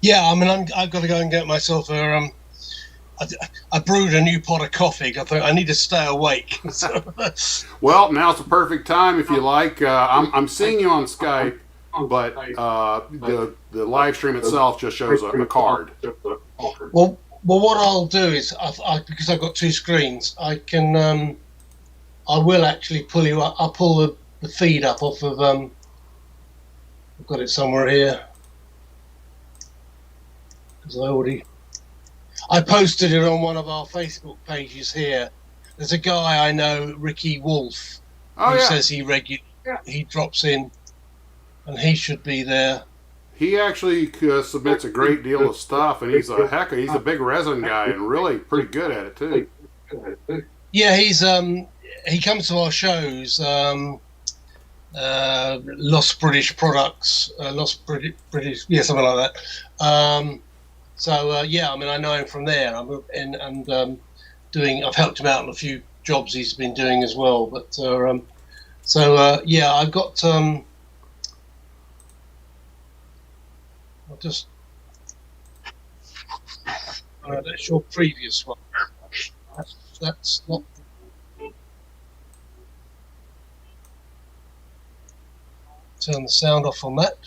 Yeah, I mean, I've got to go and get myself a. I brewed a new pot of coffee. I thought I need to stay awake. Well, now's the perfect time if you like. I'm seeing you on Skype, but the live stream itself just shows a card. Well, what I'll do is, because I've got two screens, I will actually pull you up. I'll pull the feed up off of. I've got it somewhere here because I posted it on one of our Facebook pages here. There's a guy I know, Ricky Wolf, Oh who yeah, says he drops in, and he should be there. he actually submits a great deal of stuff, and he's a big resin guy and really pretty good at it too. Yeah, he comes to our shows. Lost British Products, Lost British, yeah, something like that. Yeah, I mean, I know him from there. I've helped him out on a few jobs he's been doing as well. But yeah, I've got. That's your previous one. That's not. Turn the sound off on that.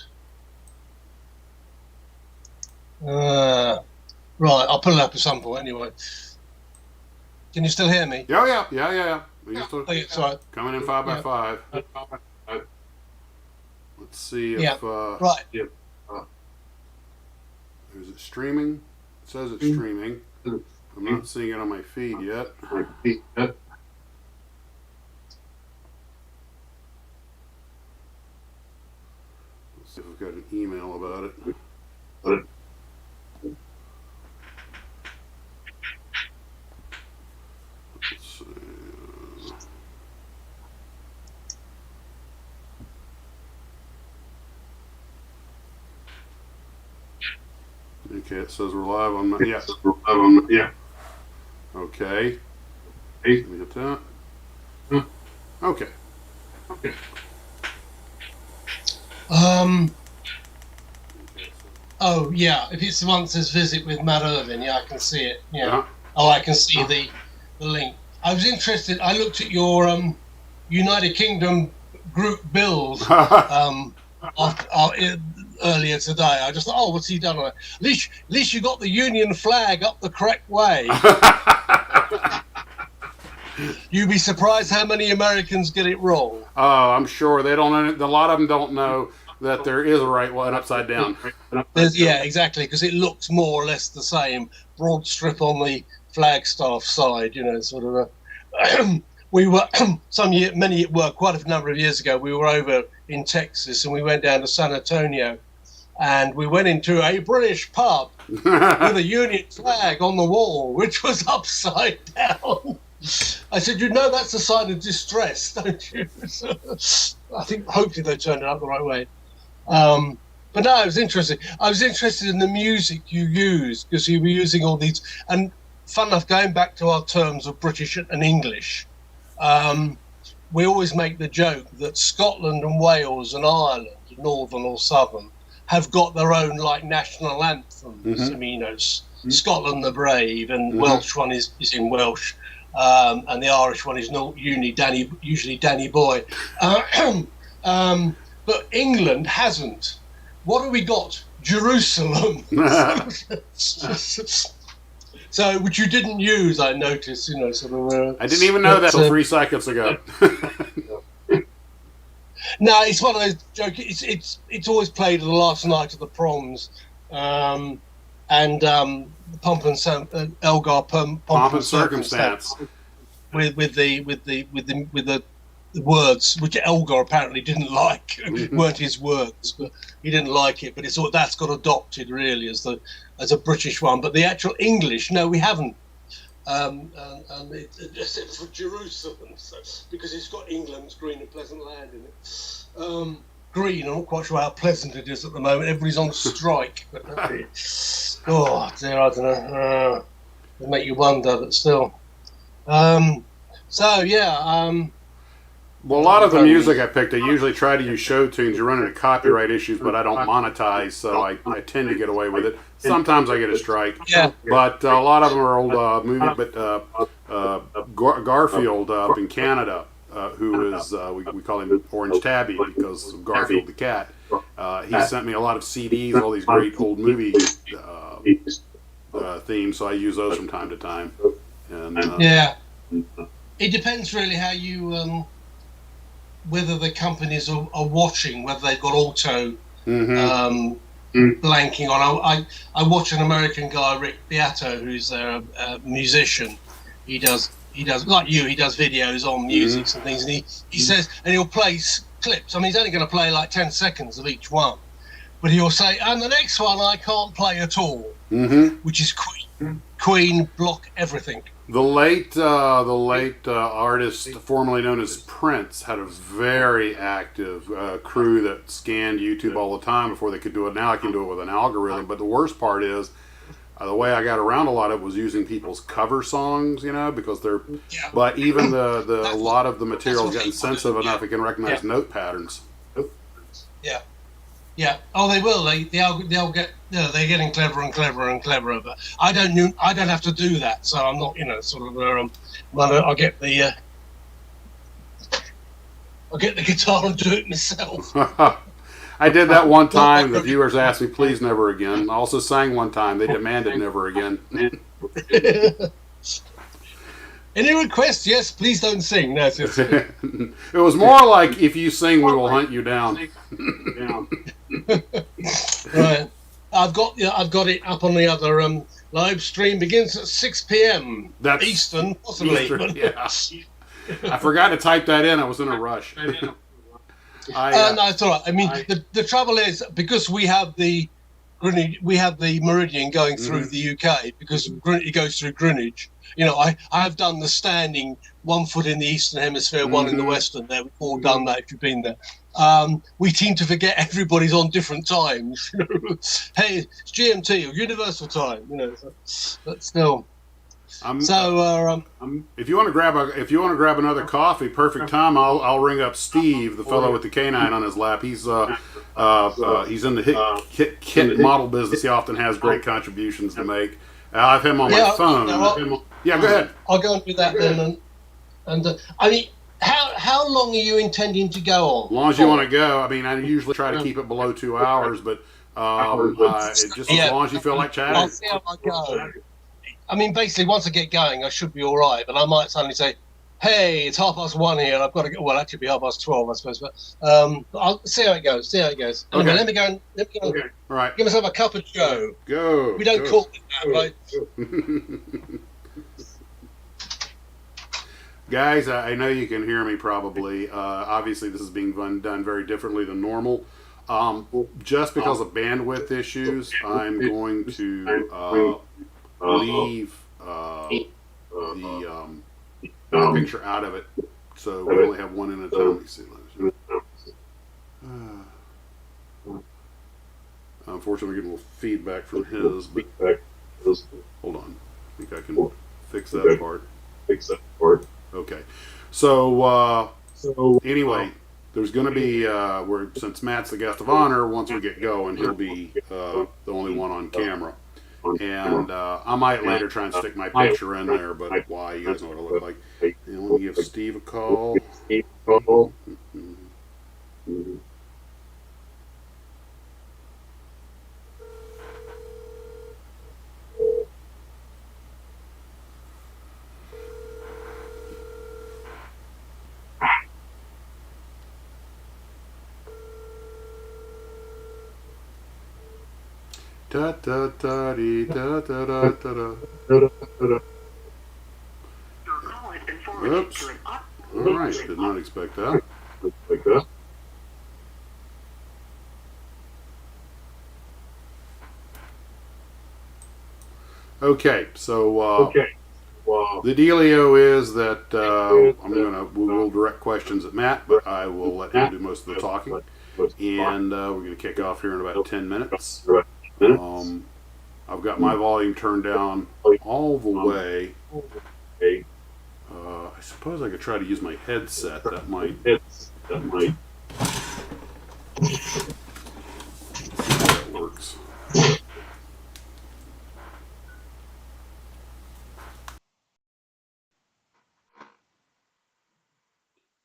Right, I'll put it up at some point anyway. Can you still hear me? Yeah. Sorry. Coming in 5x5. Let's see if right. Is it streaming? It says it's streaming. I'm not seeing it on my feed yet. Let's see if I've got an email about it. Let's see. Okay, it says we're live on my. Yeah. Okay. Let me get that. Okay. Oh yeah, if it's the one that says visit with Mat Irvine, yeah, I can see it. Yeah. Uh-huh. Oh, I can see the link. I was interested. I looked at your United Kingdom group build earlier today. I just thought, oh, what's he done? At least you got the Union flag up the correct way. You'd be surprised how many Americans get it wrong. Oh, I'm sure they don't. A lot of them don't know that there is a right one upside down. Yeah, exactly, because it looks more or less the same. Broad strip on the Flagstaff side, sort of a. We were quite a number of years ago. We were over in Texas, and we went down to San Antonio, and we went into a British pub with a Union flag on the wall, which was upside down. I said, that's a sign of distress, don't you? I think hopefully they turned it up the right way. But no, it was interesting. I was interested in the music you used, because you were using all these. And fun enough, going back to our terms of British and English, we always make the joke that Scotland and Wales and Ireland, Northern or Southern, have got their own national anthems. I mean, Scotland the Brave, and Welsh one is in Welsh. And the Irish one is usually Danny Boy. But England hasn't. What have we got? Jerusalem. So, which you didn't use, I noticed, I didn't even know that until 3 seconds ago. No, it's one of those jokes. It's always played at the last night of the proms. And Pomp and Elgar Pomp and Circumstance with the words, which Elgar apparently didn't like, weren't his words, but he didn't like it. But that's got adopted really as a British one. But the actual English, no, we haven't. And it's for Jerusalem, because it's got England's green and pleasant land in it. Green, I'm not quite sure how pleasant it is at the moment. Everybody's on strike. But oh dear, I don't know. It'll make you wonder, but still. Well, a lot of the music I picked, I usually try to use show tunes. You run into copyright issues, but I don't monetize, so I tend to get away with it. Sometimes I get a strike. Yeah. But a lot of them are old movies. But Garfield up in Canada, who is, we call him Orange Tabby because of Garfield the cat, he sent me a lot of CDs, all these great old movie themes, so I use those from time to time. And yeah. It depends really how you... whether the companies are watching, whether they've got auto blanking on. I watch an American guy, Rick Beato, who's a musician. He does like you. He does videos on music and things, and he says, and he'll play clips. I mean, he's only going to play like 10 seconds of each one, but he'll say, and the next one I can't play at all, which is Queen. Queen block everything. The late artist, formerly known as Prince, had a very active crew that scanned YouTube all the time before they could do it. Now I can do it with an algorithm. But the worst part is, the way I got around a lot of it was using people's cover songs, because they're. Yeah. But even a lot of the material is getting sensitive enough it can recognize note patterns. Yeah. Yeah. Oh, they will. They'll get. They're getting cleverer and cleverer and cleverer. But I don't have to do that, so I'm not. Sort of. I'll get the guitar and do it myself. I did that one time. The viewers asked me, "Please, never again." I also sang one time. They demanded never again. Any requests? Yes, please don't sing. No, it was more like, if you sing, we will hunt you down. Right. I've got it up on the other live stream. Begins at 6 p.m. That's Eastern, possibly. Eastern, yeah. I forgot to type that in. I was in a rush. No, it's all right. I mean, the trouble is, because we have the meridian going through the UK, because it goes through Greenwich. I've done the standing 1 foot in the Eastern Hemisphere, one in the Western. There, we've all done that if you've been there. We seem to forget everybody's on different times. Hey, it's GMT or Universal Time. But still. If you want to grab another coffee, perfect time. I'll ring up Steve, the fellow with the canine on his lap. He's in the kit model business. He often has great contributions to make. I have him on my phone. Yeah, go ahead. I'll go and do that then. And I mean, how long are you intending to go on? As long as you want to go. I mean, I usually try to keep it below 2 hours, but just as long as you feel like chatting. I'll see how I go. I mean, basically, once I get going, I should be all right. But I might suddenly say, "Hey, it's 1:30 here, and I've got to go." Well, actually, it'll be 12:30, I suppose. But I'll see how it goes. Anyway, Okay. let me go. Okay. All right. Give myself a cup of Joe. Go. We don't call it that, right? Guys, I know you can hear me probably. Obviously, this is being done very differently than normal. Just because of bandwidth issues, I'm going to leave the picture out of it, so we only have one in a time. Let me see. Unfortunately, we're getting a little feedback from his, but hold on. I think I can fix that part. Okay. So anyway, there's going to be since Matt's the guest of honor, once we get going, he'll be the only one on camera. And I might later try and stick my picture in there, but why? You guys know what I look like. And let me give Steve a call. Da da da dee da da da da da. Oops. All right. Did not expect that. Okay. So the dealio is that we'll direct questions at Matt, but I will let him do most of the talking, and we're going to kick off here in about 10 minutes. I've got my volume turned down all the way. I suppose I could try to use my headset. That might. See how that works.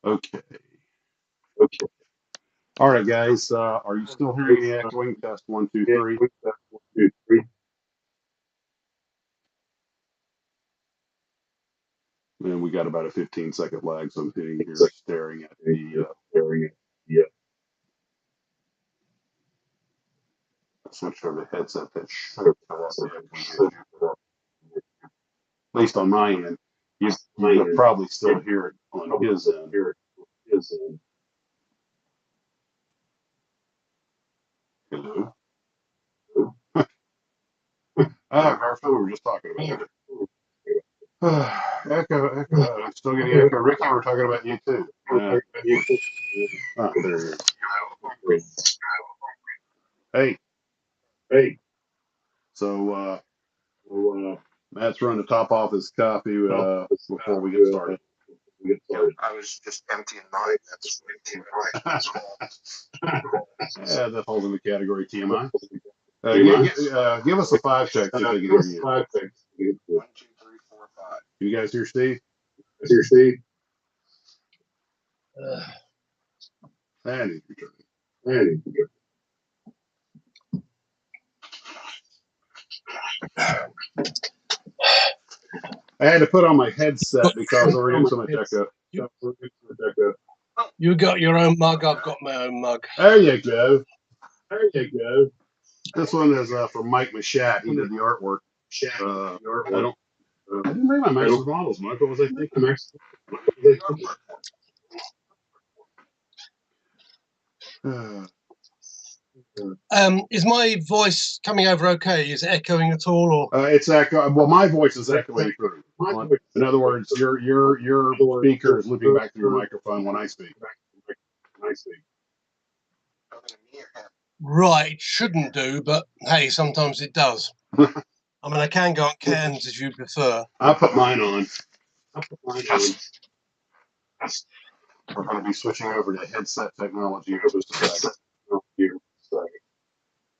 Okay. All right, guys. Are you still hearing any echoing? Test 1, 2, 3. And we got about a 15-second lag, so I'm sitting here staring at the. Switch over the headset. That should fill up the echoing issue. At least on my end. You'll probably still hear it on his end. Hello. Garfield, we were just talking about it. Echo. I'm still getting echo. Ricky, we're talking about you too. There he is. Hey. So, Matt's running to top off his copy before we get started. I was just emptying mine. That's Yeah, that falls in the category TMI. Give us a 5 check so they can hear you. 1, 2, 3, 4, 5. You guys hear Steve? And he's returning. I had to put on my headset because we were getting so much echo. You got your own mug. I've got my own mug. There you go. This one is from Mike Machat. He did the artwork. I didn't bring my Max's models, Mike. What was I thinking? Is my voice coming over okay? Is it echoing at all, or It's echo. Well, my voice is echoing through. In other words, your speaker is looping back through your microphone when I speak. right? It shouldn't do, but hey, sometimes it does. I mean, I can go on cans if you prefer. I'll put mine on. We're going to be switching over to headset technology in just a second.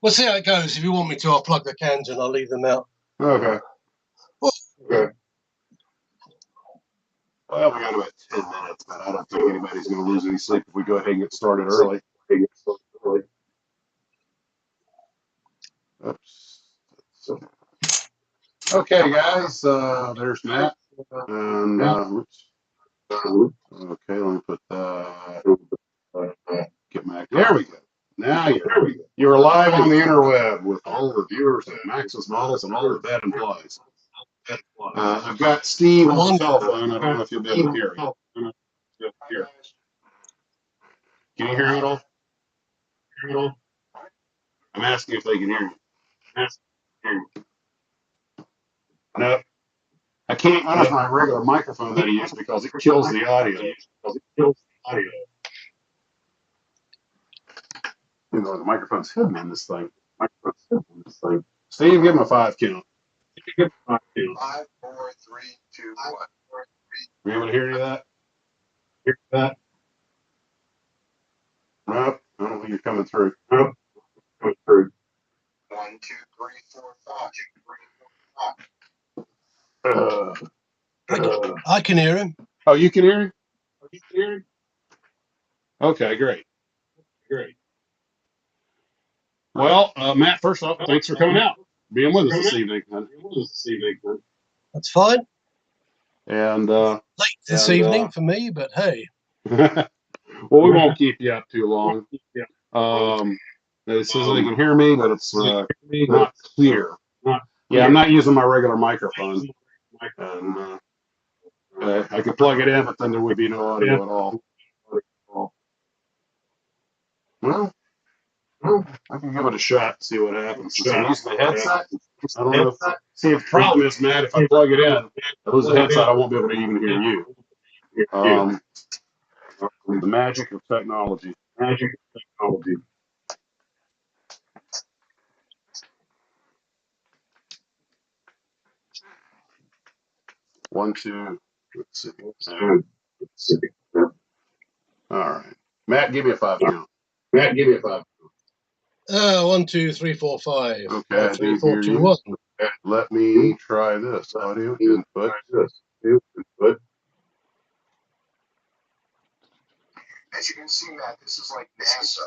We'll see how it goes. If you want me to, I'll plug the cans and I'll leave them out. Okay. Well, we got about 10 minutes, but I don't think anybody's going to lose any sleep if we go ahead and get started early. Oops. Okay, guys. There's Matt. And oops. Okay, let me put get Mac. There we go. Now you're live on the interweb with all the viewers of Max's models and all that that implies. I've got Steve on the telephone. I don't know if you'll be able to hear me. Can you hear me at all? I'm asking if they can hear me. No, I can't use my regular microphone that I use because it kills the audio. You know, the microphone's hidden in this thing. Steve, give him a 5 count. 5, 4, 3, 2, 1. Were you able to hear any of that? Nope. I don't think you're coming through. 1, 2, 3, 4, 5. I can hear him. Oh, you can hear him? Okay, great. Well, Matt, first off, thanks for coming out, being with us this evening. That's fine. And Late this evening for me, but hey. Well, we won't keep you up too long. It says they can hear me, but it's not clear. Yeah, I'm not using my regular microphone. And I could plug it in, but then there would be no audio at all. Well, I can give it a shot, see what happens. Since I'm using the headset, I don't know. See, the problem is, Matt, if I plug it in, I lose the headset, I won't be able to even hear you. The magic of technology. 1, 2. Let's see. All right. Matt, give me a 5 count. Matt, give me a 5. 1, 2, 3, 4, 5. Okay, 1, I 3, do 4, hear 2, you. 1. Let me try this. Audio input. As you can see, Matt, this is like NASA.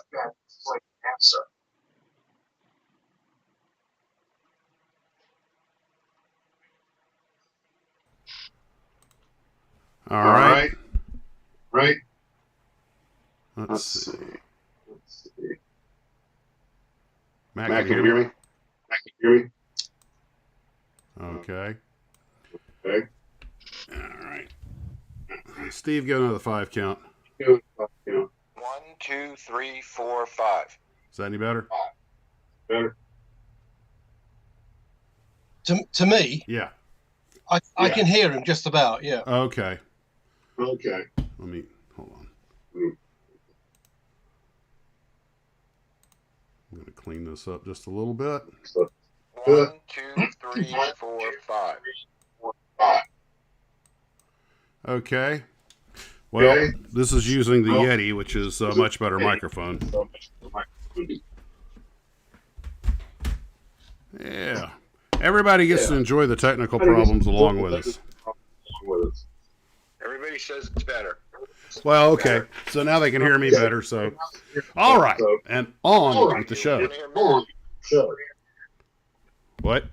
All right. Right. Let's see. Matt, can you hear me? Matt, can you hear me? Okay. Okay. All right. Steve, get another 5 count. 1, 2, 3, 4, 5. Is that any better? Better. To me, Yeah. I can hear him just about, yeah. Okay. Okay. Let me, hold on. I'm going to clean this up just a little bit. 1, 2, 3, 4, 5. Okay. Well, this is using the Yeti, which is a much better microphone. Yeah. Everybody gets to enjoy the technical problems along with us. Everybody says it's better. Well, okay. So now they can hear me better. So, all right. And on with the show. What?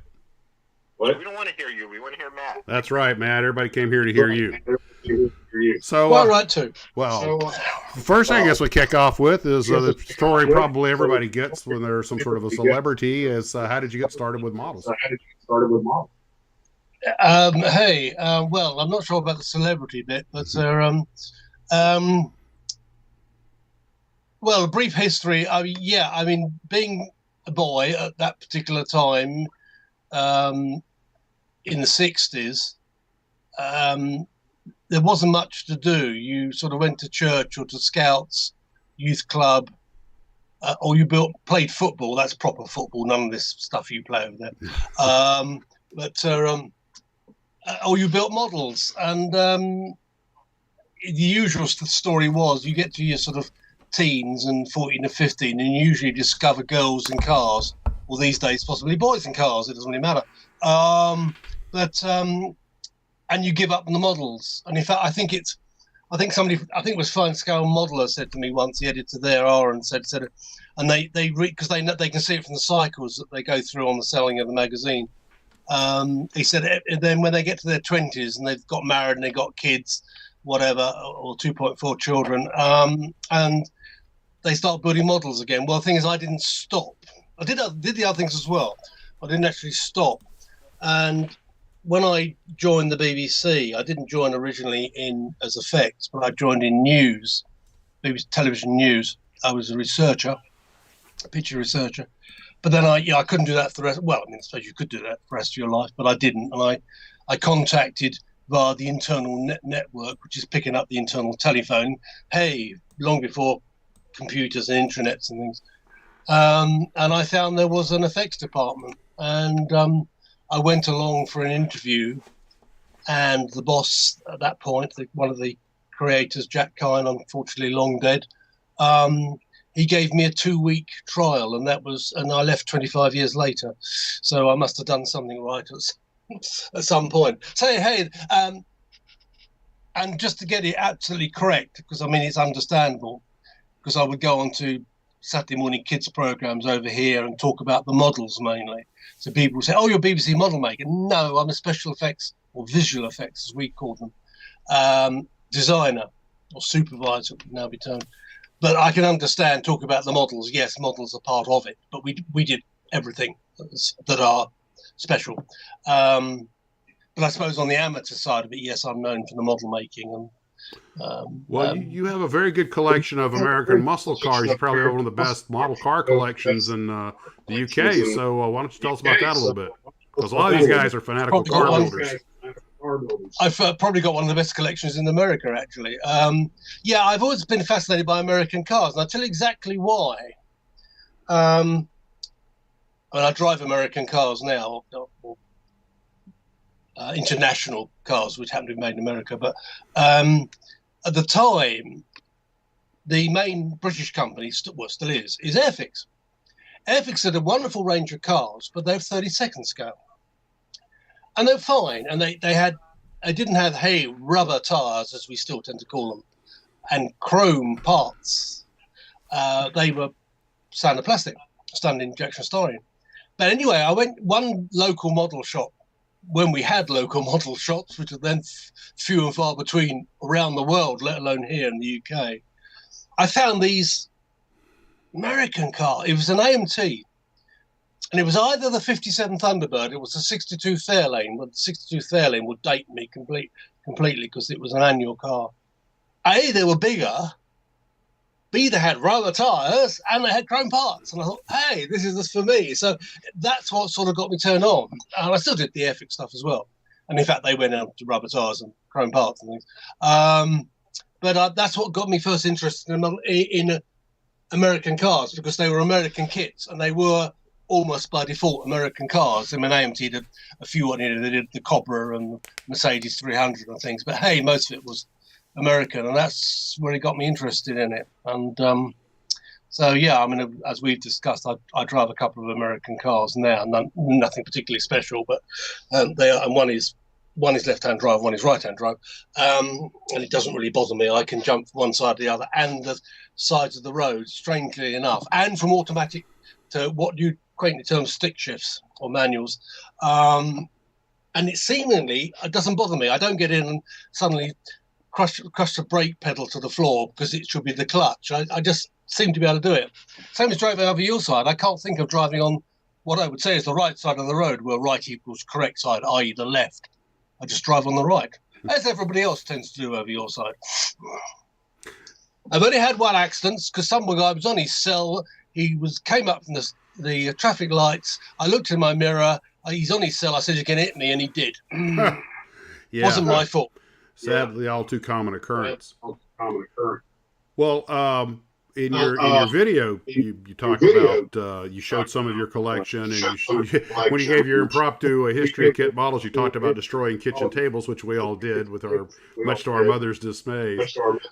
We don't want to hear you. We want to hear Matt. That's right, Matt. Everybody came here to hear you. So, Well, right too. Well, first thing I guess we kick off with is the story probably everybody gets when there's some sort of a celebrity is how did you get started with models? Hey, well, I'm not sure about the celebrity bit, but well, a brief history. I mean, being a boy at that particular time, in the 60s, there wasn't much to do. You sort of went to church or to scouts, youth club, or you played football. That's proper football. None of this stuff you play over there. Or you built models. And the usual story was you get to your sort of teens and 14 to 15, and you usually discover girls in cars, or these days possibly boys in cars. It doesn't really matter. And you give up on the models. And in fact, I think it was Fine Scale Modeler said to me once, the editor there, and said, and they read, because they can see it from the cycles that they go through on the selling of the magazine. He said, then when they get to their 20s and they've got married and they've got kids, whatever, or 2.4 children, and they start building models again. Well, the thing is, I didn't stop. I did the other things as well. I didn't actually stop. And when I joined the BBC, I didn't join originally as effects, but I joined in news, BBC television news. I was a researcher, a picture researcher. But then I couldn't do that for the rest. Well, I mean, I suppose you could do that for the rest of your life, but I didn't. And I contacted via the internal network, which is picking up the internal telephone. Hey, long before computers and intranets and things. And I found there was an effects department, and I went along for an interview, and the boss at that point, one of the creators, Jack Kine, unfortunately long dead, he gave me a 2-week trial, and I left 25 years later. So I must have done something right at some point. So, hey, and just to get it absolutely correct, because I mean, it's understandable, because I would go on to Saturday morning kids programs over here and talk about the models mainly. So people would say, oh, you're a BBC model maker. No, I'm a special effects, or visual effects as we call them, designer or supervisor would now be termed. But I can understand talk about the models. Yes, models are part of it, but we did everything that are special. But I suppose on the amateur side of it, yes, I'm known for the model making. And you have a very good collection of American muscle cars. You probably have one of the best model car collections in the UK. So why don't you tell us about that a little bit? Because a lot of these guys are fanatical car builders. I've probably got one of the best collections in America, actually. Yeah, I've always been fascinated by American cars, and I'll tell you exactly why. I mean, I drive American cars now. international cars, which happened to be made in America. But at the time, the main British company, still is Airfix. Airfix had a wonderful range of cars, but they're 32nd scale. And they're fine. And they didn't have, rubber tyres, as we still tend to call them, and chrome parts. They were standard plastic, standard injection styrene. But anyway, I went one local model shop when we had local model shops, which are then few and far between around the world, let alone here in the UK. I found these American car. It was an AMT, and it was either the 57 Thunderbird, it was the 62 Fairlane. But the 62 Fairlane would date me completely because it was an annual car. A, they were bigger. B, they had rubber tyres and they had chrome parts. And I thought, hey, this is for me. So that's what sort of got me turned on. And I still did the Airfix stuff as well. And in fact, they went out to rubber tyres and chrome parts and things. But that's what got me first interested in American cars, because they were American kits and they were almost by default American cars. I mean, AMT did a few, they did the Cobra and the Mercedes 300 and things. But hey, most of it was American, and that's where it got me interested in it. And so yeah, I mean, as we've discussed, I drive a couple of American cars now, nothing particularly special, but they are, and one is left-hand drive, one is right-hand drive, and it doesn't really bother me. I can jump from one side to the other and the sides of the road, strangely enough, and from automatic to what you quaintly term stick shifts or manuals. And it seemingly, it doesn't bother me. I don't get in and suddenly crush the brake pedal to the floor because it should be the clutch. I just seem to be able to do it. Same as driving over your side. I can't think of driving on what I would say is the right side of the road where right equals correct side, i.e. the left. I just drive on the right, as everybody else tends to do over your side. I've only had one accident because some guy was on his cell. He came up from the traffic lights. I looked in my mirror. He's on his cell. I said, "You can hit me," and he did. Yeah. Wasn't my fault. Sadly, all too common occurrence. Well, in your video, you talked about you showed some of your collection, and when you gave your impromptu history of kit models, you talked about destroying kitchen tables, which we all did with much to our mother's dismay.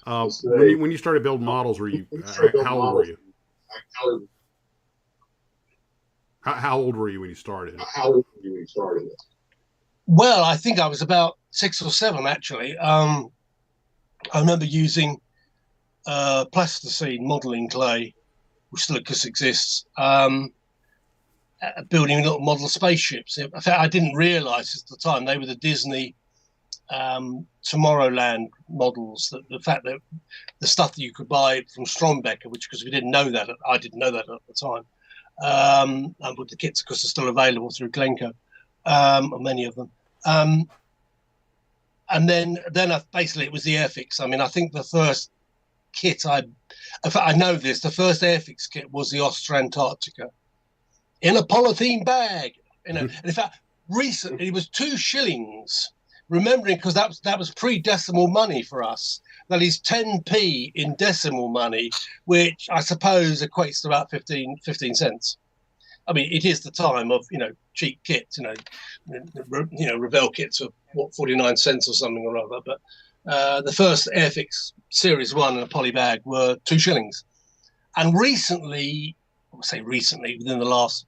When you started building models, how old were you? How old were you when you started? Well, I think I was about 6 or 7, actually. I remember using plasticine modelling clay, which still exists, building little model spaceships. In fact, I didn't realise at the time they were the Disney Tomorrowland models. The fact that the stuff that you could buy from Strombecker, because we didn't know that, I didn't know that at the time, and with the kits, because they're still available through Glencoe, many of them. And then basically it was the Airfix. I mean, I think the first kit I know this, the first Airfix kit was the Austro-Antarctica in a polythene bag, And in fact, recently it was 2 shillings, remembering, because that was pre-decimal money for us. That is 10p in decimal money, which I suppose equates to about 15 cents. I mean, it is the time of, cheap kits, Revell kits of 49 cents or something or other. But the first Airfix Series 1 in a poly bag were 2 shillings. And recently, within the last,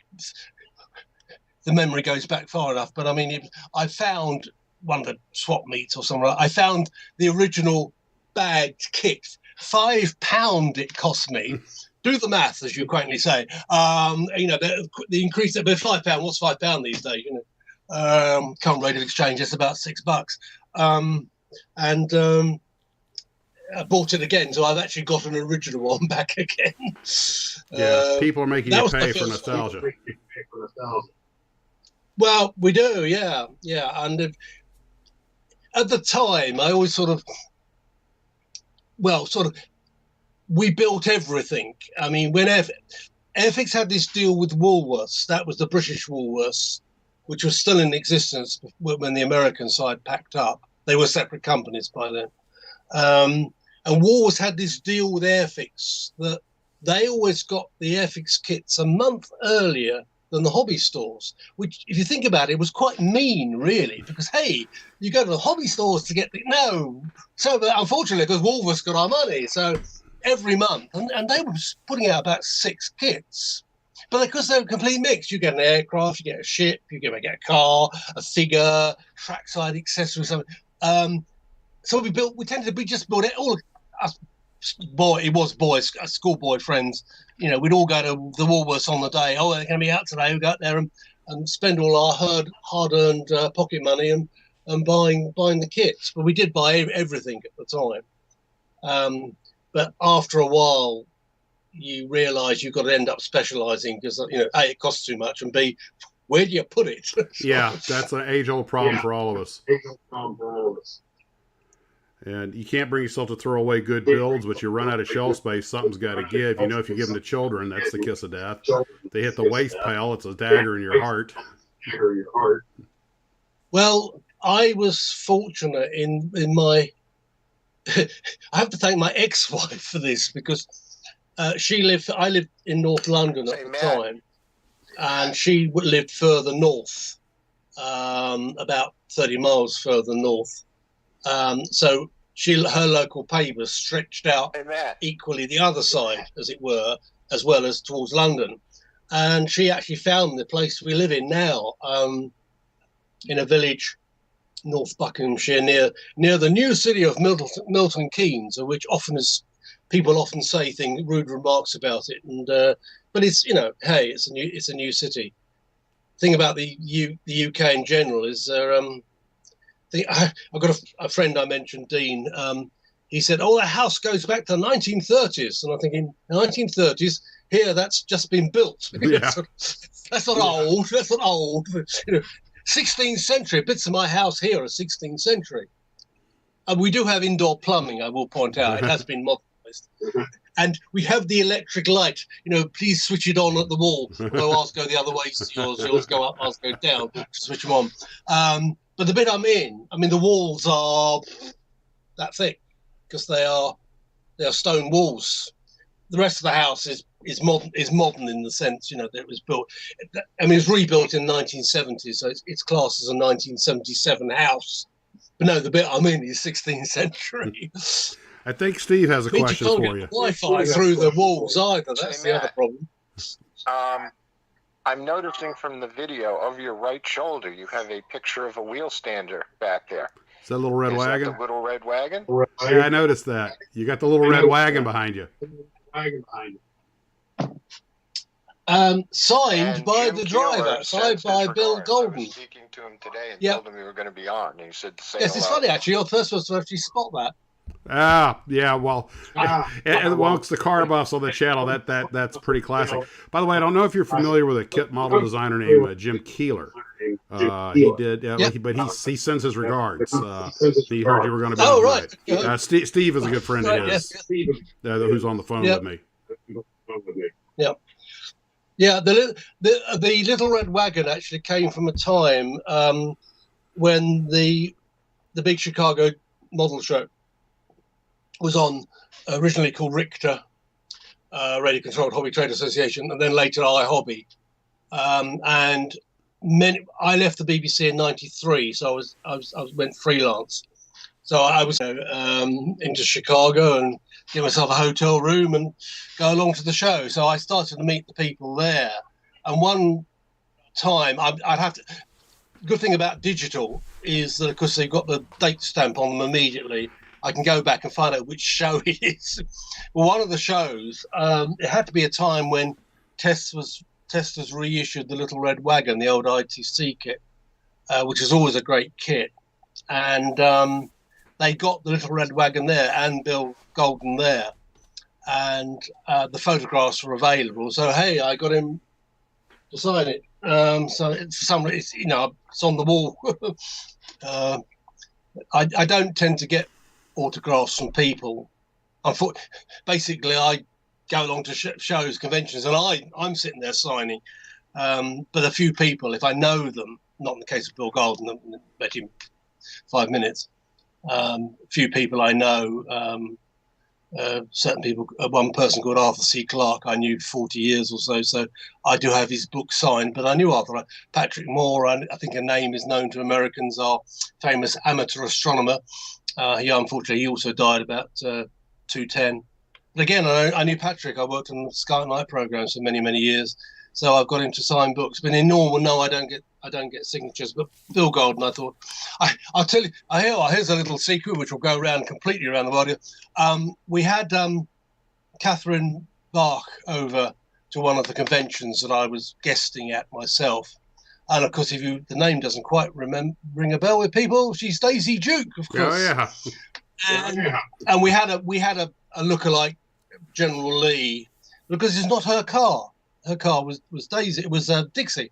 the memory goes back far enough, but I mean, I found one of the swap meets or somewhere, I found the original bagged kit. £5 it cost me. Do the math, as you quaintly say. The increase of £5. What's £5 these days? Current rate of exchange is about $6. I bought it again, so I've actually got an original one back again. Yeah, people are making you pay for nostalgia. Well, we do, yeah. And at the time, I always we built everything. I mean, when Airfix had this deal with Woolworths, that was the British Woolworths, which was still in existence when the American side packed up. They were separate companies by then. And Woolworths had this deal with Airfix that they always got the Airfix kits a month earlier than the hobby stores, which, if you think about it, was quite mean, really, because, hey, you go to the hobby stores to get no. So, but unfortunately, because Woolworths got our money, so every month, and they were putting out about 6 kits. But because they were complete mix, you get an aircraft, you get a ship, you get a car, a figure, trackside accessories, something. So we just built it all. Us boys, schoolboy friends. You know, we'd all go to the Woolworths on the day. Oh, they're going to be out today. We go out there and spend all our hard-earned pocket money and buying the kits. But we did buy everything at the time. But after a while, you realise you've got to end up specialising because, you know, A, it costs too much, and B, where do you put it? Yeah, that's an age-old problem for all of us. And you can't bring yourself to throw away good builds, but you run out of shelf space, something's got to give. You know, if you give them to children, that's the kiss of death. They hit the waste pile, it's a dagger in your heart. Well, I was fortunate in my... I have to thank my ex-wife for this, because I lived in North London at the time, and she lived further north, about 30 miles further north. So her local paper stretched out equally the other side, as it were, as well as towards London. And she actually found the place we live in now, in a village, North Buckinghamshire, near the new city of Milton Keynes, of which people often say rude remarks about it. And but it's, you know, hey, it's a new city. The thing about the UK in general is I've got a friend I mentioned, Dean. He said, "Oh, the house goes back to the 1930s," and I'm thinking, the 1930s here, that's just been built. Yeah. That's not old. That's not old. You know, 16th century. Bits of my house here are 16th century. And we do have indoor plumbing, I will point out. It has been modernised. And we have the electric light. You know, please switch it on at the wall. Although ours go the other way. Yours go up, ours go down. Switch them on. But the bit I'm in, I mean, the walls are that thick because they are stone walls. The rest of the house is modern in the sense, you know, that it was built. I mean, it was rebuilt in the 1970s, so it's classed as a 1977 house. But no, the bit I'm in is 16th century. I think Steve has a question for you. Wi-Fi through the walls either. That's the other problem. I'm noticing from the video of your right shoulder, you have a picture of a wheel stander back there. Is that a little red wagon? That the little red wagon? Yeah, I noticed that. You got the little red wagon behind you. Signed by the driver, signed by Bill Golden. I was speaking to him today and told him we were going to be on, and he said to say yes, hello. It's funny, actually. You're the first person to actually spot that. Yeah, well, amongst the car buffs on the channel, that's pretty classic. By the way, I don't know if you're familiar with a kit model designer named Jim Keeler. He did, but he sends his regards. He heard you were going to be on right. Steve is a good friend of his, who's on the phone with me. Yep. Yeah, the little red wagon actually came from a time when the big Chicago model show was on, originally called Richter, Radio Controlled Hobby Trade Association, and then later iHobby. And I left the BBC in '93, so I went freelance. So I was into Chicago and get myself a hotel room and go along to the show. So I started to meet the people there. And one time, I'd have to. Good thing about digital is that, of course, they've got the date stamp on them immediately. I can go back and find out which show it is. Well, one of the shows, it had to be a time when Testors reissued the Little Red Wagon, the old ITC kit, which is always a great kit. And they got the Little Red Wagon there and Bill Golden there. And the photographs were available. So, hey, I got him to sign it. So it's on the wall. I don't tend to get autographs from people. Basically, I go along to shows, conventions, and I'm sitting there signing. But a few people, if I know them, not in the case of Bill Golden, I met him 5 minutes. A few people I know, certain people. One person called Arthur C. Clarke I knew 40 years or so, so I do have his book signed. But I knew Arthur. Patrick Moore, I think a name is known to Americans, our famous amateur astronomer. He unfortunately he also died about 210. But again, I knew Patrick. I worked on the Sky at Night programs for many, many years, so I've got him to sign books. But in normal, no, I don't get signatures. But Bill Golden, I thought, I'll tell you. Here's a little secret which will go around completely around the world. We had Catherine Bach over to one of the conventions that I was guesting at myself. And of course, the name doesn't quite ring a bell with people, she's Daisy Duke, of course. Oh yeah. And we had a lookalike General Lee, because it's not her car. Her car was Daisy. It was Dixie,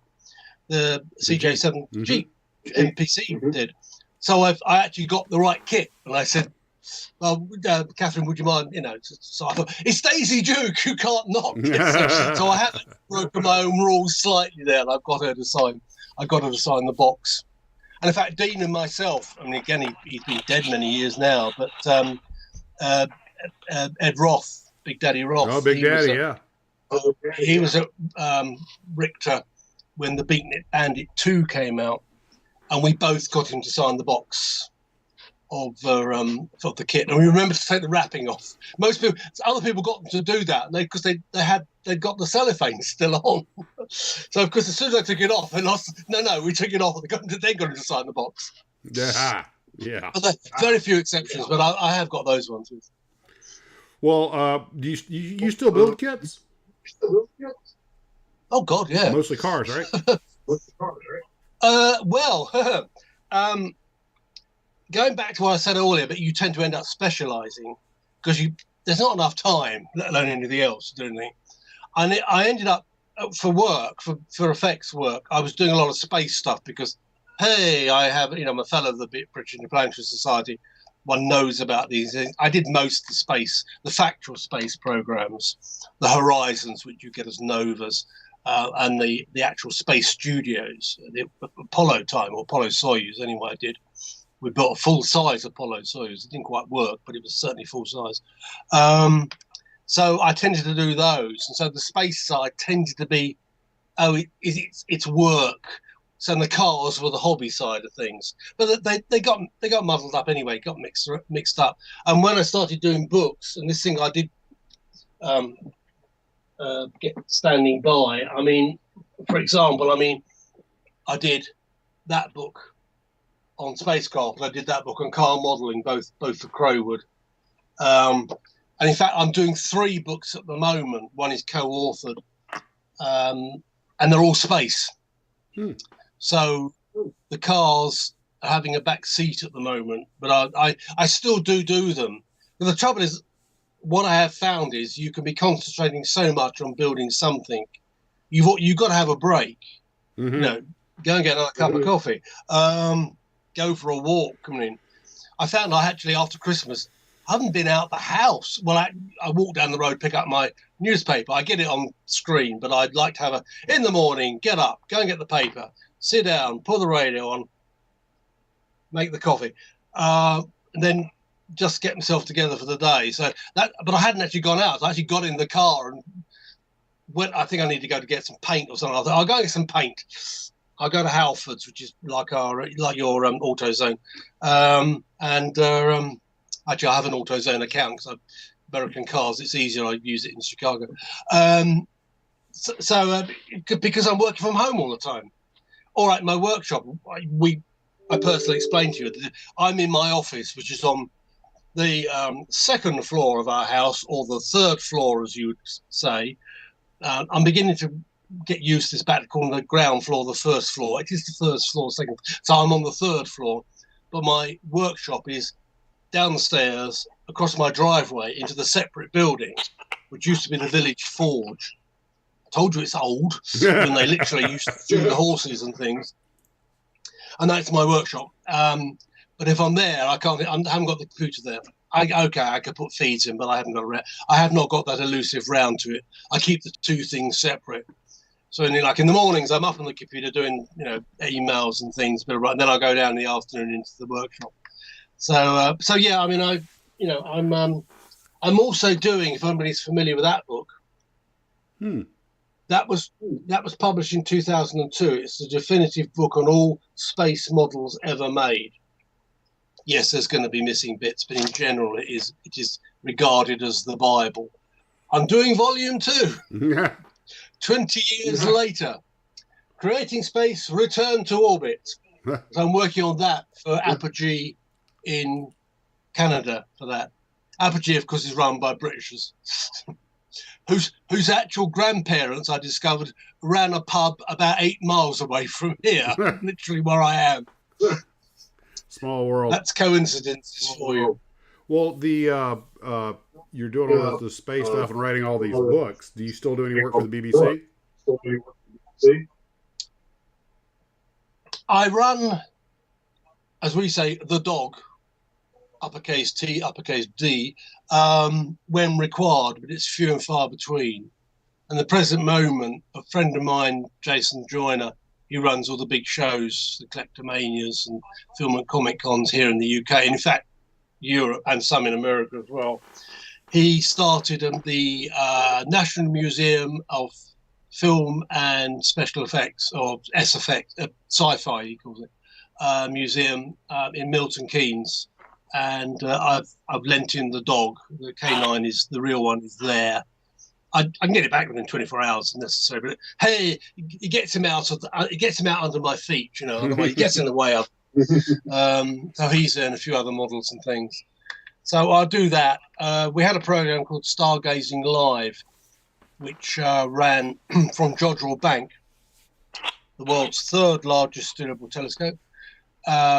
the CJ7 Jeep NPC did. So I actually got the right kit, and I said, "Well, Catherine, would you mind?" So I thought it's Daisy Duke who can't not. So I haven't broken my own rules slightly there, and I've got her to sign. I got her to sign the box. And in fact, Dean and myself. I mean, again, he's been dead many years now, but Ed Roth, Big Daddy Roth. Oh, Big Daddy, yeah. He was at Richter when the Beatnik Bandit 2 came out, and we both got him to sign the box of the kit. And we remember to take the wrapping off. Other people got them to do that because they'd got the cellophane still on. So of course, as soon as I took it off, we took it off, and they got him to sign the box. Yeah. But very few exceptions, but I have got those ones. Well, do you still build kits? Oh God, yeah. Mostly cars, right? Going back to what I said earlier, but you tend to end up specialising because there's not enough time, let alone anything else, to do anything. And I ended up for for effects work. I was doing a lot of space stuff because, hey, I'm a fellow of the British Interplanetary Society. One knows about these things. I did most of the factual space programs, the Horizons, which you get as Novas, and the actual space studios, the Apollo time, or Apollo Soyuz, anyway, I did. We built a full-size Apollo Soyuz. It didn't quite work, but it was certainly full-size. So I tended to do those. And so the space side tended to be, it's work. So the cars were the hobby side of things, but they got muddled up anyway, got mixed up. And when I started doing books, and this thing I did get standing by. I mean, for example, I did that book on spacecraft, and I did that book on car modelling, both for Crowwood. And in fact, I'm doing 3 books at the moment. One is co-authored, and they're all space. So the cars are having a back seat at the moment, but I still do them. But the trouble is, what I have found is you can be concentrating so much on building something, you've got to have a break. Go and get another cup of coffee, go for a walk. I found actually after Christmas, I haven't been out the house. Well, I walk down the road, pick up my newspaper. I get it on screen, but I'd like to have in the morning, get up, go and get the paper, sit down, put the radio on, make the coffee, and then just get myself together for the day. But I hadn't actually gone out. I actually got in the car and went. I think I need to go to get some paint or something. I thought I'll go get some paint. I'll go to Halfords, which is like your AutoZone, actually I have an AutoZone account because American cars. It's easier. I use it in Chicago, because I'm working from home all the time. All right, my workshop. I personally explained to you that I'm in my office, which is on the second floor of our house, or the third floor, as you would say. I'm beginning to get used to this back to calling the ground floor the first floor. It is the first floor, second. So I'm on the third floor, but my workshop is down the stairs, across my driveway, into the separate building, which used to be the village forge. I told you it's old, when they literally used to feed the horses and things. And that's my workshop. But if I'm there, I haven't got the computer there. I could put feeds in, but I haven't got I have not got that elusive round to it. I keep the two things separate. So in the mornings, I'm up on the computer doing emails and things, and then I go down in the afternoon into the workshop. So yeah, I'm I'm also doing, if anybody's familiar with that book, that was published in 2002. It's a definitive book on all space models ever made. Yes, there's going to be missing bits, but in general, it is regarded as the Bible. I'm doing volume 2. 20 years later, creating space, return to orbit. So I'm working on that for Apogee in Canada for that. Apogee, of course, is run by Britishers, whose actual grandparents, I discovered, ran a pub about 8 miles away from here, literally where I am. Small world. That's coincidence for you. Well, you're doing all the space stuff and writing all these books. Do you still do any work for the BBC? I run, as we say, the dog, uppercase T, uppercase D, when required, but it's few and far between. And the present moment, a friend of mine, Jason Joyner, he runs all the big shows, the Collectomanias and Film and Comic Cons here in the UK, and in fact, Europe and some in America as well. He started the National Museum of Film and Special Effects, or S-Effect, sci-fi he calls it, museum in Milton Keynes. And I've lent him the dog. The canine is the real one, is there. I can get it back within 24 hours if necessary. But hey, it gets him out under my feet, you know. Otherwise, he gets in the way of. So he's there and a few other models and things. So I'll do that. We had a program called Stargazing Live, which ran from Jodrell Bank, the world's 3rd largest steerable telescope,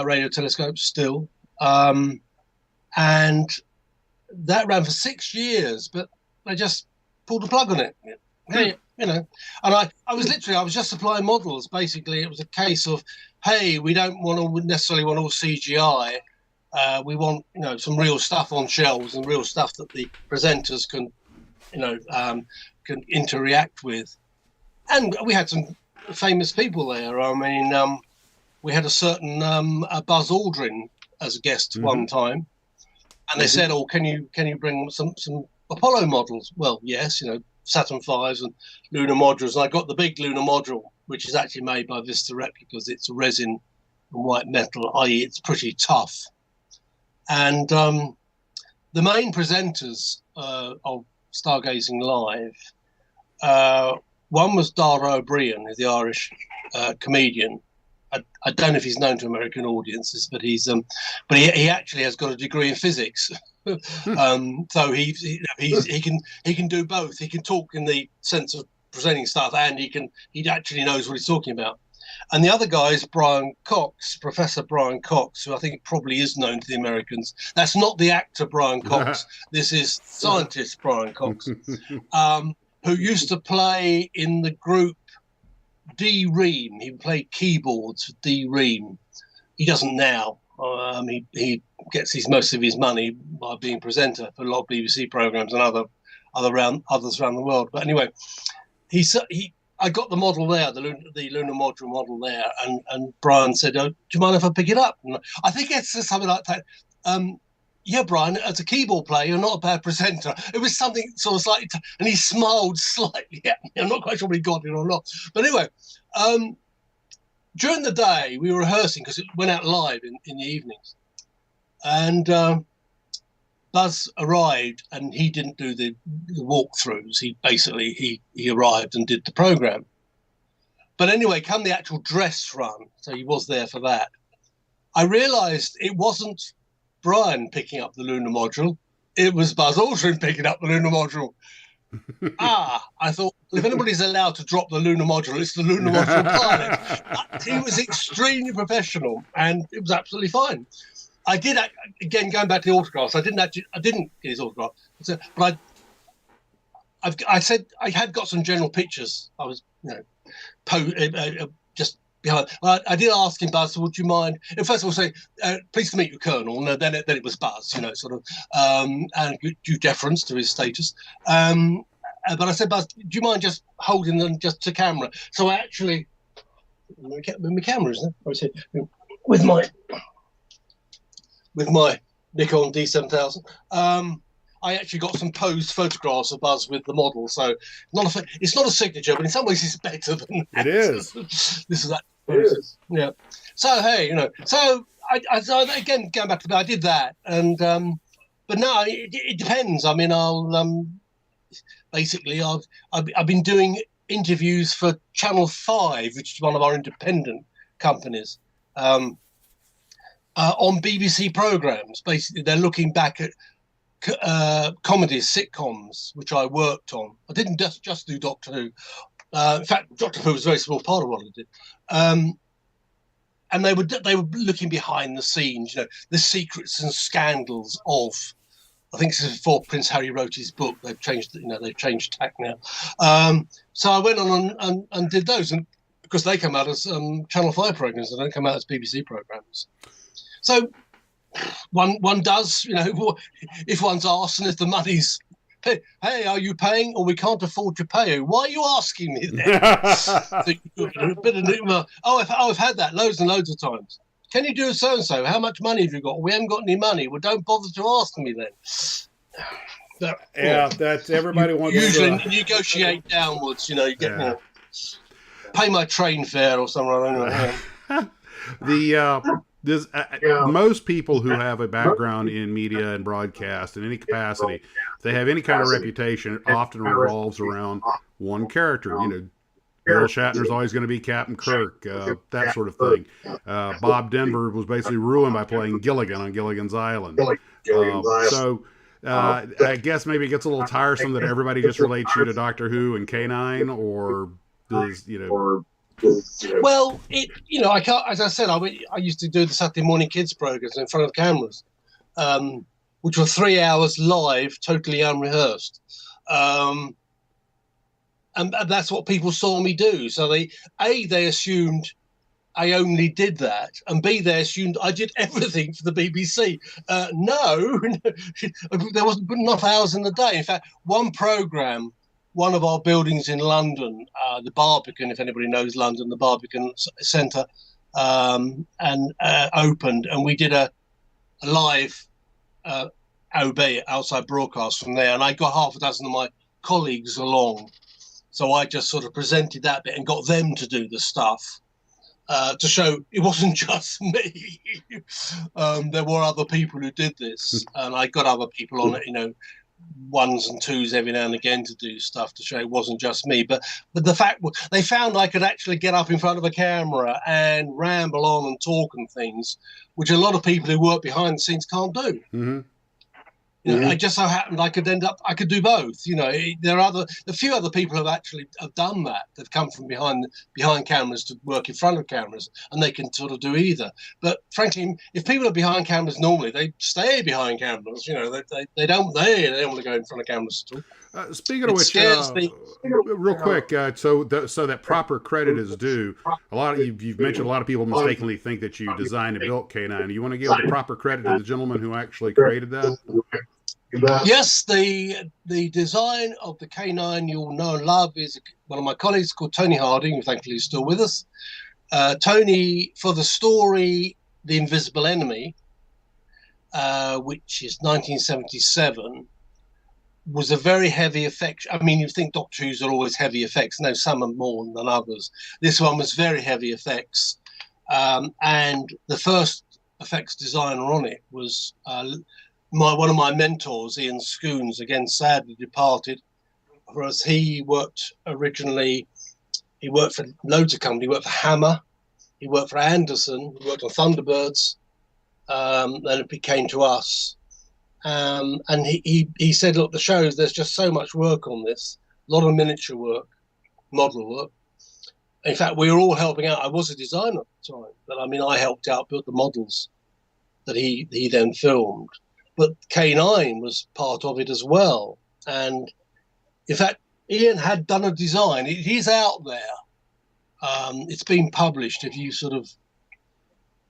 radio telescope still. And that ran for 6 years, but they just pulled the plug on it. Hey, you know, and I was just supplying models. Basically, it was a case of, hey, we don't necessarily want all CGI. We want, you know, some real stuff on shelves and real stuff that the presenters can, you know, can interact with. And we had some famous people there. I mean, we had a certain Buzz Aldrin as a guest one time, and they said, "Oh, can you bring some Apollo models?" Well, yes, you know, Saturn V's and lunar modules. And I got the big lunar module, which is actually made by Vista Replicas. It's a resin and white metal, i.e., it's pretty tough. And the main presenters of Stargazing Live, one was Dara O'Brien, who's the Irish comedian. I don't know if he's known to American audiences, but he actually has got a degree in physics. So he can do both. He can talk in the sense of presenting stuff, and he actually knows what he's talking about. And the other guy is Brian Cox, Professor Brian Cox, who I think probably is known to the Americans. That's not the actor Brian Cox. This is scientist Brian Cox, who used to play in the group D Ream. He played keyboards for D Ream. He doesn't now. He gets most of his money by being presenter for a lot of BBC programs and others around the world. But anyway, I got the model there, the lunar module model there, and Brian said, "Oh, do you mind if I pick it up?" And I think it's something like that. Yeah, Brian, as a keyboard player, you're not a bad presenter. It was something sort of slightly, and he smiled slightly at me. I'm not quite sure whether he got it or not. But anyway, during the day, we were rehearsing because it went out live in the evenings. And Buzz arrived, and he didn't do the walkthroughs. He arrived and did the program. But anyway, come the actual dress run, so he was there for that. I realised it wasn't Brian picking up the lunar module, it was Buzz Aldrin picking up the lunar module. I thought, if anybody's allowed to drop the lunar module, it's the lunar module pilot. He was extremely professional, and it was absolutely fine. I did, again, going back to the autographs, I didn't get his autograph, but I said I had got some general pictures. I was, you know, just behind. I did ask him, Buzz, would you mind? And first of all, say, pleased to meet you, Colonel. And then it was Buzz, you know, sort of, and due deference to his status. But I said, Buzz, do you mind just holding them just to camera? So I actually, with my camera, isn't it? I said, with my Nikon D7000. I actually got some posed photographs of Buzz with the model. So it's not a signature, but in some ways it's better than that. It is. This is that. It is. Yeah. So hey, so so again, going back to I did that, and but no, it depends. I mean, I'll basically I've been doing interviews for Channel 5, which is one of our independent companies, on BBC programs. Basically, they're looking back at comedies, sitcoms, which I worked on. I didn't just do Doctor Who. In fact, Doctor Who was a very small part of what I did. And they were looking behind the scenes, the secrets and scandals of. I think this is before Prince Harry wrote his book. They've changed tack now. So I went on and did those, and because they come out as Channel 5 programs, they don't come out as BBC programs. So one does, if one's asked, and if the money's, hey, are you paying? Or we can't afford to pay you. Why are you asking me then? I've had that loads and loads of times. Can you do so and so? How much money have you got? We haven't got any money. Well, don't bother to ask me then. But, that's everybody wants. Usually negotiate downwards. You get pay my train fare or something. Most people who have a background in media and broadcast in any capacity, if they have any kind of reputation, it often revolves around one character. Bill Shatner's always going to be Captain Kirk, that sort of thing. Bob Denver was basically ruined by playing Gilligan on Gilligan's Island. So I guess maybe it gets a little tiresome that everybody just relates you to Doctor Who and K9, or does, Well, I can't. As I said, I used to do the Saturday morning kids programs in front of cameras, which were 3 hours live, totally unrehearsed. And that's what people saw me do. So they assumed I only did that, and B, they assumed I did everything for the BBC. No, there wasn't enough hours in the day. In fact, one program, one of our buildings in London, the Barbican, if anybody knows London, the Barbican Centre, and opened, and we did a live OB, outside broadcast from there, and I got half a dozen of my colleagues along. So I just sort of presented that bit and got them to do the stuff to show it wasn't just me. There were other people who did this, and I got other people on it, ones and twos every now and again to do stuff to show it wasn't just me. But the fact they found I could actually get up in front of a camera and ramble on and talk and things, which a lot of people who work behind the scenes can't do. Mm-hmm. I just so happened I could do both. There are a few other people who have done that. They've come from behind cameras to work in front of cameras, and they can sort of do either. But frankly, if people are behind cameras normally, they stay behind cameras. They don't want to go in front of cameras at all. Speaking of which, real quick, so that proper credit is due. You've mentioned a lot of people mistakenly think that you designed and built K9. You want to give the proper credit to the gentleman who actually created that? Yes, the design of the K9 you'll know and love is one of my colleagues called Tony Harding, who thankfully is still with us. Tony, for the story The Invisible Enemy, which is 1977, was a very heavy effect. I mean, you think Doctor Who's are always heavy effects. No, some are more than others. This one was very heavy effects. And the first effects designer on it was one of my mentors, Ian Scoons, again sadly departed. Whereas he worked for loads of companies. He worked for Hammer, he worked for Anderson, he worked on Thunderbirds. Then it came to us, and he said, "Look, the shows. There's just so much work on this. A lot of miniature work, model work. In fact, we were all helping out. I was a designer at the time, but I mean, I helped out build the models that he then filmed." But K9 was part of it as well. And in fact, Ian had done a design. It is out there. It's been published. If you sort of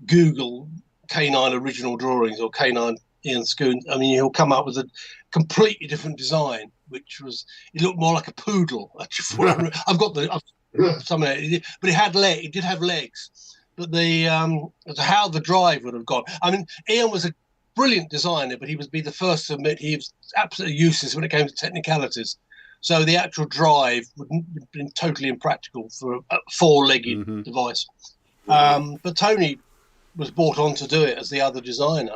Google K9 original drawings or K9 Ian Scoon, I mean, he'll come up with a completely different design, it looked more like a poodle. Actually, I've got somewhere, but it did have legs. But how the drive would have gone. I mean, Ian was brilliant designer, but he would be the first to admit he was absolutely useless when it came to technicalities. So the actual drive would have been totally impractical for a four-legged device. But Tony was brought on to do it as the other designer.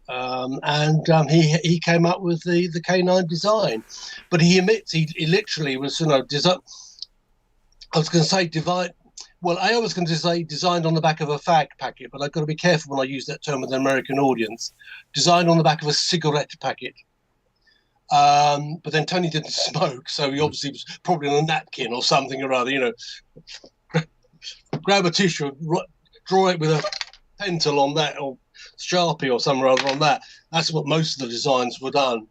He came up with the K9 design. But he admits he literally was, I was going to say divine. Well, I was going to say designed on the back of a fag packet, but I've got to be careful when I use that term with an American audience. Designed on the back of a cigarette packet. But then Tony didn't smoke, so he obviously was probably on a napkin or something or other, grab a tissue, draw it with a pencil on that, or Sharpie or something or other on that. That's what most of the designs were done.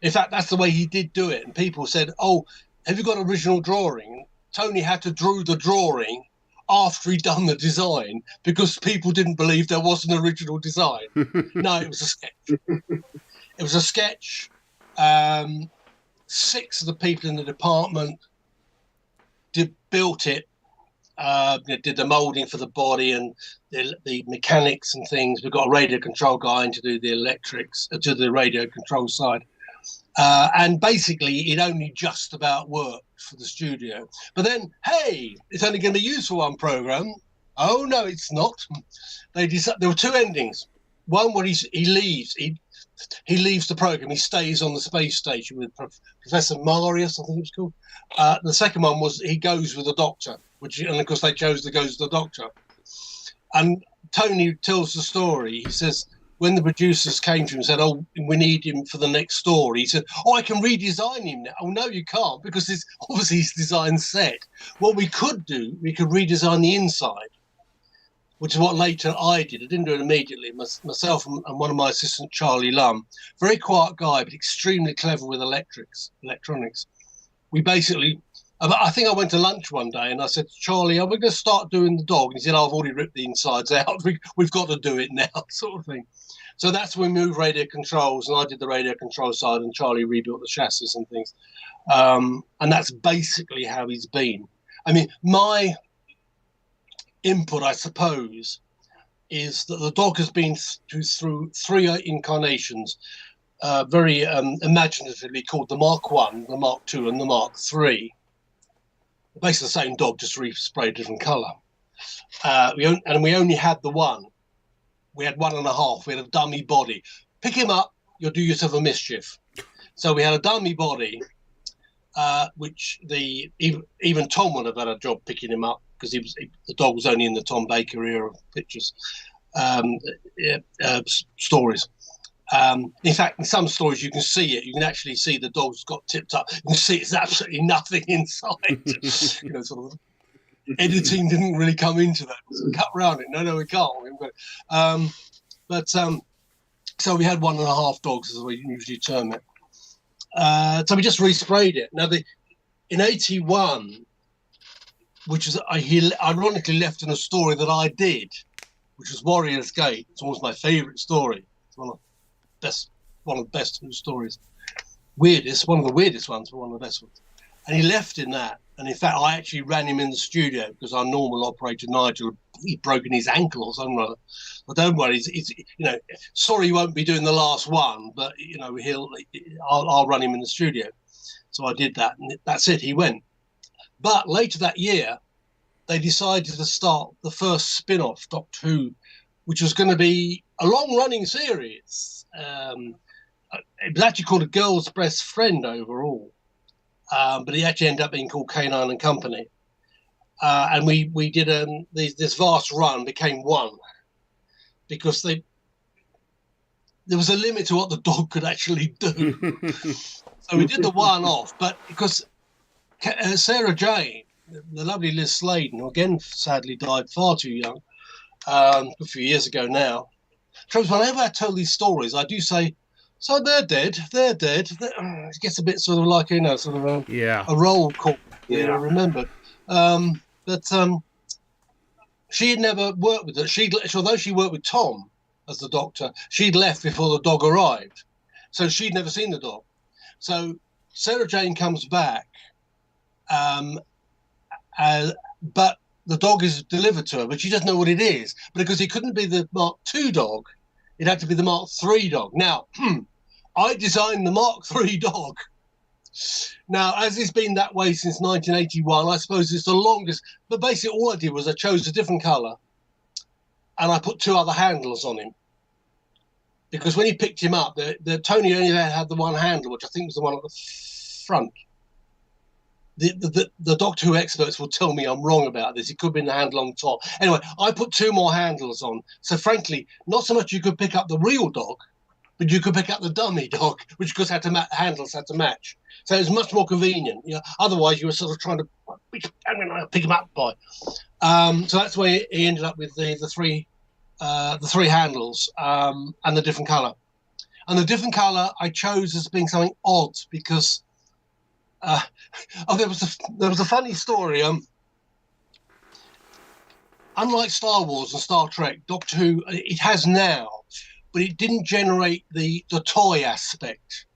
In fact, that's the way he did do it. And people said, "Oh, have you got an original drawing?" Tony had to draw the drawing after he'd done the design because people didn't believe there was an original design. No, it was a sketch. It was a sketch. 6 of the people in the department built it, did the molding for the body and the mechanics and things. We've got a radio control guy in to do the electrics, to the radio control side. And basically, it only just about worked for the studio. But then, hey, it's only going to be used for one program. Oh, no, it's not. There were 2 endings. One where he leaves. He leaves the program. He stays on the space station with Professor Marius, I think it was called. The second one was he goes with the Doctor, and of course they chose to go with the Doctor. And Tony tells the story. He says when the producers came to him and said, "Oh, we need him for the next story," he said, "Oh, I can redesign him now." "Oh, no, you can't, because it's obviously his design set. What we could do, we could redesign the inside." Which is what later I did. I didn't do it immediately. Myself and one of my assistants, Charlie Lum, very quiet guy, but extremely clever with electronics. We basically, I think I went to lunch one day and I said, "Charlie, are we going to start doing the dog?" And he said, "Oh, I've already ripped the insides out. We've got to do it now," sort of thing. So that's when we moved radio controls, and I did the radio control side, and Charlie rebuilt the chassis and things. And that's basically how he's been. I mean, my input, I suppose, is that the dog has been through 3 incarnations, very imaginatively called the Mark 1, the Mark 2, and the Mark 3. Basically the same dog, just resprayed different colour. We only had the one. We had 1.5. We had a dummy body. Pick him up, you'll do yourself a mischief. So we had a dummy body, which even Tom would have had a job picking him up, because the dog was only in the Tom Baker era of pictures, stories. In fact, in some stories you can see it. You can actually see the dog's got tipped up. You can see it's absolutely nothing inside. Sort of editing didn't really come into that. So cut around it. No, we can't. So we had 1.5 dogs, as we usually term it. So we just resprayed it. Now, in 81, which is he ironically left in a story that I did, which was Warrior's Gate. It's almost my favourite story. It's one of the best stories. One of the weirdest ones, but one of the best ones. And he left in that. And in fact, I actually ran him in the studio because our normal operator, Nigel, he'd broken his ankle or something like that. But don't worry, sorry, he won't be doing the last one, but I'll run him in the studio. So I did that, and that's it. He went. But later that year, they decided to start the first spin-off, Doctor Who, which was going to be a long-running series. It was actually called A Girl's Best Friend overall, but it actually ended up being called K9 and Company. And we did this vast run became one, because there was a limit to what the dog could actually do. So we did the one off, but because Sarah Jane, the lovely Liz Sladen, who again sadly died far too young, a few years ago now. Whenever I tell these stories, I do say, "So they're dead. It gets a bit sort of like, a roll call. Remembered. But she had never worked with her. Although she worked with Tom as the Doctor, she'd left before the dog arrived. So she'd never seen the dog. So Sarah Jane comes back, but the dog is delivered to her, but she doesn't know what it is. But because it couldn't be the Mark II dog, It had to be the Mark III dog. Now, I designed the Mark III dog. Now, as it's been that way since 1981, I suppose it's the longest. But basically, all I did was I chose a different colour, and I put 2 other handles on him. Because when he picked him up, the Tony only had the one handle, which I think was the one at the front. The Doctor Who experts will tell me I'm wrong about this. It could have been the handle on top. Anyway, I put 2 more handles on. So frankly, not so much you could pick up the real dog, but you could pick up the dummy dog, which of course handles had to match. So it was much more convenient. You know, otherwise you were sort of trying to pick him up by. So that's where he ended up with the 3 handles and the different colour. And the different colour I chose as being something odd because there was a funny story. Unlike Star Wars and Star Trek, Doctor Who, it has now, but it didn't generate the toy aspect.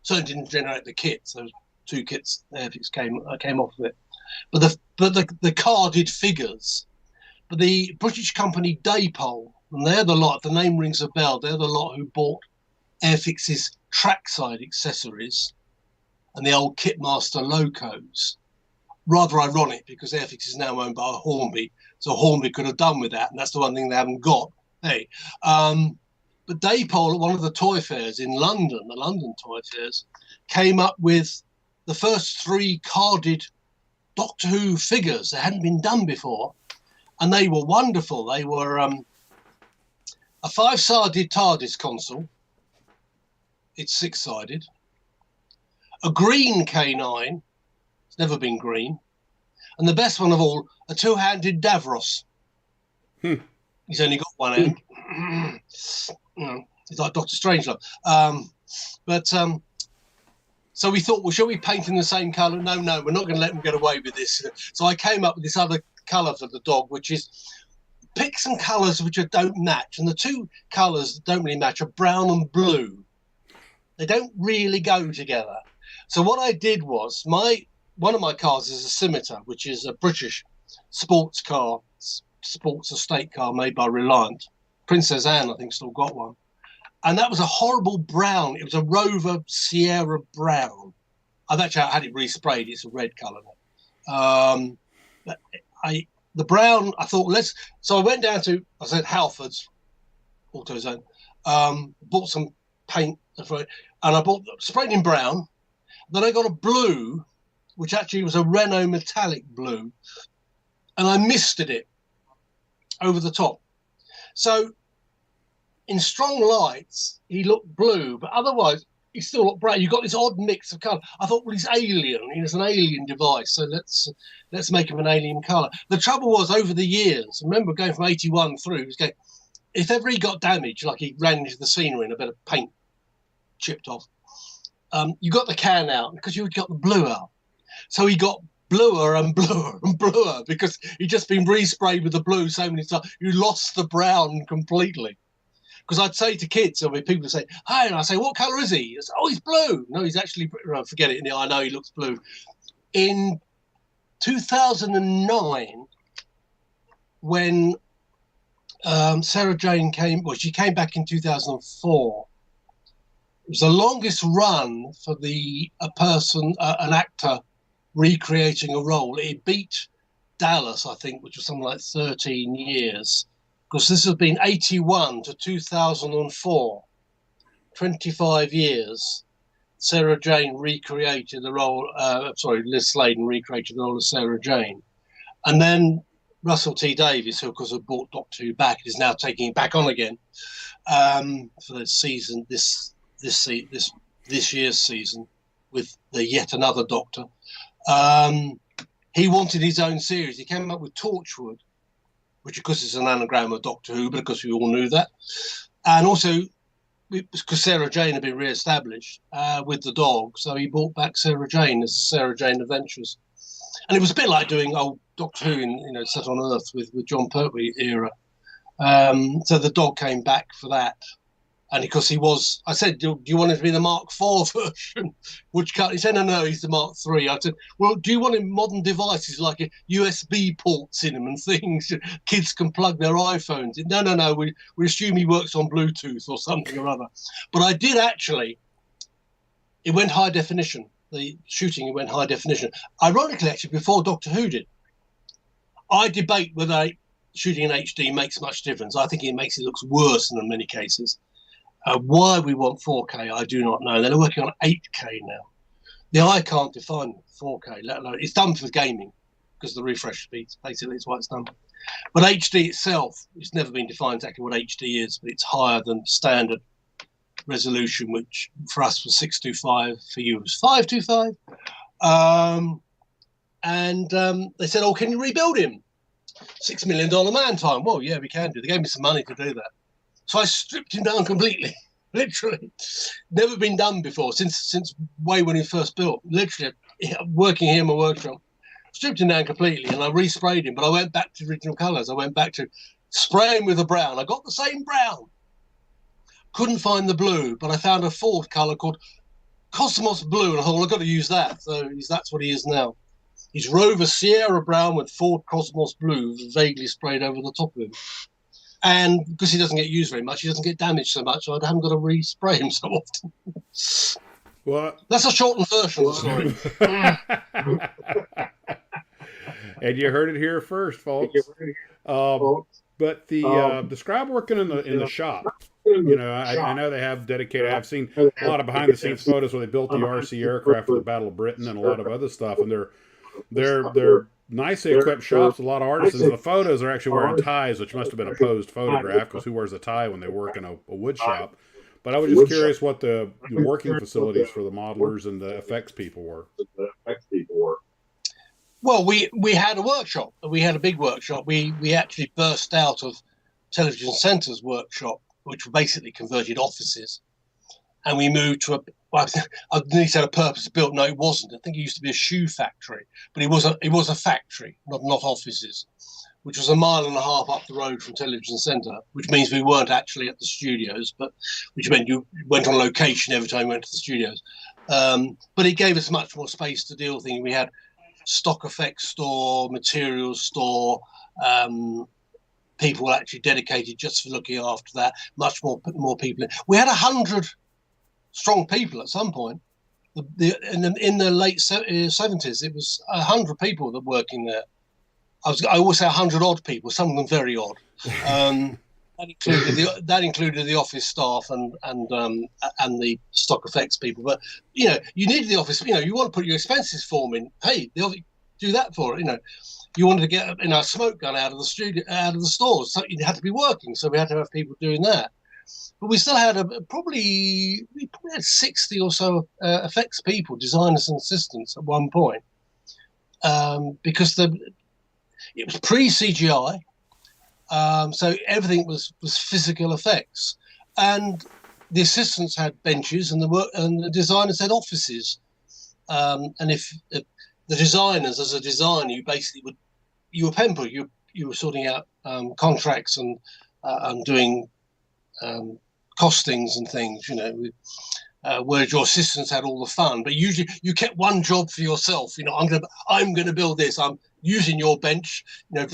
Certainly didn't generate the kits. Those 2 kits came off of it. But the carded figures. But the British company Daypole, and they're the lot, if the name rings a bell, they're the lot who bought Airfix's trackside accessories and the old Kitmaster locos. Rather ironic because Airfix is now owned by Hornby, so Hornby could have done with that, and that's the one thing they haven't got. Hey, but Daypole at one of the toy fairs in London, the London toy fairs, came up with the first 3 carded Doctor Who figures that hadn't been done before, and they were wonderful. They were a 5-sided TARDIS console. It's 6-sided. A green K9. It's never been green. And the best one of all, a 2-handed Davros. He's only got one hand. You know, he's like Dr. Strangelove. So we thought, well, shall we paint in the same colour? No, we're not going to let them get away with this. So I came up with this other colour for the dog, which is pick some colours which don't match. And the 2 colours that don't really match are brown and blue. They don't really go together. So what I did was, one of my cars is a Scimitar, which is a British sports car, sports estate car made by Reliant. Princess Anne, I think, still got one. And that was a horrible brown. It was a Rover Sierra brown. I've actually had it resprayed. It's a red colour now. But the brown, I thought, so I went down to, I said, Halfords, AutoZone, bought some paint, and I sprayed in brown. Then I got a blue, which actually was a Renault metallic blue, and I misted it over the top. So in strong lights, he looked blue, but otherwise he still looked brown. You got this odd mix of colour. I thought, well, he's alien. He's an alien device, so let's make him an alien colour. The trouble was, over the years, I remember going from 81 through, he was going, if ever he got damaged, like he ran into the scenery and a bit of paint chipped off, you got the can out because you got the blue out. So he got bluer and bluer and bluer because he'd just been resprayed with the blue so many times. You lost the brown completely. Because I'd say to kids, I mean, people would say, hi, and I say, what colour is he? Say, oh, he's blue. No, he's actually, forget it. I know he looks blue. In 2009, when Sarah Jane she came back in 2004. It was the longest run for an actor recreating a role. It beat Dallas, I think, which was something like 13 years. Because this has been 81 to 2004, 25 years. Sarah Jane recreated the role, Liz Sladen recreated the role of Sarah Jane. And then Russell T Davies, who of course had brought Doctor Who back, is now taking it back on again for the season, this year's season, with the yet another Doctor. He wanted his own series. He came up with Torchwood, which of course is an anagram of Doctor Who, but of course we all knew that. And also, because Sarah Jane had been re-established with the dog, so he brought back Sarah Jane as the Sarah Jane Adventures. And it was a bit like doing old Doctor Who in Set on Earth with John Pertwee era. So the dog came back for that. And because I said, do you want it to be the Mark IV version? Which cut? He said, no, he's the Mark III. I said, well, do you want him modern devices like a USB ports in them and things? Kids can plug their iPhones in. No. We assume he works on Bluetooth or something or other. But I did actually. It went high definition. The shooting, it went high definition. Ironically, actually, before Doctor Who did. I debate whether shooting in HD makes much difference. I think it makes it look worse in many cases. Why we want 4K, I do not know. They're working on 8K now. The eye can't define 4K, let alone it's done for gaming because the refresh speeds basically is why it's done. But HD itself, it's never been defined exactly what HD is, but it's higher than standard resolution, which for us was 625, for you was 525. They said, "Oh, can you rebuild him? $6 million man time." Well, yeah, we can do. They gave me some money to do that. So I stripped him down completely, literally. Never been done before since way when he first built. Literally, working here in my workshop, stripped him down completely, and I resprayed him. But I went back to original colours. I went back to spraying with the brown. I got the same brown. Couldn't find the blue, but I found a Ford colour called Cosmos Blue, and I thought, well, I've got to use that. So that's what he is now. He's Rover Sierra Brown with Ford Cosmos Blue vaguely sprayed over the top of him. And because he doesn't get used very much, he doesn't get damaged so much, so I haven't got to respray him so often. Well, that's a shortened version of the story. And you heard it here first, folks. But the scribe working in the shop, you know, I know they have dedicated. I've seen a lot of behind the scenes photos where they built the RC aircraft for the Battle of Britain and a lot of other stuff, and they're nicely equipped shops, a lot of artisans. The photos are actually wearing ties, which must have been a posed photograph, because who wears a tie when they work in a wood shop? But I was just curious what the working facilities for the modelers and the effects people were. Well, we had a workshop. We had a big workshop. We actually burst out of Television Centre's workshop, which were basically converted offices. And we moved to I nearly said a purpose-built. No, it wasn't. I think it used to be a shoe factory, but it was a factory, not offices, which was 1.5 miles up the road from Television Centre, which means we weren't actually at the studios, but which meant you went on location every time you went to the studios. But it gave us much more space to deal with things. We had stock effects store, materials store, people actually dedicated just for looking after that. Much more people. We had 100 strong people at some point. In the late 70s, it was 100 people that were working there. I always say 100 odd people, some of them very odd. That included the office staff and the stock effects people. But you know, you needed the office. You know, you want to put your expenses form in. Hey, they'll do that for it. You know, you wanted to get a smoke gun out of the studio, out of the stores. So you had to be working. So we had to have people doing that. But we still had probably had 60 or so effects people, designers and assistants at one point, because it was pre-CGI, so everything was physical effects, and the assistants had benches, and the designers had offices, and if the designers, as a designer, you were pampered, you were sorting out contracts and doing costings and things, you know, whereas your assistants had all the fun. But usually you kept one job for yourself. You know, I'm gonna build this. I'm using your bench. You know,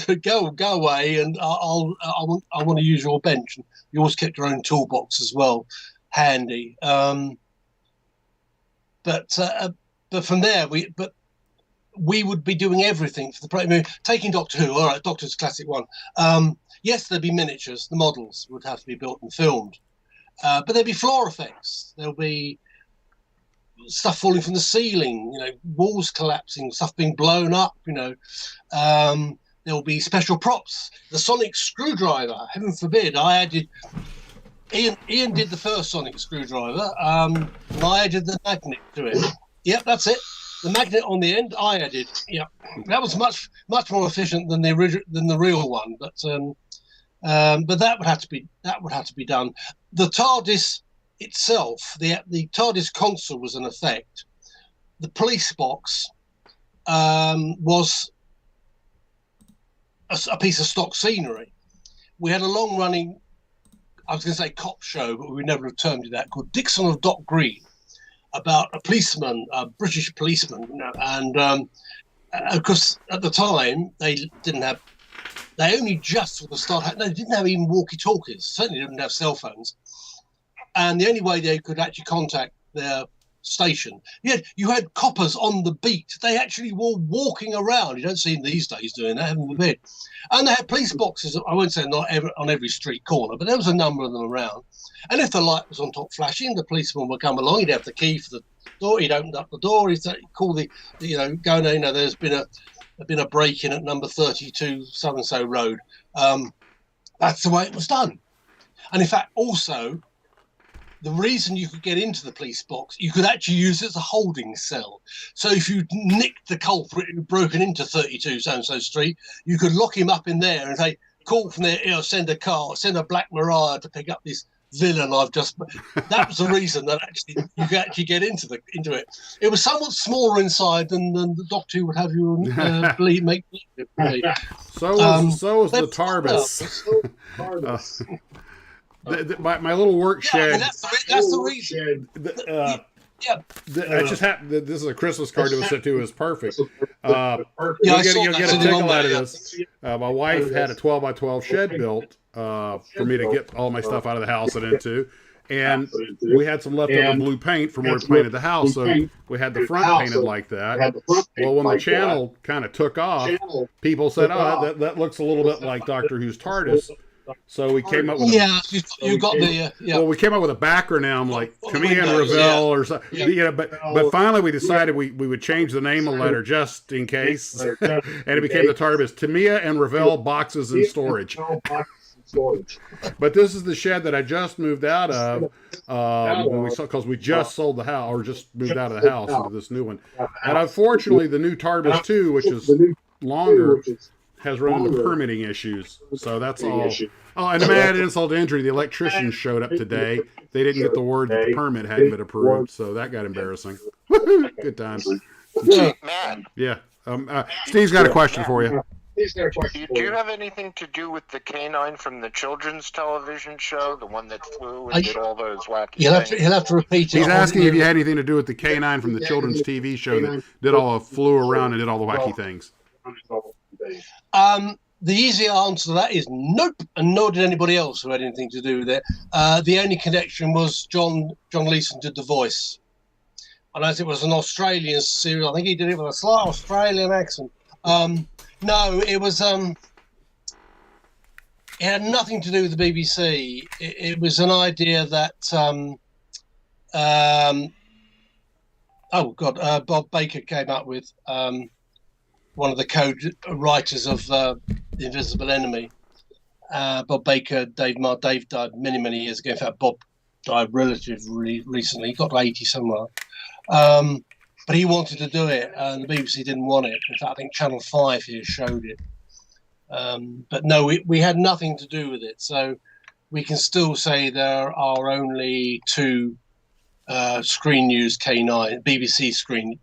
go away, and I want to use your bench. And you always kept your own toolbox as well, handy. But from there we would be doing everything for the project. I mean, taking Doctor Who, all right, Doctor's classic one. Yes, there'd be miniatures. The models would have to be built and filmed. But there'd be floor effects. There'll be stuff falling from the ceiling, you know, walls collapsing, stuff being blown up, you know. There'll be special props. The sonic screwdriver, heaven forbid. Ian did the first sonic screwdriver, and I added the magnet to it. Yep, that's it. The magnet on the end, I added. Yeah, that was much more efficient than the real one. But that would have to be done. The TARDIS itself, the TARDIS console was an effect. The police box was a piece of stock scenery. We had a long-running I was going to say cop show, but we never have termed it that, called Dixon of Dock Green, about a policeman, a British policeman, and of course at the time they only just for the start, they didn't have even walkie-talkies, certainly didn't have cell phones, and the only way they could actually contact their station, you had coppers on the beat. They actually were walking around. You don't see them these days doing that, heaven forbid. And they had police boxes, I won't say on every street corner, but there was a number of them around. And if the light was on top flashing, the policeman would come along, he'd have the key for the door, he'd open up the door, he'd call there's been a break-in at number 32 so-and-so road. That's the way it was done. And in fact, also, the reason you could get into the police box, you could actually use it as a holding cell. So if you nicked the culprit who'd broken into 32 so-and-so street, you could lock him up in there and say, call from there, send a car, send a Black Mariah to pick up this villain I've just... That was the reason that actually you could actually get into it. It was somewhat smaller inside than the doctor would have you make believe. So was the TARDIS. My little work shed. That's the reason. I just happened. This is a Christmas card that was sent to us. Perfect. You'll get a tickle out of this. My wife had a 12 by 12 shed built for me to get all my stuff out of the house and into. And we had some leftover blue paint from where we painted the house, so we had the front painted like that. Well, when the channel kind of took off, people said, "Oh, that looks a little bit like Doctor Who's TARDIS." So we came up with Well, we came up with a backgronym like Camille and Ravel or something. But finally we decided we would change the name a letter just in case, and it became the TARDIS. Tamia and Ravel boxes in storage. But this is the shed that I just moved out of because we just sold the house or just moved out of the house into this new one. And unfortunately, the new TARDIS 2, which is longer, has run into permitting issues. So that's all. Oh, and to add insult to injury, the electricians showed up today. They didn't get the word that the permit hadn't been approved, so that got embarrassing. Good times. Man. Yeah. Steve's got a question for you. Do you have anything to do with the canine from the children's television show, the one that flew and did all those wacky things? He'll have to repeat it. He's asking if you had anything to do with the canine from the children's TV show that did flew around and did all the wacky things. The easy answer to that is nope, and nor did anybody else who had anything to do with it. The only connection was John Leeson did the voice. And as it was an Australian series, I think he did it with a slight Australian accent. No, it was it had nothing to do with the BBC. It was an idea that Bob Baker came up with, one of the co-writers of The Invisible Enemy. Bob Baker, Dave died many years ago. In fact, Bob died relatively recently. He got to 80 somewhere. But he wanted to do it, and the BBC didn't want it. In fact, I think Channel 5 here showed it. But no, we had nothing to do with it. So we can still say there are only two Screen News K9, BBC Screen.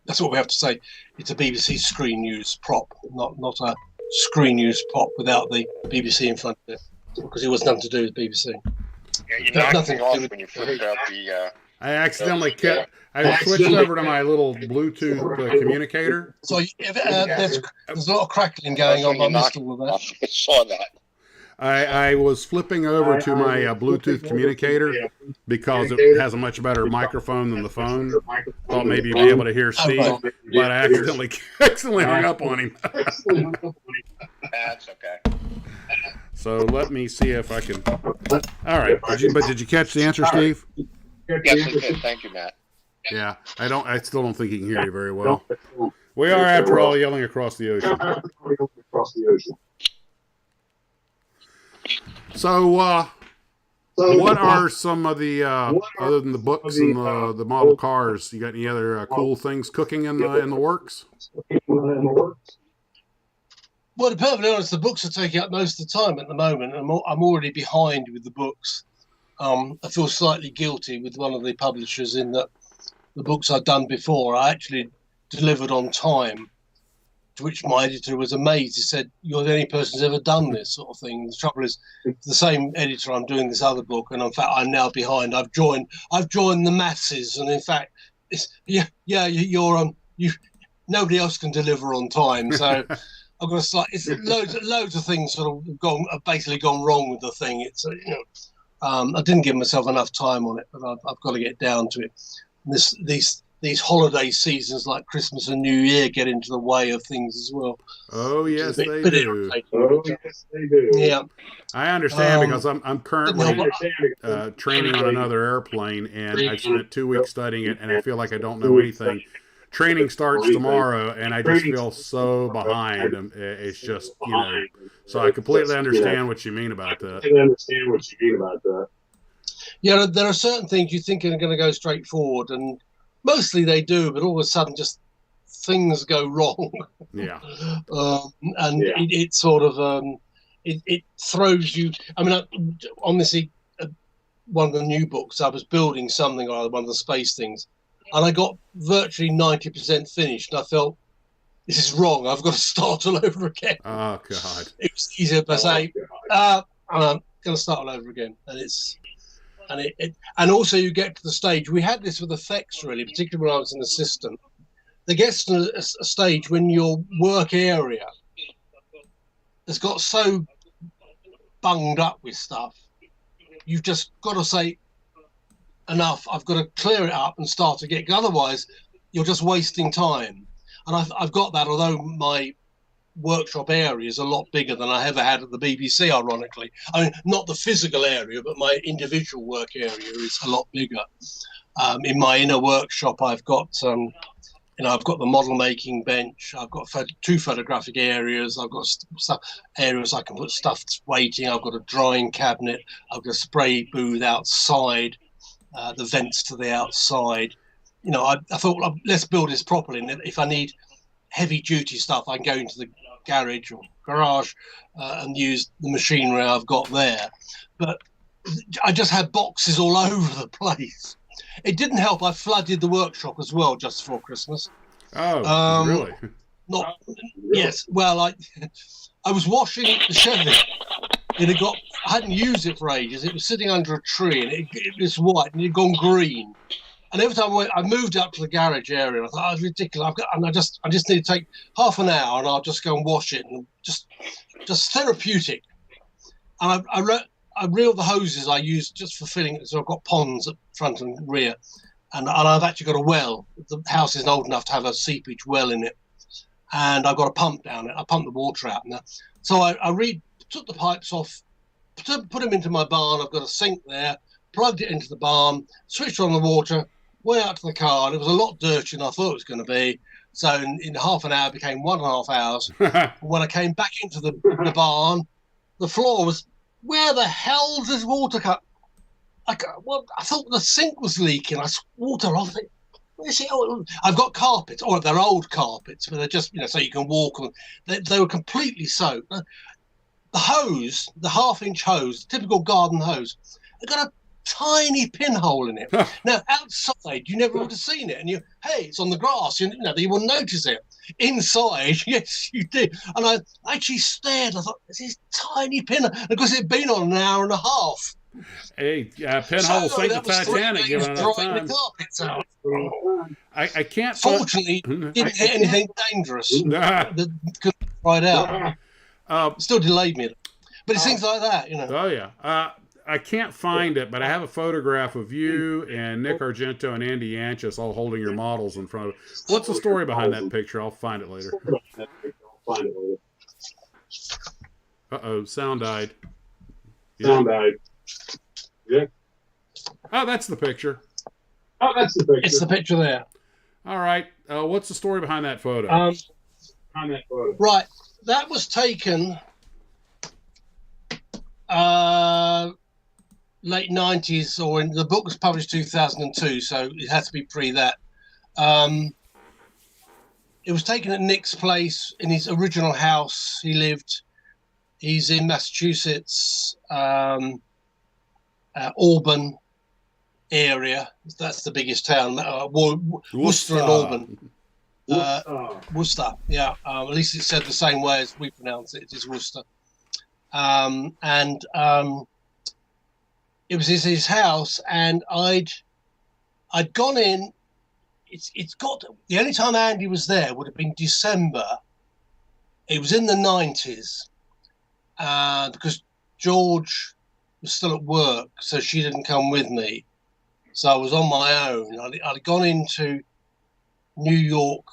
That's what we have to say. It's a BBC Screen News prop, not a Screen News prop without the BBC in front of it, because it was nothing to do with BBC. Yeah, you knocked me off when you flipped out the... I accidentally I switched over to my little Bluetooth communicator. So there's a lot of crackling going on. I missed all of that. I saw that. I was flipping over to my Bluetooth communicator because it has a much better microphone than the phone. Thought maybe you'd be able to hear Steve, but I accidentally hung up on him. That's okay. So let me see if I can. All right, did you catch the answer, Steve? Yes, I did. Thank you, Matt. Yeah, I still don't think he can hear you very well. We are, after all, yelling across the ocean. So, what are some of the other than the books and the model cars? You got any other cool things cooking in the works? Well, to be perfectly honest, the books are taking up most of the time at the moment. I'm already behind with the books. I feel slightly guilty with one of the publishers in that the books I'd done before I actually delivered on time. To which my editor was amazed. He said, "You're the only person who's ever done this sort of thing." The trouble is, the same editor, I'm doing this other book, and in fact, I'm now behind. I've joined the masses, and in fact, it's nobody else can deliver on time, so I've got to start. It's loads of things sort of basically gone wrong with the thing. It's I didn't give myself enough time on it, but I've got to get down to it. These holiday seasons like Christmas and New Year get into the way of things as well. Oh yes, they do. Yeah, I understand because I'm currently training on another airplane, and I've spent 2 weeks studying it, and I feel like I don't know anything. Training starts tomorrow, and I just feel so behind. It's just, so I completely understand what you mean about that. Yeah, there are certain things you think are going to go straight forward, and mostly they do, but all of a sudden just things go wrong. Yeah. It sort of it throws you. I mean, on this one of the new books, I was building something or one of the space things, and I got virtually 90% finished, and I felt, this is wrong. I've got to start all over again. Oh God! It was easier to say, I'm going to start all over again, and also you get to the stage. We had this with effects, really, particularly when I was an assistant. There gets to a stage when your work area has got so bunged up with stuff, you've just got to say, enough. I've got to clear it up and start again. Otherwise, you're just wasting time. And I've got that, although my workshop area is a lot bigger than I ever had at the BBC, ironically. I mean, not the physical area, but my individual work area is a lot bigger. In my inner workshop, I've got I've got the model making bench. I've got 2 photographic areas. I've got areas I can put stuff waiting. I've got a drawing cabinet. I've got a spray booth outside, the vents to the outside. I thought, well, let's build this properly. And if I need heavy duty stuff, I can go into the garage or garage and use the machinery I've got there. But I just had boxes all over the place. It didn't help. I flooded the workshop as well just before Christmas. Oh, really? Yes. Well, I was washing the shelving. I hadn't used it for ages. It was sitting under a tree, and it was white, and it had gone green. And every time I moved up to the garage area, I thought, oh, it's ridiculous. I just need to take half an hour, and I'll just go and wash it, and just therapeutic. And I reeled the hoses I used just for filling it. So I've got ponds at front and rear, and I've actually got a well. The house isn't old enough to have a seepage well in it, and I've got a pump down it. I pump the water out now. So I took the pipes off, put them into my barn. I've got a sink there, plugged it into the barn, switched on the water, went out to the car, and it was a lot dirtier than I thought it was going to be. So in half an hour, it became 1.5 hours. When I came back into the barn, the floor was, where the hell does this water come? I thought the sink was leaking. I water off it. I've got carpets, or they're old carpets, but they're just, so you can walk on. They were completely soaked. The hose, the 1/2-inch hose, typical garden hose, it got a tiny pinhole in it. Now, outside, you never would have seen it. And hey, it's on the grass. You wouldn't notice it. Inside, yes, you did. And I actually stared. I thought, there's this tiny pinhole. Because it had been on an hour and a half. Hey, pinhole sank the Titanic given enough time. The carpets out. I can't. Fortunately, didn't hit anything dangerous that could have dried out. Still delayed me. But it's things like that, Oh, yeah. I can't find it, but I have a photograph of you and Nick Argento and Andy Yanchus all holding your models in front of it. What's the story behind that picture? I'll find it later. Uh-oh, sound died. Yeah. Sound died. Yeah. Oh, that's the picture. It's the picture there. All right. What's the story behind that photo? Right. That was taken late 90s, or the book was published 2002, so it had to be pre that. It was taken at Nick's place in his original house. He's in Massachusetts, Auburn area. That's the biggest town, Worcester and Auburn. Worcester. Yeah, at least it's said the same way as we pronounce it. It is Worcester. It was his house, and I'd gone in. It's got the only time Andy was there would have been December. It was in the 90s, because George was still at work, so she didn't come with me. So I was on my own. I'd gone into New York.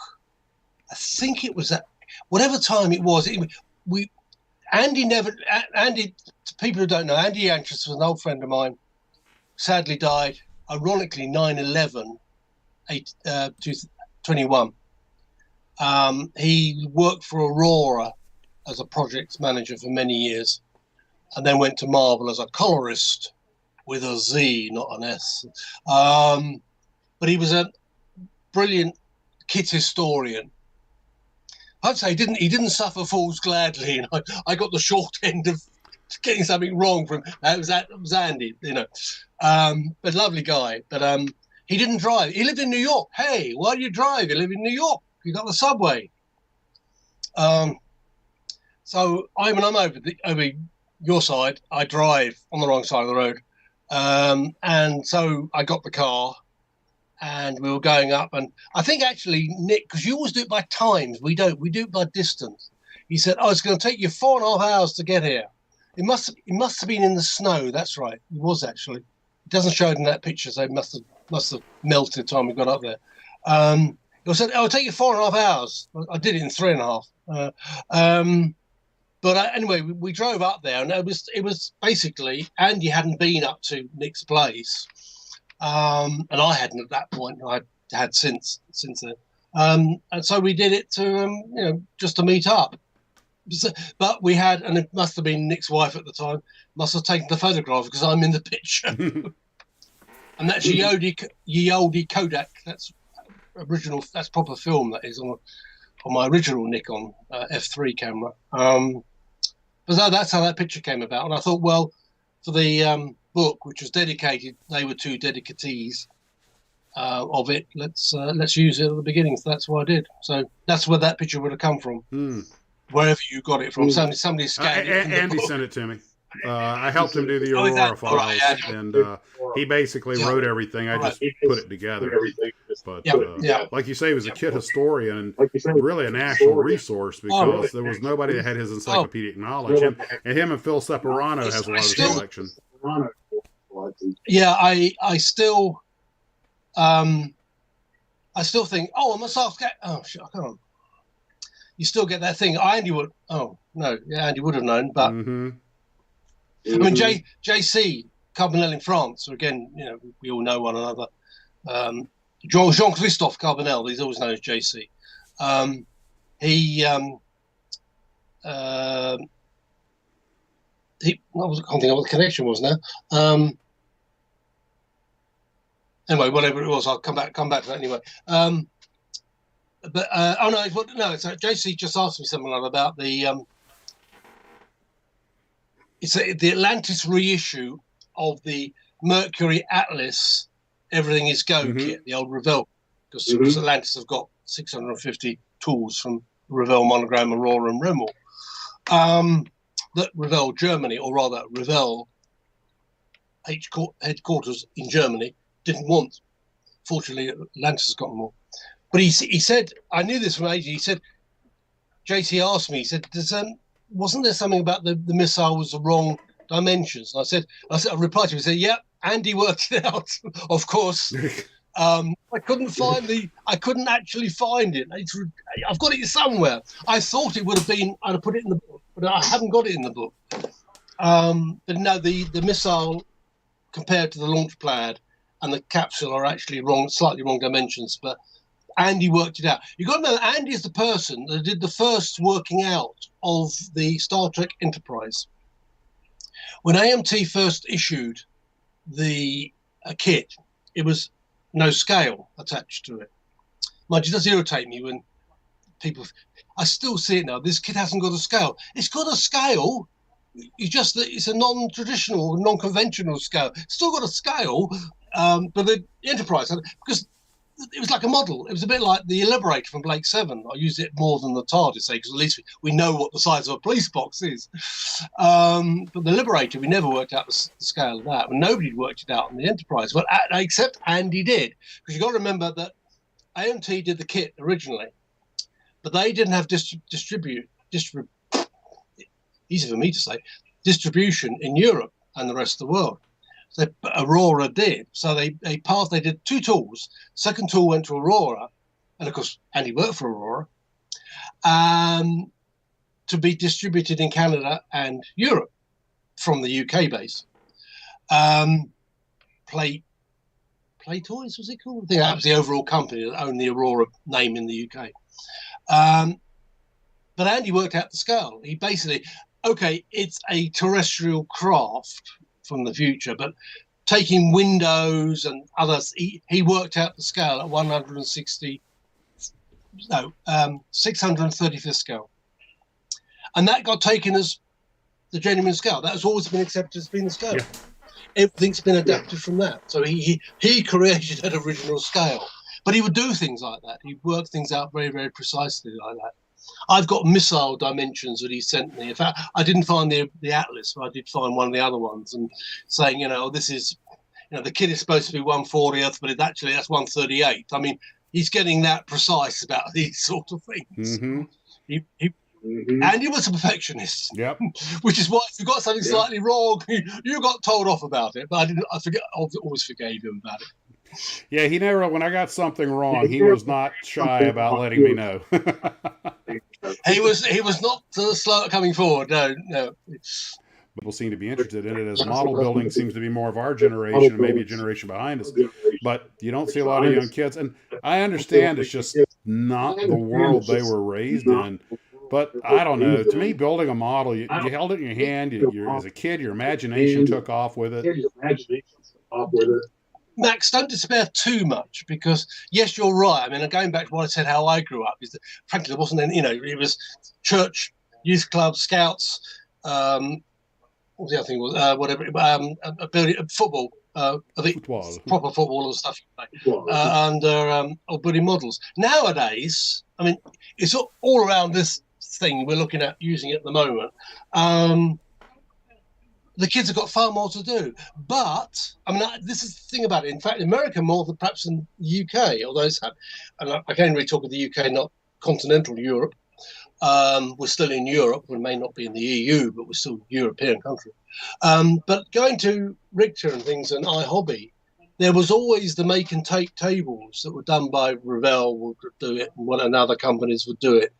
I think it was at whatever time it was. Andy, to people who don't know, Andy Antrus was an old friend of mine, sadly died, ironically, 9/11, 21. He worked for Aurora as a project manager for many years, and then went to Marvel as a colorist with a Z, not an S. But he was a brilliant kit historian. I'd say he didn't suffer fools gladly, and I got the short end of getting something wrong from that was Andy, but lovely guy. But he didn't drive. He lived in New York. Hey, why do you drive? You live in New York. You got the subway. So I'm over your side. I drive on the wrong side of the road, and so I got the car. And we were going up, and I think actually, Nick, because you always do it by times, we don't. We do it by distance. He said, "Oh, it's going to take you 4.5 hours to get here." It must have been in the snow. That's right. It was actually. It doesn't show it in that picture, so it must have melted time we got up there. It said, "Oh, it'll take you 4.5 hours." I did it in 3.5. But anyway, we drove up there, and it was basically Andy hadn't been up to Nick's place. And I hadn't at that point. I had since then, and so we did it to just to meet up. But we had, and it must have been Nick's wife at the time, must have taken the photograph because I'm in the picture. And that's Ye Olde Kodak. That's original. That's proper film. That is on my original Nikon F3 camera. But that's how that picture came about. And I thought, well, for the book, which was dedicated, they were two dedicatees of it. Let's use it at the beginning. So that's what I did. So that's where that picture would have come from, wherever you got it from. Somebody scanned it. Andy sent it to me. I helped him do the Aurora files, right, and he basically wrote everything. I just put it together. But like you say, he was a kit historian and really a national resource because there was nobody that had his encyclopedic knowledge. And him and Phil Separano has a lot of his collection. Yeah, I still think, I'm a soft cat. Oh shit, I can't. You still get that thing. Andy would. Oh no, yeah, Andy would have known, but. I mean, JC Carbonel in France. So again, we all know one another. Jean-Christophe Carbonel. He's always known as JC. I can't think what the connection was now. Anyway, whatever it was, I'll come back to that anyway. It's JC just asked me something about the. It's the Atlantis reissue of the Mercury Atlas. Everything is Go kit, the old Revell, because Atlantis have got 650 tools from Revell Monogram, Aurora, and Rimmel. That Revell Germany, or rather Revell headquarters in Germany, didn't want. Fortunately, Atlantis has got them all. But he said, I knew this from ages. He said, JT asked me, he said, wasn't there something about the missile was the wrong dimensions? And I replied to him, he said, yeah, Andy worked it out, of course. I couldn't actually find it. I've got it somewhere. I thought it would have been, I'd have put it in the book, but I haven't got it in the book. But no, the missile compared to the launch pad and the capsule are actually slightly wrong dimensions, but Andy worked it out. You've got to know that Andy is the person that did the first working out of the Star Trek Enterprise. When AMT first issued the kit, it was no scale attached to it. Mind you, it does irritate me when people... I still see it now. This kit hasn't got a scale. It's got a scale. It's a non-traditional, non-conventional scale. It's still got a scale, but the Enterprise... Because it was like a model. It was a bit like the Liberator from Blake 7. I use it more than the TARDIS, because at least we know what the size of a police box is. But the Liberator, we never worked out the scale of that. And nobody worked it out on the Enterprise, but except Andy did. Because you've got to remember that AMT did the kit originally, but they didn't have easy for me to say, distribution in Europe and the rest of the world. So Aurora did. So they did 2 tools. Second tool went to Aurora, and of course Andy worked for Aurora, to be distributed in Canada and Europe from the UK base. Play Toys, was it called? I think that was the overall company that owned the Aurora name in the UK. But Andy worked out the scale. He basically, it's a terrestrial craft from the future, but taking windows and others, he worked out the scale at 635th scale. And that got taken as the genuine scale. That has always been accepted as being the scale. Yeah. Everything's been adapted from that. So he created that original scale. But he would do things like that. He'd work things out very, very precisely like that. I've got missile dimensions that he sent me. In fact, I didn't find the Atlas, but I did find one of the other ones, and saying, this is, the kit is supposed to be 1/40th, but that's 1/38. I mean, he's getting that precise about these sort of things. Mm-hmm. And he was a perfectionist. Yep. Which is why if you got something slightly wrong, you got told off about it. But I always forgave him about it. Yeah, he never. When I got something wrong, he was not shy about letting me know. He was not slow at coming forward. No. People seem to be interested in it, as model building seems to be more of our generation, and maybe a generation behind us. But you don't see a lot of young kids, and I understand it's just not the world they were raised in. But I don't know. To me, building a model, you held it in your hand. As a kid, your imagination took off with it. Max, don't despair too much, because yes, you're right. I mean, going back to what I said, how I grew up is that, frankly, there wasn't any. It was church, youth club, scouts. What was the other thing? Was football. Proper football and stuff you play under building models. Nowadays, I mean, it's all around this thing we're looking at using at the moment. The kids have got far more to do. But, I mean, this is the thing about it. In fact, America more than perhaps in the UK, although and I can really talk of the UK, not continental Europe. We're still in Europe. We may not be in the EU, but we're still a European country. But going to Richter and things and iHobby, there was always the make and take tables that were done by Revell would do it, and other companies would do it.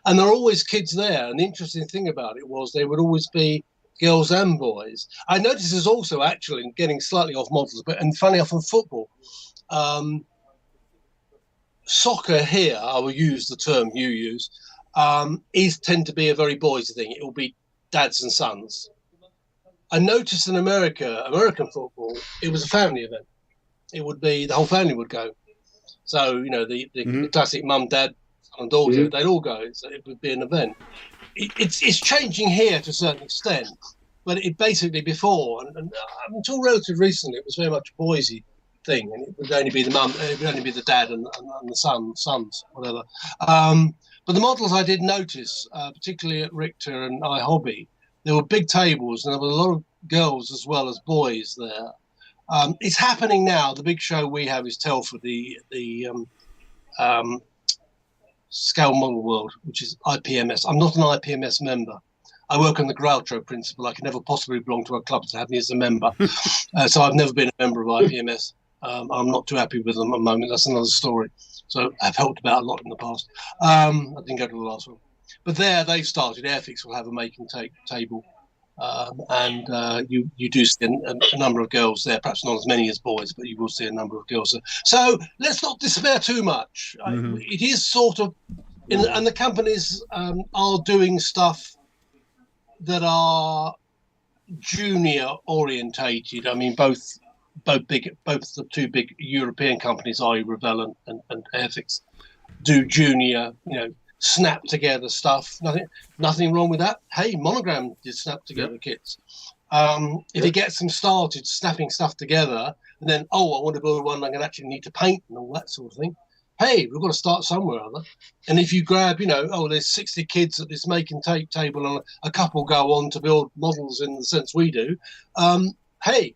And there are always kids there. And the interesting thing about it was they would always be girls and boys. I noticed there's also, actually, getting slightly off models, and funny enough, in football, soccer here, I will use the term you use, tend to be a very boys thing. It will be dads and sons. I noticed in American football, it was a family event. It would be, the whole family would go. So, the classic mum, dad, son and daughter, they'd all go. So it would be an event. It's changing here to a certain extent, but it basically before, and until relatively recently, it was very much a boysy thing, and it would only be the mum, it would only be the dad and the sons, whatever. But the models I did notice, particularly at Richter and iHobby, there were big tables, and there were a lot of girls as well as boys there. It's happening now. The big show we have is Telford, the Scale Model World, which is IPMS. I'm not an IPMS member. I work on the Groucho principle. I can never possibly belong to a club to have me as a member. So I've never been a member of IPMS. I'm not too happy with them at the moment. That's another story. So I've helped about a lot in the past. I didn't go to the last one. But there they've started. Airfix will have a make and take table. And you do see a number of girls there, perhaps not as many as boys, but you will see a number of girls there. So let's not despair too much. It is sort of, and the companies are doing stuff that are junior orientated. I mean, both the two big European companies, i.e. Revell and Airfix, do junior, snap together stuff. Nothing wrong with that. Hey, Monogram did snap together kits. If you get them started snapping stuff together, and then, I want to build one I'm going to actually need to paint and all that sort of thing. Hey, we've got to start somewhere or other. And if you grab, there's 60 kids at this make and take table and a couple go on to build models in the sense we do, hey,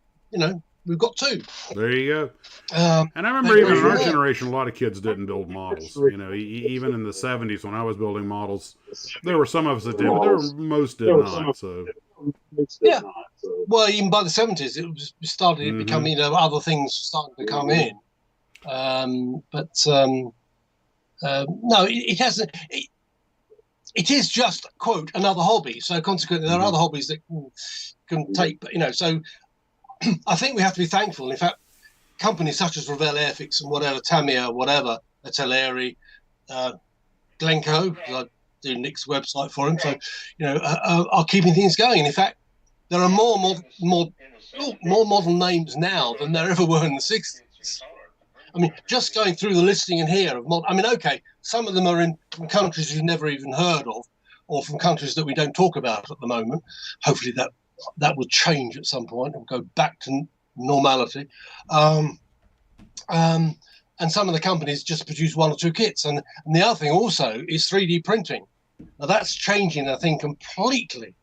we've got two. There you go. And I remember even in our generation, a lot of kids didn't build models. Even in the 70s when I was building models, there were some of us that did, but most did not. So yeah. Well, even by the 70s, it started becoming, other things started to come in. No, it hasn't. It is just, quote, another hobby. So consequently, there are other hobbies that can take, so I think we have to be thankful. In fact, companies such as Revell Airfix and whatever, Tamiya, whatever, Ateleri, Glencoe, I do Nick's website for him, so, are keeping things going. In fact, there are more modern names now than there ever were in the 60s. I mean, just going through the listing in here of okay, some of them are from countries you've never even heard of, or from countries that we don't talk about at the moment. Hopefully that will change at some point and go back to normality. And some of the companies just produce one or two kits. And the other thing also is 3D printing. Now that's changing, I think, completely.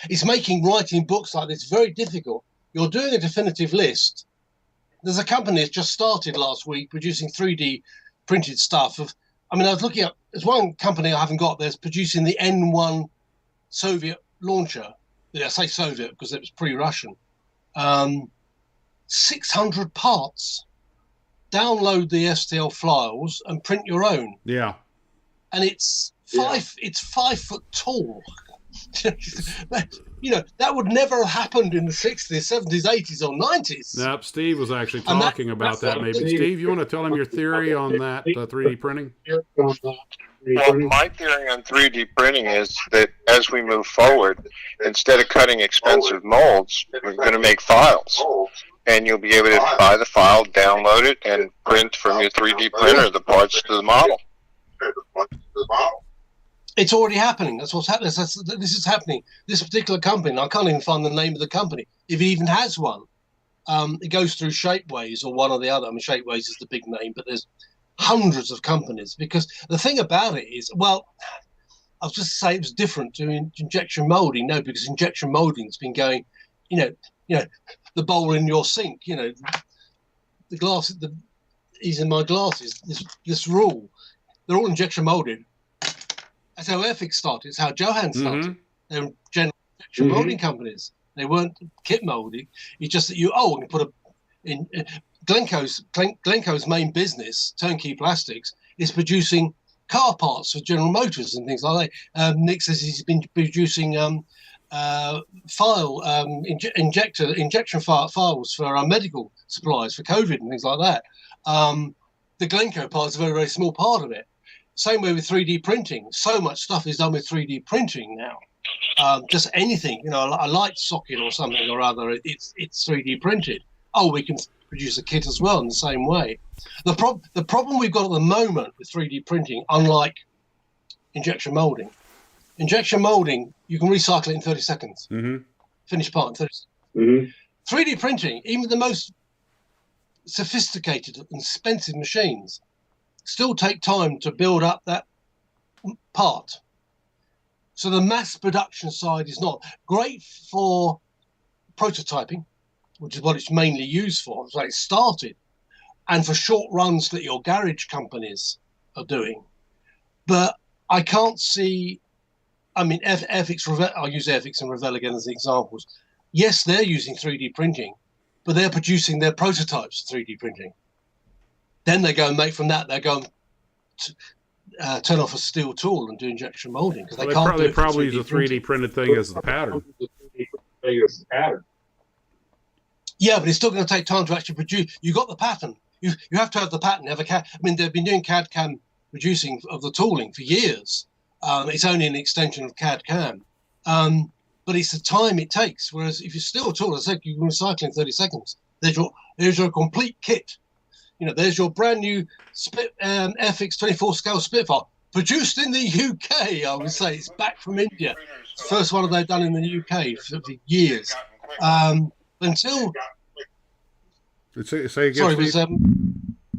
It's making writing books like this very difficult. You're doing a definitive list. There's a company that's just started last week producing 3D printed stuff. I was looking at, there's one company I haven't got that's producing the N1 Soviet launcher. I say Soviet because it was pre-Russian. 600 parts. Download the STL files and print your own. Yeah. And it's 5 foot tall. That would never have happened in the 60s, 70s, 80s, or 90s. Nope, Steve was actually talking about that. Maybe Steve, you want to tell him your theory on that 3D printing? Well, my theory on 3D printing is that as we move forward, instead of cutting expensive molds, we're going to make files. And you'll be able to buy the file, download it, and print from your 3D printer the parts to the model. It's already happening. That's what's happening. This is happening. This particular company, I can't even find the name of the company, if it even has one. It goes through Shapeways or one or the other. Shapeways is the big name, but there's hundreds of companies. Because the thing about it is, I was just to say it was different to injection molding. No, because injection molding's been going, the bowl in your sink, the glass, these are my glasses, this rule, they're all injection molded. That's how Airfix started. It's how Johan started. They're general injection molding companies. They weren't kit molding. It's just that you put in Glencoe's main business, Turnkey Plastics, is producing car parts for General Motors and things like that. Nick says he's been producing injection files for medical supplies for COVID and things like that. The Glencoe part is a very, very small part of it. Same way with 3D printing. So much stuff is done with 3D printing now. Just anything, a light socket or something or other, it's 3D printed. We can produce a kit as well in the same way. The problem we've got at the moment with 3D printing, unlike injection molding, you can recycle it in 30 seconds. Finished part in 30 seconds. 3D printing, even the most sophisticated and expensive machines, still take time to build up that part. So the mass production side is not great for prototyping, which is what it's mainly used for. So it started, and for short runs that your garage companies are doing. But I can't see. Airfix, Revell, I'll use Airfix and Revell again as examples. Yes, they're using 3D printing, but they're producing their prototypes 3D printing. Then they go and make from that. They go and turn off a steel tool and do injection molding because they probably use a 3D printed thing as the pattern. Yeah, but it's still going to take time to actually produce. You got the pattern. You have to have the pattern. They've been doing CAD/CAM producing of the tooling for years. It's only an extension of CAD/CAM, but it's the time it takes. Whereas if you're still a tool, as I said, you can recycle in 30 seconds. There's your complete kit. There's your brand new Airfix 24 scale Spitfire, produced in the UK. I would say it's back from India. It's the first one they've done in the UK for years. Until Say again, Sorry, Steve?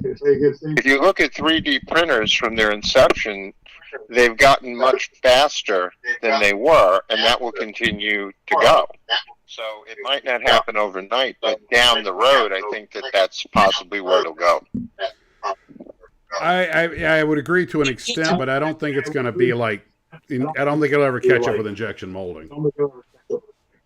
If you look at 3D printers from their inception, they've gotten much faster than they were, and that will continue to go. So it might not happen overnight, but down the road, I think that's possibly where it'll go. I would agree to an extent, but I don't think it's going to be like. I don't think it'll ever catch up with injection molding.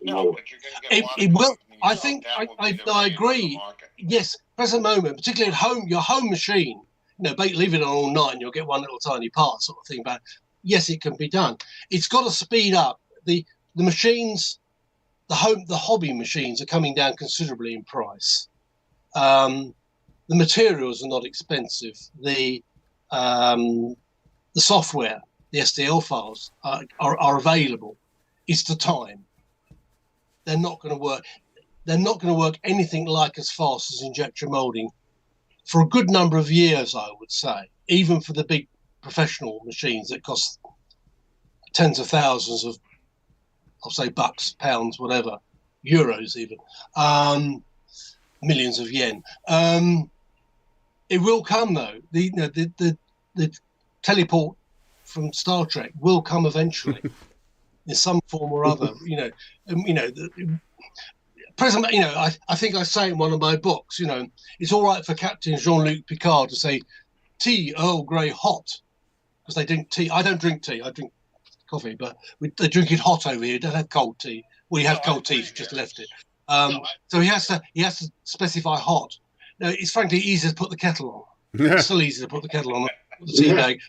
No, but you're going to get a lot It of will. companies I out. think That will be I the way into agree. the market. Yes, present moment, particularly at home, your home machine. Leave it on all night and you'll get one little tiny part sort of thing. But yes, it can be done. It's got to speed up. The machines, the hobby machines are coming down considerably in price. The materials are not expensive. The software, the STL files are available. It's the time. They're not going to work. They're not going to work anything like as fast as injection molding for a good number of years, I would say, even for the big professional machines that cost tens of thousands of, I'll say bucks, pounds, whatever, euros even, millions of yen. It will come though. The teleport from Star Trek will come eventually in some form or other. Present, I think I say in one of my books, it's all right for Captain Jean-Luc Picard to say tea Earl Grey hot, because they drink tea. I don't drink tea. I drink coffee, but they drink it hot over here. Don't have cold tea. Well, you have cold tea. You just left it. So he has to specify hot. Now, it's frankly easy to put the kettle on. It's still easy to put the kettle on.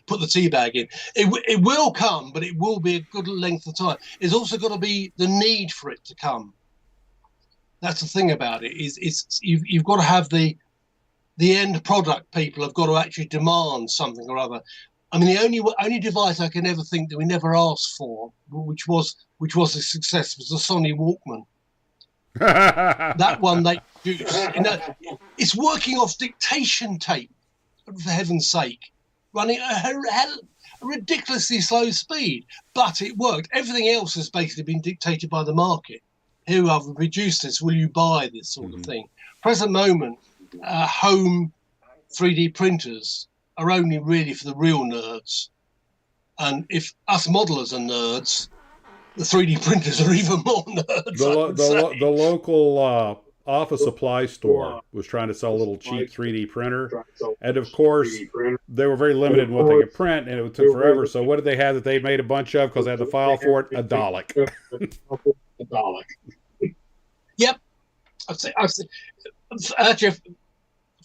Put the tea bag in. It will come, but it will be a good length of time. It's also got to be the need for it to come. That's the thing about it. You've got to have the end product. People have got to actually demand something or other. I mean, the only device I can ever think that we never asked for, which was a success, was the Sony Walkman. That one they produced. It's working off dictation tape, for heaven's sake, running at a ridiculously slow speed, but it worked. Everything else has basically been dictated by the market. Who have reduced this? Will you buy this sort of thing? Present moment, home 3D printers are only really for the real nerds. And if us modelers are nerds, the 3D printers are even more nerds. The local office supply store was trying to sell a little cheap 3D printer. And of course, they were very limited in what they could print, and it took forever. So what did they have that they made a bunch of because they had the file for it? A Dalek. A Dalek. Yep. I've seen. Actually,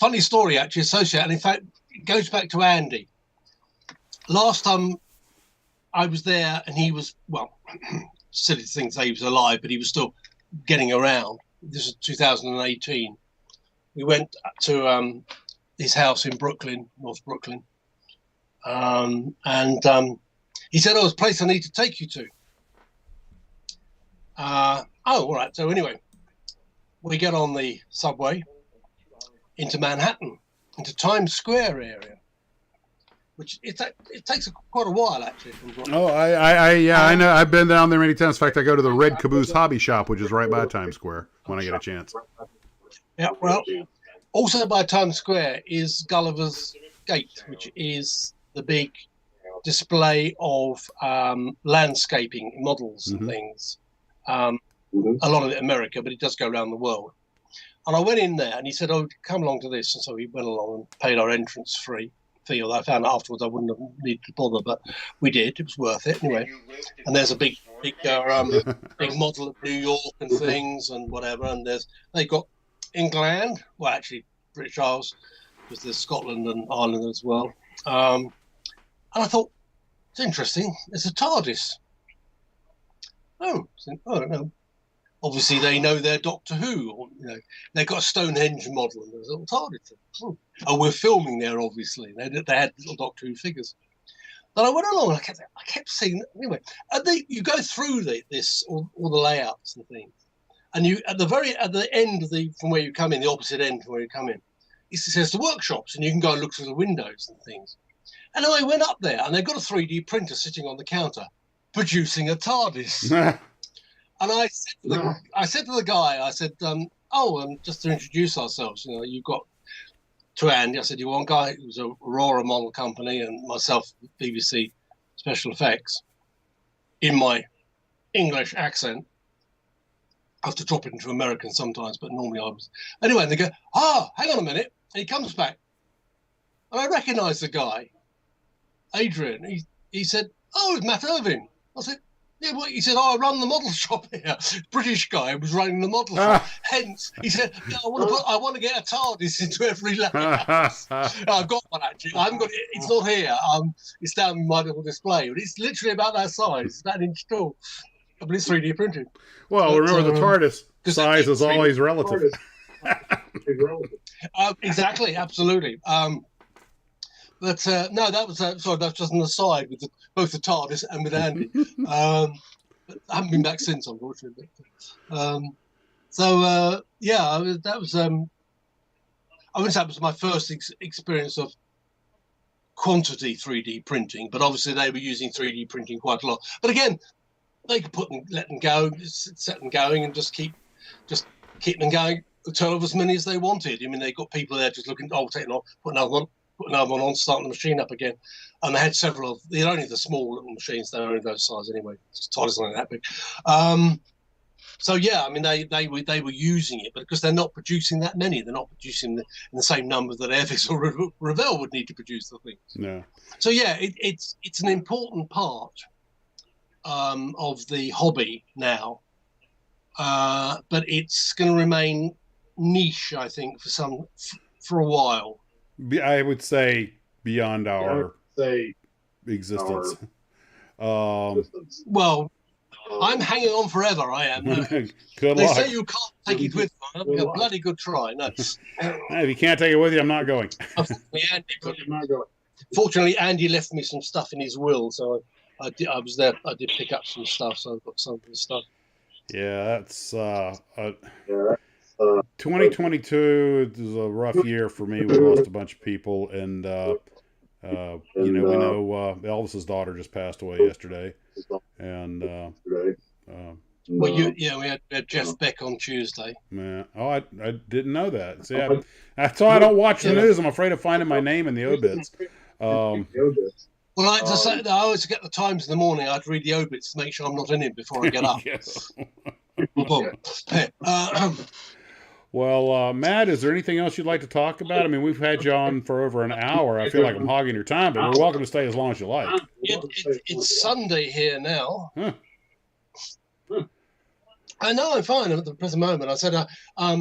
funny story actually associated, and in fact, it goes back to Andy. Last time I was there, and he was, well, silly to think that he was alive, but he was still getting around. This is 2018. We went to his house in Brooklyn, North Brooklyn, and he said, "Oh, there's a place I need to take you to." All right. So anyway, we get on the subway into Manhattan, into Times Square area, which it takes quite a while actually. I know. I've been down there many times. In fact, I go to the Red Caboose Hobby Shop, which is right by Times Square when I get a chance. Yeah, well, also by Times Square is Gulliver's Gate, which is the big display of landscaping models and things. A lot of it America, but it does go around the world. And I went in there, and he said, "Oh, come along to this." And so we went along and paid our entrance fee. Although I found out afterwards I wouldn't have needed to bother, but we did. It was worth it anyway. And there's a big model of New York and things and whatever. And they've got England, well, actually British Isles, because there's Scotland and Ireland as well. And I thought, it's interesting. It's a TARDIS. Oh no. Obviously, they know their Doctor Who. Or, they've got a Stonehenge model and there's a little TARDIS. Oh, we're filming there, obviously. They had little Doctor Who figures. But I went along and I kept seeing, anyway, you go through all the layouts and things. And you, at the end of from where you come in, the opposite end from where you come in, it says the workshops, and you can go and look through the windows and things. And I went up there, and they've got a 3D printer sitting on the counter, producing a TARDIS. And I said to the guy, oh, and just to introduce ourselves, you've got to Andy. I said, you one guy who was a Aurora model company, and myself, BBC Special Effects, in my English accent. I have to drop it into American sometimes, but normally I was. Anyway, and they go, hang on a minute. And he comes back. And I recognise the guy, Adrian. He said, oh, it's Mat Irvine. I said, yeah, what? He said, I run the model shop here. British guy was running the model shop. Hence, he said, yeah, I want to get a TARDIS into every layout. I've got one, actually. I haven't got it. It's not here. It's down in my little display. But it's literally about that size. It's about an inch tall. But it's 3D printed. Well, remember the TARDIS size is always relative. Exactly, absolutely. But no, that was sorry. That's just an aside with both the TARDIS and with Andy. But I haven't been back since, unfortunately. Yeah, that was. I wouldn't say that was my first experience of quantity 3D printing, but obviously they were using 3D printing quite a lot. But again, they could let them go, set them going, and just keep them going. Turn off as many as they wanted. I mean, they got people there just looking, take it off, put another one on, starting the machine up again. And they had several of, they're only the small little machines, they're only those size anyway. TARDIS not that big. So yeah, I mean, they were using it, but because they're not producing that many, they're not producing in the same numbers that Airfix or Revell would need to produce the things. Yeah. So yeah, it's an important part of the hobby now, but it's going to remain niche, I think, for a while. I would say beyond our existence. Well, I'm hanging on forever. I am. Good they luck. say you can't take it with you. I'm a bloody good try. No. If you can't take it with you, I'm not going. Fortunately, Andy left me some stuff in his will, so I was there. I did pick up some stuff, so I've got some of the stuff. Yeah, that's 2022 is a rough year for me. We lost a bunch of people, and we know Elvis's daughter just passed away yesterday, and well, we had Jeff Beck on Tuesday. Man, I didn't know that. See, that's why I don't watch the news. I'm afraid of finding my name in the obits. Well, I always get the Times in the morning. I'd read the obits to make sure I'm not in it before I get up. Well, Matt, is there anything else you'd like to talk about? I mean, we've had you on for over an hour. I feel like I'm hogging your time, but you're welcome to stay as long as you like. It's Sunday here now. Huh. I know I'm fine at the present moment. I said I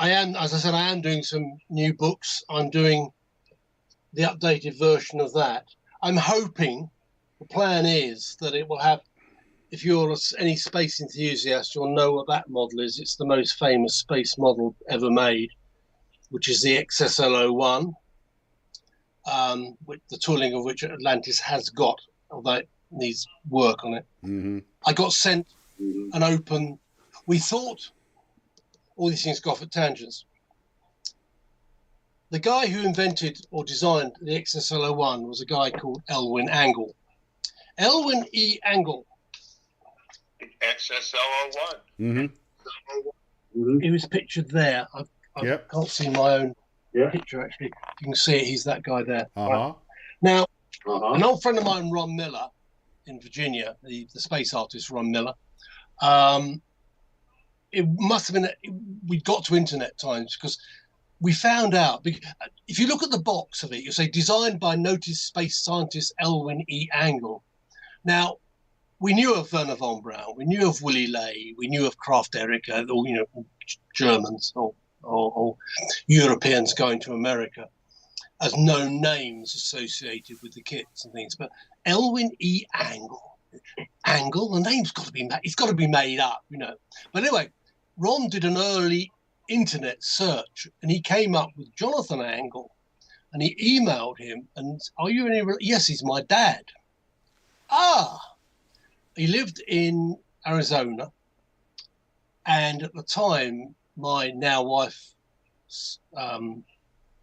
am doing some new books. I'm doing the updated version of that. I'm hoping, the plan is that it will have, if you're any space enthusiast, you'll know what that model is. It's the most famous space model ever made, which is the XSL-01, with the tooling of which Atlantis has got, although it needs work on it. Mm-hmm. I got sent an open, we thought, all these things go off at tangents. The guy who invented or designed the XSL-01 was a guy called Elwin Angle. Elwin E. Angle. XSL-01. Mm-hmm. He was pictured there. I can't see my own picture, actually. You can see it. He's that guy there. Uh-huh. Now, an old friend of mine, Ron Miller, in Virginia, the space artist Ron Miller, it must have been, we got to internet times because we found out, if you look at the box of it, you'll say designed by noted space scientist Elwin E. Angle. Now, we knew of Werner von Braun, we knew of Willy Ley, we knew of Kraft Erika, or Germans or Europeans going to America as known names associated with the kits and things. But Elwin E. Angle, the name's got to be it's got to be made up, But anyway, Ron did an early internet search and he came up with Jonathan Angle, and he emailed him and, are you any? Yes, he's my dad. He lived in Arizona, and at the time, my now wife's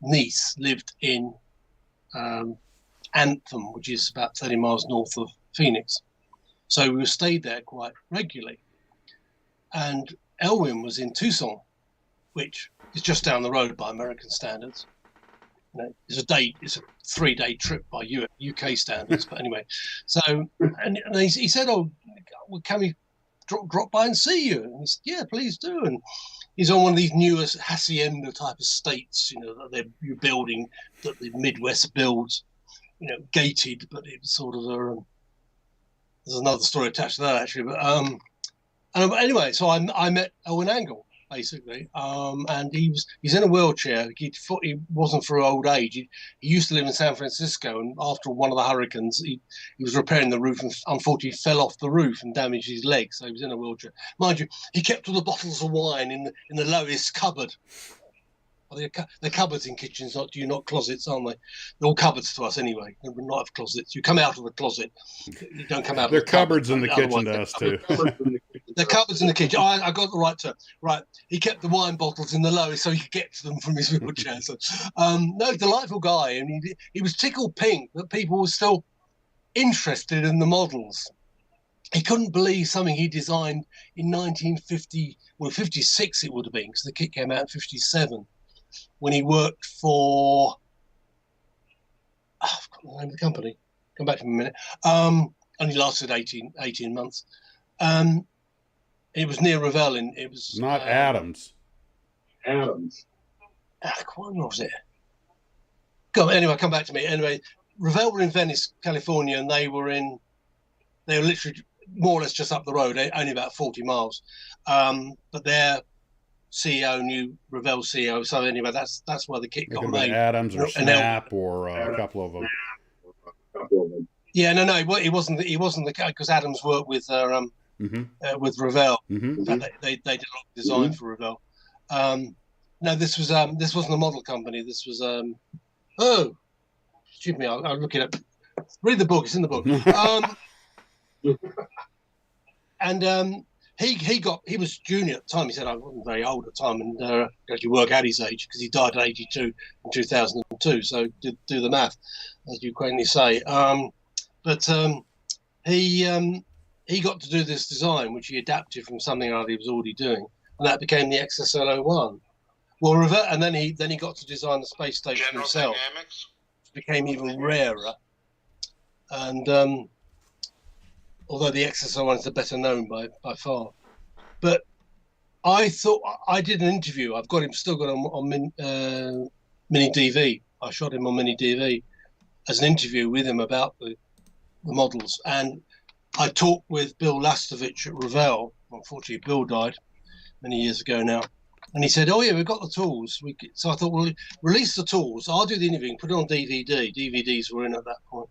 niece lived in Anthem, which is about 30 miles north of Phoenix. So we stayed there quite regularly. And Elwin was in Tucson, which is just down the road by American standards. You know, it's a 3-day trip by UK standards. But anyway, so and he said, "Oh, well, can we drop by and see you?" And he said, "Yeah, please do." And he's on one of these newest hacienda type estates, you know, that you're building, that the Midwest builds, you know, gated, but it was sort of there's another story attached to that actually. But and anyway, so I met Owen Angle basically, and he's in a wheelchair. He wasn't for old age. He used to live in San Francisco, and after one of the hurricanes, he was repairing the roof and unfortunately fell off the roof and damaged his leg. So he was in a wheelchair. Mind you, he kept all the bottles of wine in the lowest cupboard. Well, they're cupboards in kitchens, not closets, aren't they? They're all cupboards to us anyway. We're not have closets. You come out of the closet. You don't come out. They're of the cupboards cupboard, in the kitchen to us too. They're cupboards in the kitchen. I got the right term. Right. He kept the wine bottles in the lowest so he could get to them from his wheelchair. So, no, delightful guy, and he was tickled pink that people were still interested in the models. He couldn't believe something he designed in 1950, well, 56 it would have been, because the kit came out in 57. When he worked for, I've got the name of the company. Come back to me a minute. Only lasted 18 months. It was near Revell. It was not Adams. Adams. What was it? Anyway, come back to me. Anyway, Revell were in Venice, California, and they were literally more or less just up the road, only about 40 miles. But their CEO knew Revell CEO, so anyway, that's where the kit got made. Adams or Snap or a couple of them. Yeah, no, it wasn't the guy, because Adams worked with with Revell. In fact, they did a lot of design for Revell. No, this wasn't a model company. This was excuse me, I'll look it up. Read the book; it's in the book. And he was junior at the time. He said I wasn't very old at the time, and actually work out his age because he died at 82 in 2002. So do the math, as you quaintly say. But he got to do this design, which he adapted from something that he was already doing, and that became the XSL-01. Well, and then he got to design the space station General himself, Dynamics? which became even rarer. And although the XSL-01 is the better known by far, but I thought I did an interview. I've still got him on mini DV. I shot him on mini DV as an interview with him about the models, and I talked with Bill Lastovich at Revell. Unfortunately, Bill died many years ago now. And he said, "Oh yeah, we've got the tools." So I thought, well, release the tools. I'll do the interviewing, put it on DVD. DVDs were in at that point.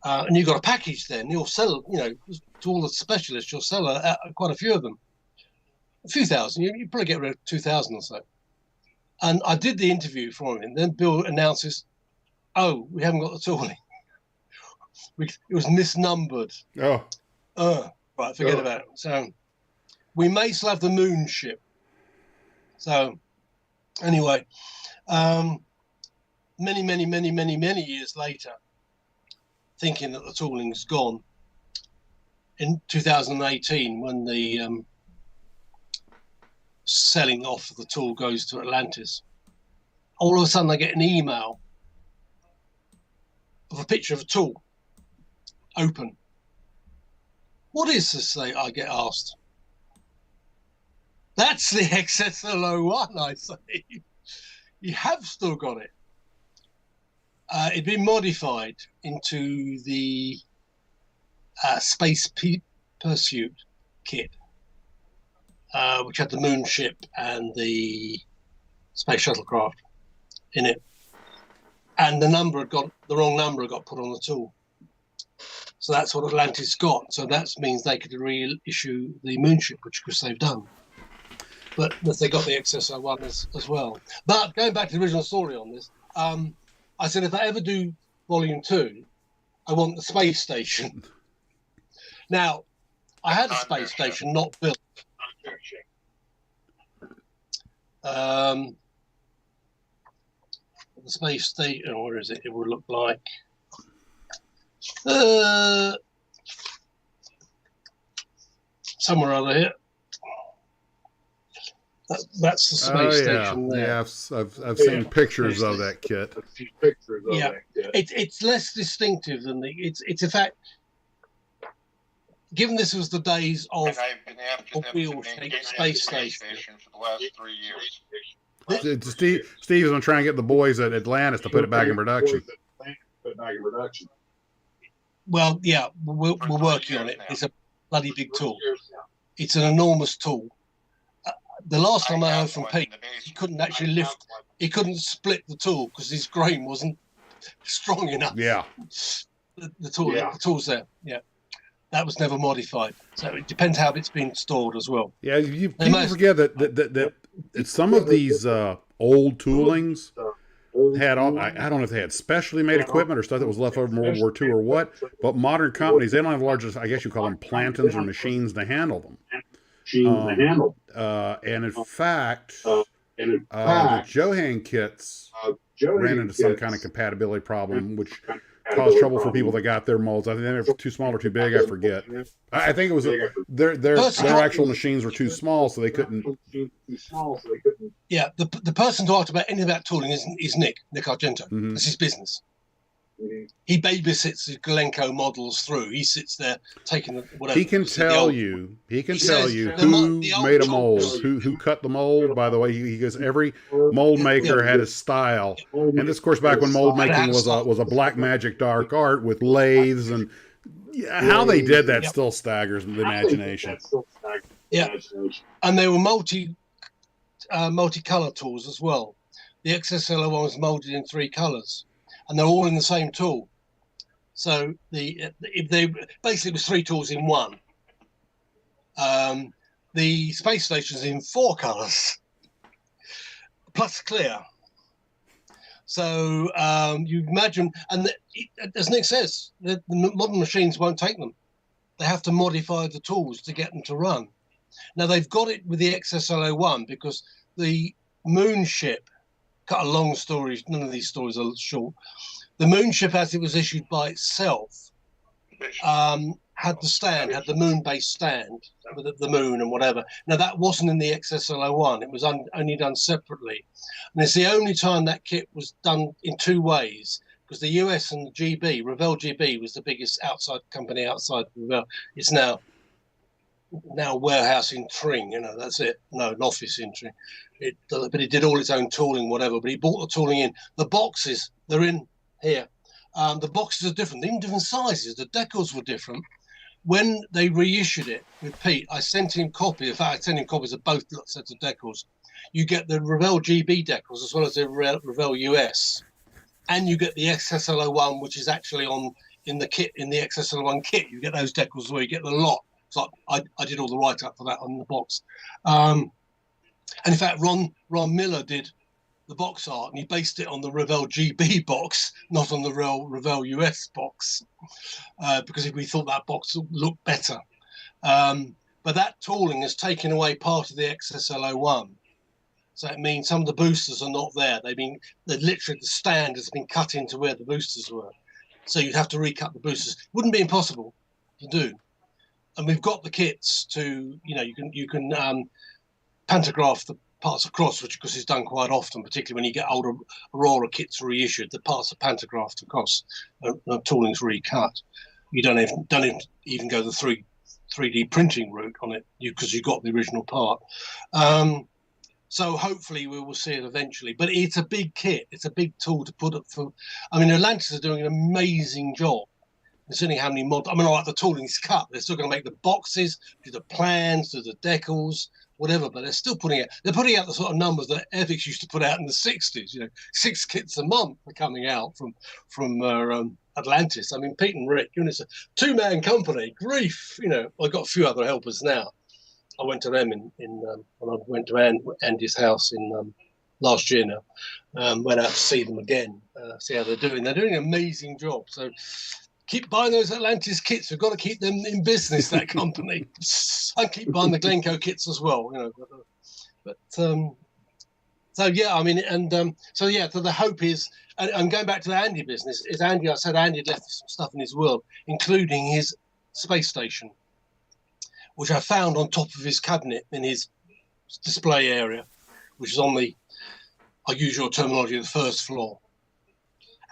And you've got a package then. You'll sell, to all the specialists, you'll sell quite a few of them. A few thousand. You probably get rid of 2,000 or so. And I did the interview for him. And then Bill announces, "Oh, we haven't got the tooling." It was misnumbered. Right, forget about it. So we may still have the moon ship. So anyway, many years later, thinking that the tooling is gone, in 2018, when the selling off of the tool goes to Atlantis, all of a sudden I get an email of a picture of a tool, open. "What is this?" I get asked. "That's the XSL-01, I say. You have still got it." It'd been modified into the Space Pursuit kit, which had the moon ship and the space shuttlecraft in it. And the wrong number got put on the tool. So that's what Atlantis got. So that means they could reissue the moonship, which of course they've done. But they got the XSL-01 as well. But going back to the original story on this, I said, if I ever do Volume 2, I want the space station. Now, I had a space station not built. The space station, where is it? It would look like somewhere over here. That's the space station there. Yeah, I've seen pictures of that kit. Yeah, it's less distinctive than it's in fact, given this was the days of a wheel-shaped space station for the last 3 years. Steve's going to try and get the boys at Atlantis to put it back in production. Well, yeah, we're working on it. It's a bloody big tool. It's an enormous tool. The last time I heard from Pete, he couldn't actually lift. He couldn't split the tool because his grain wasn't strong enough. Yeah. The tool's there. Yeah. That was never modified. So it depends how it's been stored as well. Yeah, people forget that some of these old toolings had all, I don't know if they had specially made equipment or stuff that was left over from World War II or what, but modern companies, they don't have large, I guess you call them plantons or machines to handle them. And in fact, the Johan kits ran into some kind of compatibility problem, which caused trouble for people that got their molds. I think they were too small or too big. I forget. I think it was their actual machines were too small, so they couldn't. Yeah, the person to ask about any of that tooling is Nick Argento. Mm-hmm. That's his business. He babysits the Glencoe models through. He sits there taking whatever. He can tell you who made a mold, who cut the mold. By the way, he goes, every mold maker had his style. And this, of course, back when mold making was a black magic dark art with lathes, and how they did that still staggers the imagination. Yeah, and they were multi-color tools as well. The XSLO one was molded in 3 colors. And they're all in the same tool. So they basically was 3 tools in one. The space station's in 4 colors, plus clear. So you imagine, and as Nick says, the modern machines won't take them. They have to modify the tools to get them to run. Now they've got it with the XSLO1 because the moon ship, cut a long story, none of these stories are short. The moon ship, as it was issued by itself, had the moon-based stand with the moon and whatever. Now that wasn't in the XSLO1; it was only done separately, and it's the only time that kit was done in 2 ways. Because the US and the GB, Revell GB, was the biggest company outside Revell. It's now a warehouse in Tring, that's it. No, an office in Tring. But it did all its own tooling, whatever. But he bought the tooling in. The boxes, they're in here. The boxes are different, even different sizes. The decals were different. When they reissued it with Pete, I sent him copies. In fact, I sent him copies of both sets of decals. You get the Revell GB decals as well as the Revell US. And you get the XSLO1, which is actually in the kit, in the XSLO1 kit. You get those decals where you get the lot. So I did all the write-up for that on the box. And in fact, Ron Miller did the box art, and he based it on the Revell GB box, not on the Revell US box, because we thought that box looked better. But that tooling has taken away part of the XSLO1. So it means some of the boosters are not there. Literally the stand has been cut into where the boosters were. So you'd have to recut the boosters. Wouldn't be impossible to do. And we've got the kits to, you can pantograph the parts across, which of course is done quite often, particularly when you get older Aurora kits reissued. The parts are pantographed across, the tooling's recut. You don't even go the 3D printing route on it because you got the original part. So hopefully we will see it eventually. But it's a big kit. It's a big tool to put up for. I mean, Atlantis are doing an amazing job. Considering how many all right, the tooling's cut. They're still going to make the boxes, do the plans, do the decals, whatever. But they're still putting out the sort of numbers that Ethics used to put out in the 60s. 6 kits a month are coming out from Atlantis. I mean, Pete and Rick, it's a 2-man company. Grief, I've got a few other helpers now. I went to them when I went to Andy's house in last year now. Went out to see them again, see how they're doing. They're doing an amazing job. So keep buying those Atlantis kits. We've got to keep them in business, that company. I keep buying the Glencoe kits as well, So yeah, I mean, so the hope is, and going back to the Andy business, I said Andy had left some stuff in his will, including his space station, which I found on top of his cabinet in his display area, which is on the, I use your terminology, the first floor.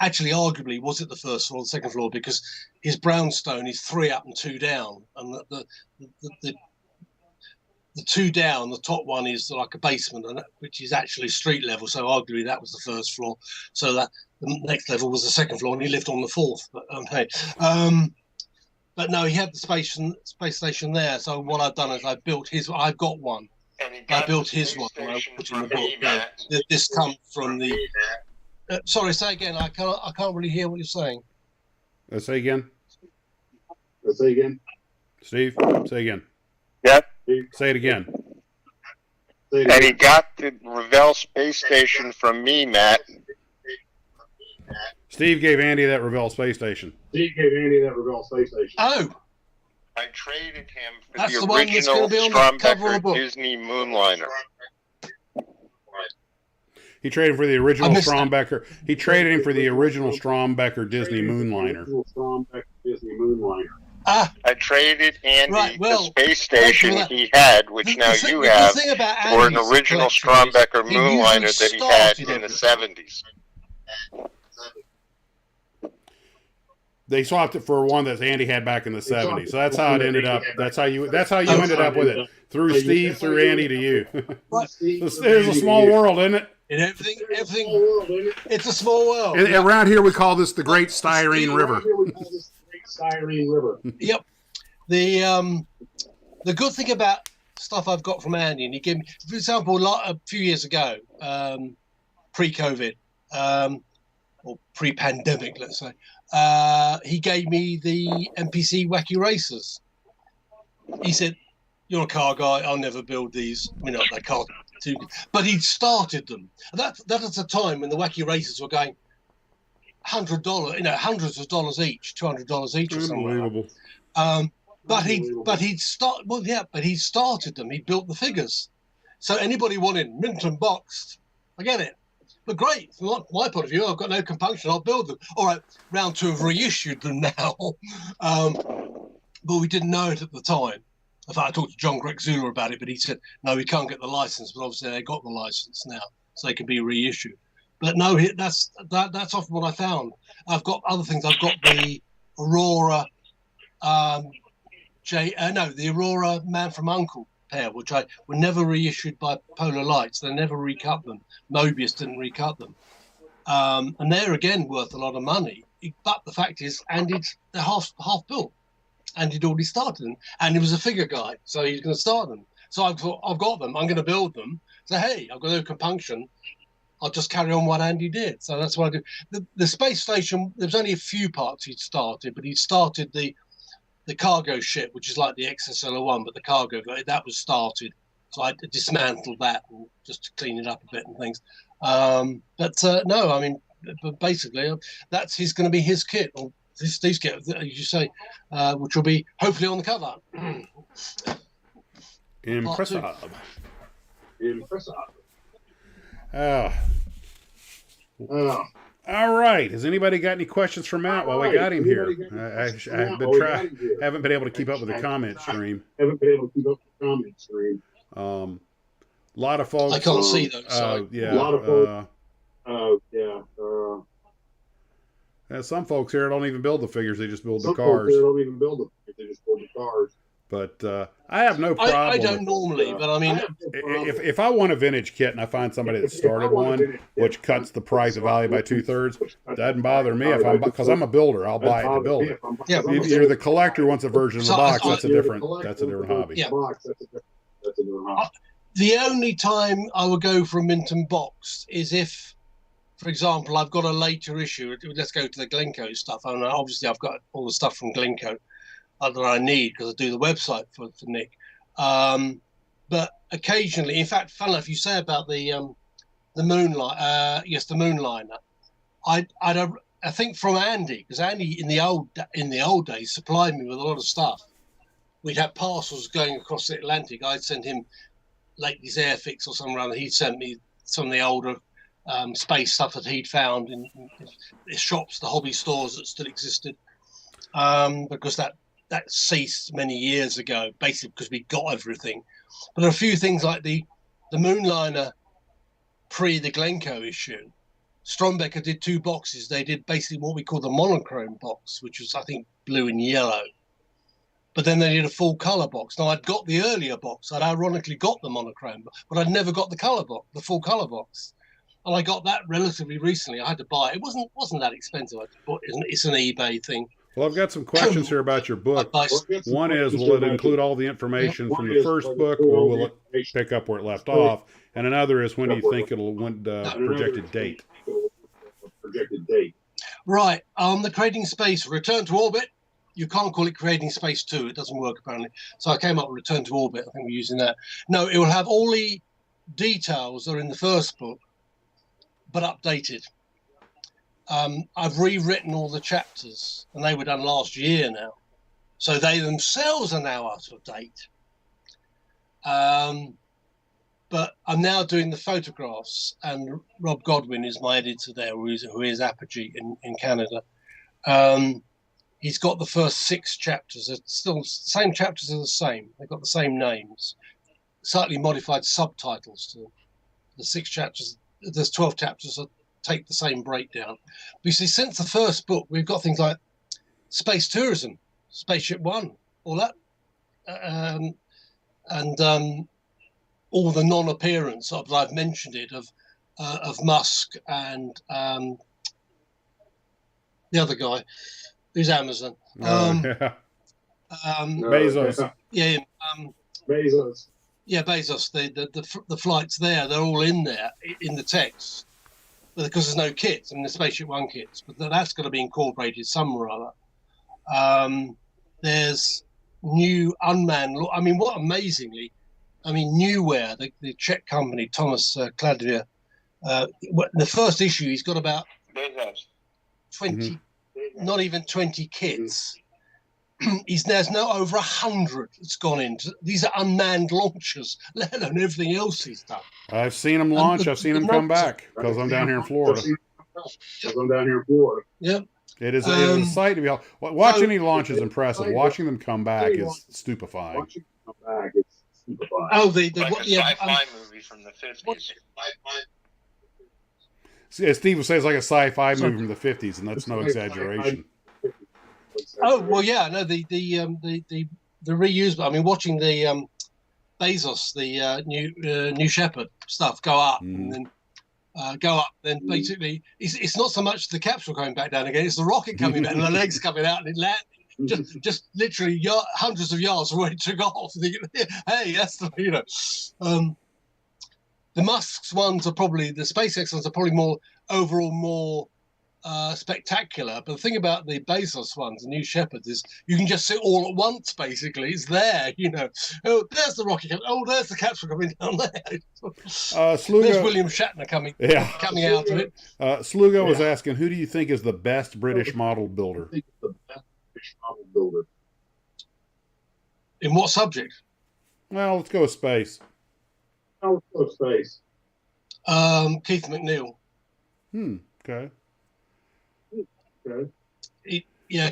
Actually, arguably, was it the first floor or the second floor? Because his brownstone is 3 up and 2 down, and the 2 down, the top one is like a basement, which is actually street level. So arguably, that was the first floor. So that the next level was the second floor, and he lived on the 4th. But no, he had the space station there. So what I've done is I built his. I've got one. I built his one. And I put in the book. This comes from the. Sorry, say again. I can't really hear what you're saying. Say again. Say again. Steve, say again. Yeah. Say it again. And he got the Revell space station from me, Matt. Steve gave Andy that Revell space station. Oh. I traded him for That's the the one that's gonna original be on the cover of the Strombecker book. Disney Moonliner. He traded for the original I missed that. Strombecker. He traded him for the original Strombecker Disney Moonliner. Ah, I traded Andy Right, well, the space station thank you for that. he had, which now the you good have, thing about or an Andy's original collection is Strombecker he Moonliner usually that he had started in the everything. 70s. They swapped it for one that Andy had back in the 70s. So that's how it ended up. That's how you ended up with it. Through Steve, through Andy to you. It's a small world, isn't it? And everything, it's a small world. And around here we call this the Great Styrene River. Yep. The good thing about stuff I've got from Andy, and he gave me, for example, a few years ago, pre-COVID, or pre-pandemic, let's say, he gave me the NPC Wacky Racers. He said, "You're a car guy. I'll never build these. You know, they can't." But he'd started them. That at a time when the Wacky Racers were going $100, hundreds of dollars each, $200 each or something. Unbelievable. But he'd started them. He built the figures. So anybody wanted mint and boxed, I get it. But great, from my point of view, I've got no compunction. I'll build them. All right, round 2 have reissued them now, but we didn't know it at the time. In fact, I talked to John Grexula about it, but he said no, we can't get the license. But obviously, they got the license now, so they can be reissued. But no, that's often what I found. I've got other things. I've got the Aurora, the Aurora Man from U.N.C.L.E. pair, which were never reissued by Polar Lights. They never recut them. Mobius didn't recut them, and they're again worth a lot of money. But the fact is, they're half built. And he'd already started them, and he was a figure guy, so he's going to start them. So I thought, I've got them, I'm going to build them. So hey, I've got no compunction. I'll just carry on what Andy did. So that's what I do. The space station, there was only a few parts he'd started, but he started the cargo ship, which is like the XSL-01, but the cargo, that was started. So I dismantled that and just to clean it up a bit and things. No, I mean, but basically, he's going to be his kit. Or Steve's kit, as you say, which will be hopefully on the cover. Impressive. All right. Has anybody got any questions for Matt while we got him here? Haven't been able to keep up with the comment stream. A lot of folks. I can't see those. So. Yeah. A lot of folks. Some folks here don't even build the figures; they just build the cars. But I have no problem. I don't normally, but I mean, if I want a vintage kit and I find somebody that started one, which cuts the price of value by 2/3, doesn't bother me because I'm a builder. I'll buy it to build it. Yeah, If you're the collector wants a version of the box, that's a different hobby. Yeah. The only time I would go for a mint and box is if, for example, I've got a later issue. Let's go to the Glencoe stuff. I mean, obviously, I've got all the stuff from Glencoe that I need because I do the website for Nick. But occasionally, in fact, fun enough, you say about the Moonlight. Yes, the Moonliner. I think from Andy, because Andy in the old days supplied me with a lot of stuff. We'd have parcels going across the Atlantic. I'd send him Lately's Airfix or something around. He'd send me some of the older space stuff that he'd found in shops, the hobby stores that still existed, because that ceased many years ago, basically because we got everything. But there are a few things like the the Moonliner pre the Glencoe issue, Strombecker did 2 boxes. They did basically what we call the monochrome box, which was, I think, blue and yellow. But then they did a full color box. Now, I'd got the earlier box. I'd ironically got the monochrome, but I'd never got the color box, the full color box. And I got that relatively recently. I had to buy it. It wasn't that expensive. It's an eBay thing. Well, I've got some questions here about your book. One is, will it include all the information from the first book, or will it pick up where it left off? And another is, when do you think it'll projected date? Right. The Creating Space Return to Orbit. You can't call it Creating Space 2. It doesn't work, apparently. So I came up with Return to Orbit. I think we're using that. No, it will have all the details that are in the first book, but updated. I've rewritten all the chapters, and they were done last year now. So they themselves are now out of date. But I'm now doing the photographs, and Rob Godwin is my editor there, who is Apogee in Canada. He's got the first 6 chapters. It's still, same chapters are the same. They've got the same names, slightly modified subtitles to them. The 6 chapters, there's 12 chapters that take the same breakdown. But you see, since the first book, we've got things like space tourism, Spaceship One, all that, and all the non-appearance of, I've mentioned it, of Musk and the other guy who's Amazon. Bezos. Yeah. Bezos. Yeah, Bezos. The flights there, they're all in there in the text, but because there's no kits. I mean, the Spaceship One kits, but that's got to be incorporated somewhere or other. There's new unmanned. I mean, what amazingly, I mean, Newware, the Czech company, Thomas Kladvia. The first issue, he's got about 20, not even 20 kits. There's now over 100 that's gone into. These are unmanned launchers, let alone everything else he's done. I've seen them launch. I've seen them come back because I'm down here in Florida. Yep. It is a sight to behold. Watching any launch is impressive. Watching them come back is stupefying. Oh, like a sci-fi movie from the 50s. Yeah, Steve will say it's like a sci-fi movie from the 50s, and that's no exaggeration. Oh well, yeah. No, the reusable. I mean, watching the Bezos, the New Shepard stuff go up and then go up. Then basically, it's not so much the capsule going back down again; it's the rocket coming back and the legs coming out and it landing. Just literally hundreds of yards from where it took off. Hey, that's the the Musk's ones are probably, the SpaceX ones are probably more spectacular. But the thing about the Bezos ones, the New Shepard, is you can just see it all at once. Basically, it's there. Oh, there's the rocket. Oh, there's the capsule coming down there. Sluga, there's William Shatner coming out of it. Sluga was asking, who do you think is the best British model builder? In what subject? Well, let's go with space. Keith McNeil. Okay.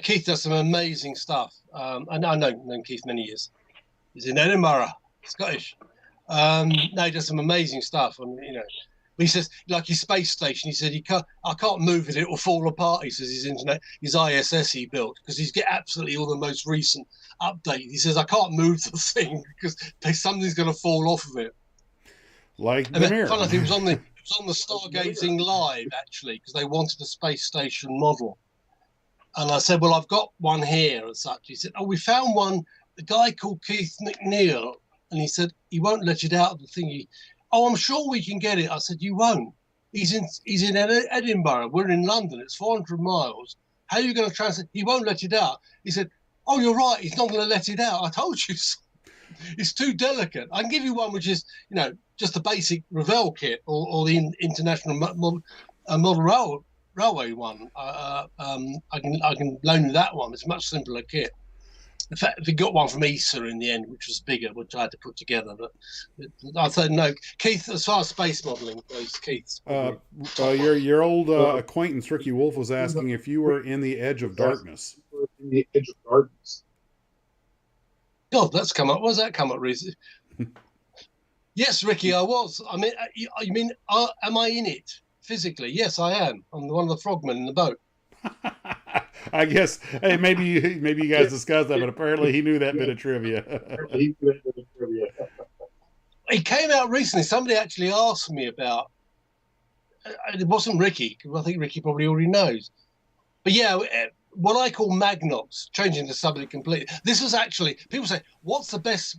Keith does some amazing stuff. And I've known Keith many years. He's in Edinburgh, Scottish. He does some amazing stuff. And he says, like his space station, he said, I can't move it; it will fall apart. He says his ISS he built, because he's get absolutely all the most recent update. He says, I can't move the thing because something's going to fall off of it. Like the mirror. Funny thing, it was on the Stargazing Live, actually, because they wanted a space station model. And I said, well, I've got one here and such. He said, we found one, a guy called Keith McNeil. And he said, he won't let it out of the thing. I'm sure we can get it. I said, you won't. He's in Edinburgh. We're in London. It's 400 miles. How are you going to translate? He won't let it out. He said, oh, you're right. He's not going to let it out. I told you so. It's too delicate. I can give you one which is, just the basic Revell kit or the International Model Railway one. I can loan you that one. It's a much simpler kit. In fact, we got one from ESA in the end, which was bigger, which I had to put together. But I said no. Keith, as far as space modelling goes, Keith's. Your old acquaintance Ricky Wolf was asking if you were in the Edge of Darkness. God, that's come up. What's that come up recently? Yes, Ricky, I was. I mean, you mean, am I in it physically? Yes, I am. I'm one of the frogmen in the boat. I guess, hey, maybe you guys discussed that, but apparently he knew that bit of trivia. It came out recently. Somebody actually asked me about. It wasn't Ricky, because I think Ricky probably already knows. But yeah, what I call Magnox, changing the subject completely. This was actually, people say, what's the best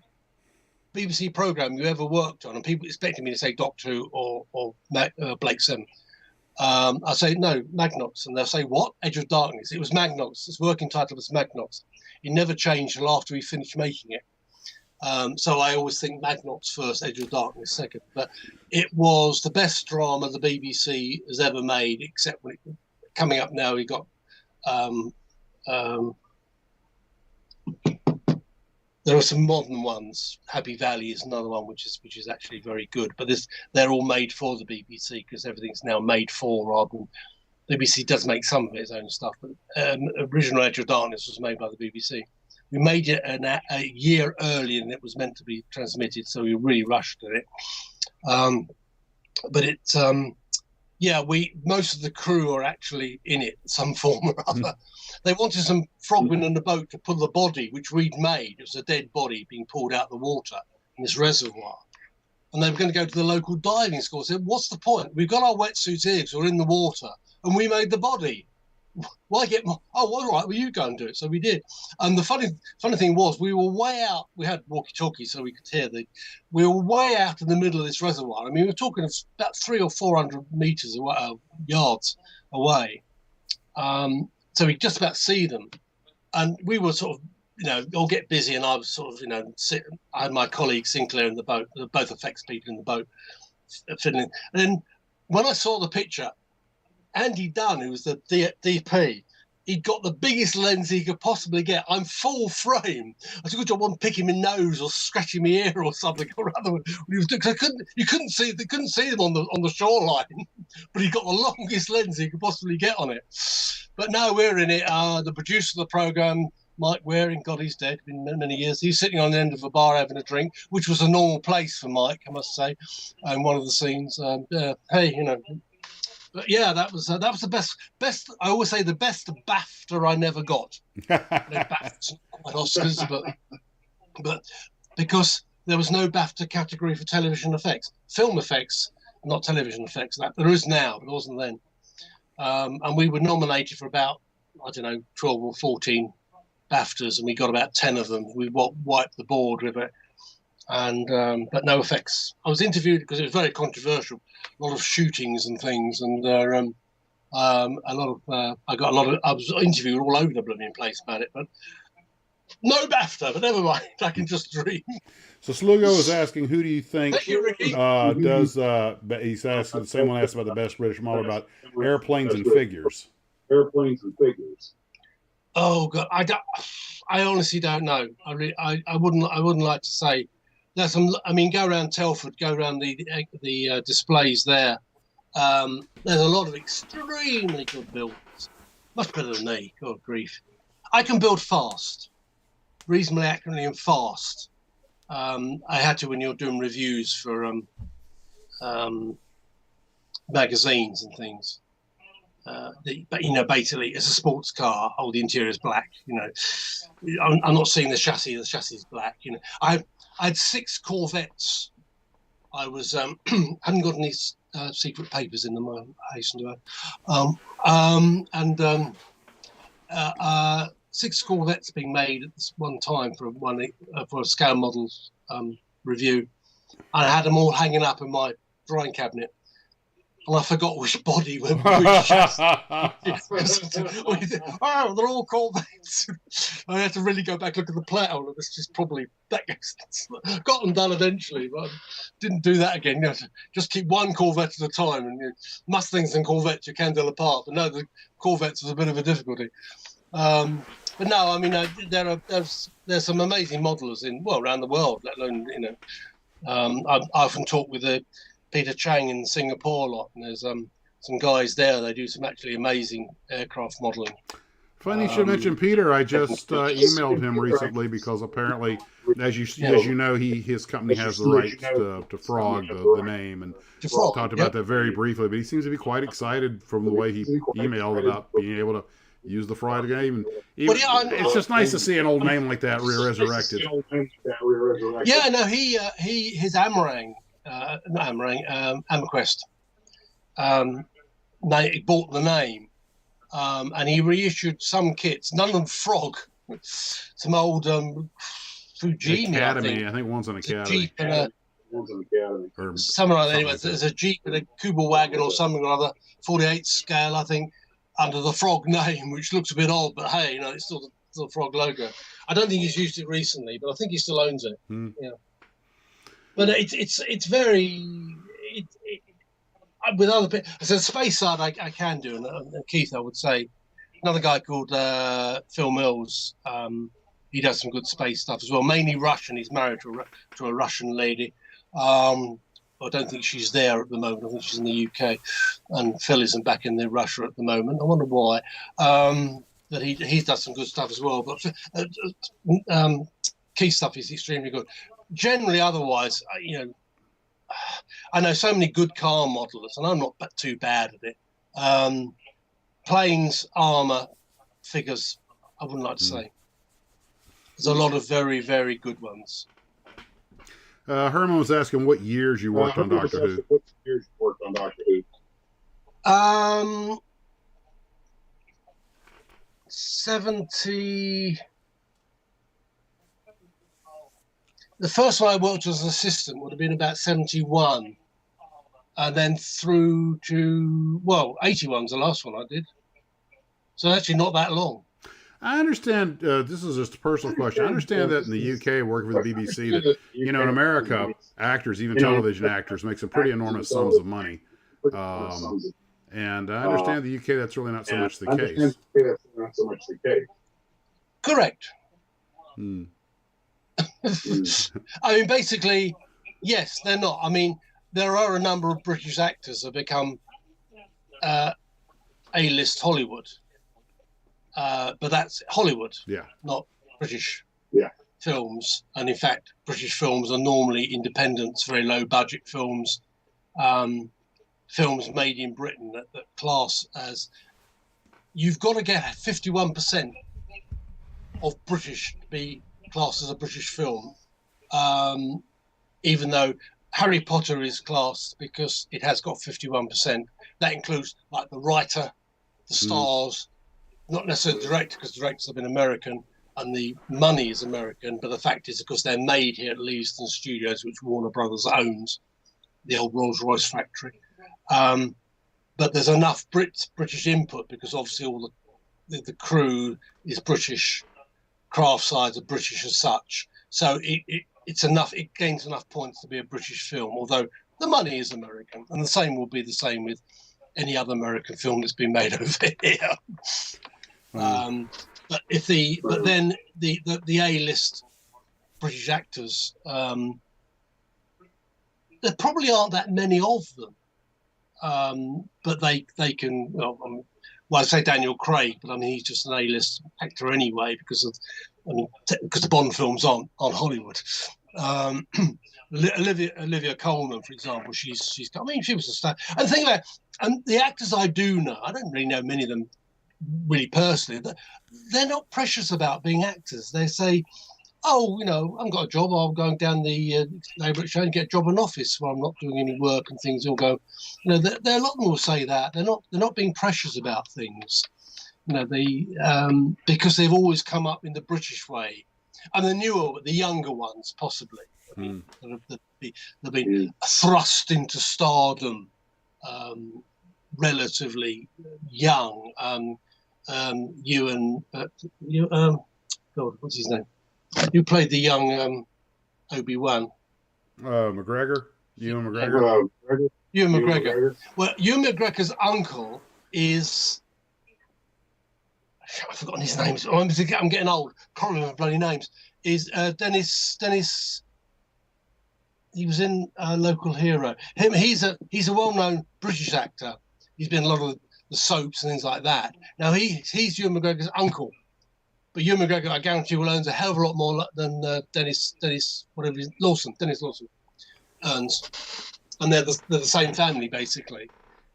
BBC program you ever worked on? And people expecting me to say Doctor Who or Blake Seven. I say, no, Magnox. And they'll say, what? Edge of Darkness. It was Magnox. Its working title was Magnox. It never changed until after we finished making it. So I always think Magnox first, Edge of Darkness second. But it was the best drama the BBC has ever made, except when it, coming up now, we got there are some modern ones. Happy Valley is another one, which is actually very good. But they're all made for the BBC because everything's now made for rather than BBC does make some of its own stuff. But original Edge of Darkness was made by the BBC. We made it a year earlier than it was meant to be transmitted, so we really rushed at it. But it's most of the crew are actually in it, some form or other. They wanted some frogmen on the boat to pull the body, which we'd made. It was a dead body being pulled out of the water in this reservoir. And they were going to go to the local diving school. I said, what's the point? We've got our wetsuits here because we're in the water, and we made the body. Why get more? Oh, all right, well, you go and do it. So we did. And the funny thing was, we were way out. We had walkie-talkies so we could hear we were way out in the middle of this reservoir. I mean, we were talking about 300 or 400 meters away, yards away. So we just about see them. And we were sort of, all get busy. And I was sort of, I had my colleague Sinclair in the boat, both effects people in the boat, fiddling. And then when I saw the picture, Andy Dunn, who was the DP, he'd got the biggest lens he could possibly get. I'm full frame. I took a job on picking my nose or scratching my ear or something or other. You couldn't see them on the shoreline, but he got the longest lens he could possibly get on it. But now we're in it. The producer of the program, Mike Waring, God, he's dead, been many years. He's sitting on the end of a bar having a drink, which was a normal place for Mike, I must say. And one of the scenes, But yeah, that was the best. I always say the best BAFTA I never got. BAFTAs, not quite Oscars, but because there was no BAFTA category for television effects, film effects, not television effects. That there is now, but it wasn't then. And we were nominated for about 12 or 14 BAFTAs, and we got about 10 of them. We wiped the board with it. And but no effects. I was interviewed because it was very controversial. A lot of shootings and things, and I was interviewed all over the blooming place about it, but no BAFTA. But never mind, I can just dream. So Slugo is asking, who do you think Thank you, Ricky. He's asking, someone asked about the best British model about airplanes and figures. Oh God, I honestly don't know. I wouldn't like to say. There's some. I mean, go around Telford, go around the displays there. There's a lot of extremely good builders, much better than me. God grief, I can build fast, reasonably accurately and fast. I had to when you're doing reviews for magazines and things. But basically, it's a sports car. Oh, the interior is black. I'm not seeing the chassis. The chassis is black. I had 6 Corvettes. I was hadn't got any secret papers in them. I hasten to add. 6 Corvettes being made at this one time for a scale models review. I had them all hanging up in my drawing cabinet. And I forgot which body went with which chassis. Oh, they're all Corvettes. I had to really go back and look at the plate. Oh, this is probably that got them done eventually, but didn't do that again. Just keep one Corvette at a time. And Mustangs and Corvettes you can tell apart, but no, the Corvettes was a bit of a difficulty. But no, I mean, there's some amazing modelers around the world, let alone I often talk with Peter Chang in Singapore a lot, and there's some guys there. They do some actually amazing aircraft modelling. Funny you should mention Peter. I just emailed him recently because apparently, as you know, his company has the rights to Frog, the name, and talked about that very briefly. But he seems to be quite excited from the way he emailed about being able to use the Frog game. It's just nice to see an old name like that resurrected. Yeah, no, his Amarang, not Amarang, Amarquest. He bought the name. And he reissued some kits, none of them Frog, some old Fujimi, Academy. I think one's an Academy. Something like that. Anyway, there's a Jeep and a Kuba wagon or something or other, 48 scale, I think, under the Frog name, which looks a bit odd, but hey, it's still the Frog logo. I don't think he's used it recently, but I think he still owns it. Yeah. But it's very. With other people, so the space side I can do, and Keith, I would say, another guy called Phil Mills. He does some good space stuff as well, mainly Russian. He's married to a Russian lady. I don't think she's there at the moment. I think she's in the UK, and Phil isn't back in Russia at the moment. I wonder why. But he does some good stuff as well. But Keith's stuff is extremely good. Generally, otherwise, I know so many good car modelers, and I'm not too bad at it. Planes, armor, figures, I wouldn't like to say. There's a lot of very, very good ones. Herman was asking what years you worked on Doctor Who. 70. The first one I worked as an assistant would have been about 71. And then through to, 81's the last one I did. So actually not that long. I understand, this is just a personal question. I understand that in the UK, working for the BBC, that, in America, actors, even television actors, make some pretty enormous sums of money. And I understand the UK, that's really not so much the case. Correct. I mean, basically, yes, they're not. I mean, there are a number of British actors that have become A-list Hollywood. But that's Hollywood, not British films. And in fact, British films are normally independent, very low-budget films, films made in Britain that class as... You've got to get 51% of British to be classed as a British film, even though Harry Potter is classed because it has got 51%. That includes like the writer, the stars, not necessarily the director, because directors have been American and the money is American, but the fact is because they're made here at Leavesden Studios, which Warner Brothers owns, the old Rolls-Royce factory. But there's enough British input because obviously all the crew is British, craft sides are British as such. So it's enough, it gains enough points to be a British film, although the money is American. And the same will be the same with any other American film that's been made over here. But then the A-list British actors, there probably aren't that many of them. But they can, I say Daniel Craig, but I mean he's just an A-list actor anyway because the Bond films aren't Hollywood. Olivia Colman, for example, she was a star. And the thing about, and the actors I do know, I don't really know many of them really personally. They're not precious about being actors. They say, "Oh, I've got a job. I'm going down the neighbourhood show and get a job in an office where I'm not doing any work and things." They'll go, there are a lot of them will say that they're not being precious about things. Because they've always come up in the British way, and the younger ones possibly. They've been thrust into stardom relatively young. God, what's his name? Who played the young Obi-Wan? McGregor? Ewan McGregor? Ewan McGregor. Well, Ewan McGregor's uncle is... I've forgotten his name. I'm getting old. Can't remember bloody names. Is Dennis... He was in Local Hero. He's a well-known British actor. He's been in a lot of the soaps and things like that. Now he's Ewan McGregor's uncle, but Ewan McGregor, I guarantee, will earn a hell of a lot more than Dennis Lawson earns, and they're the same family basically.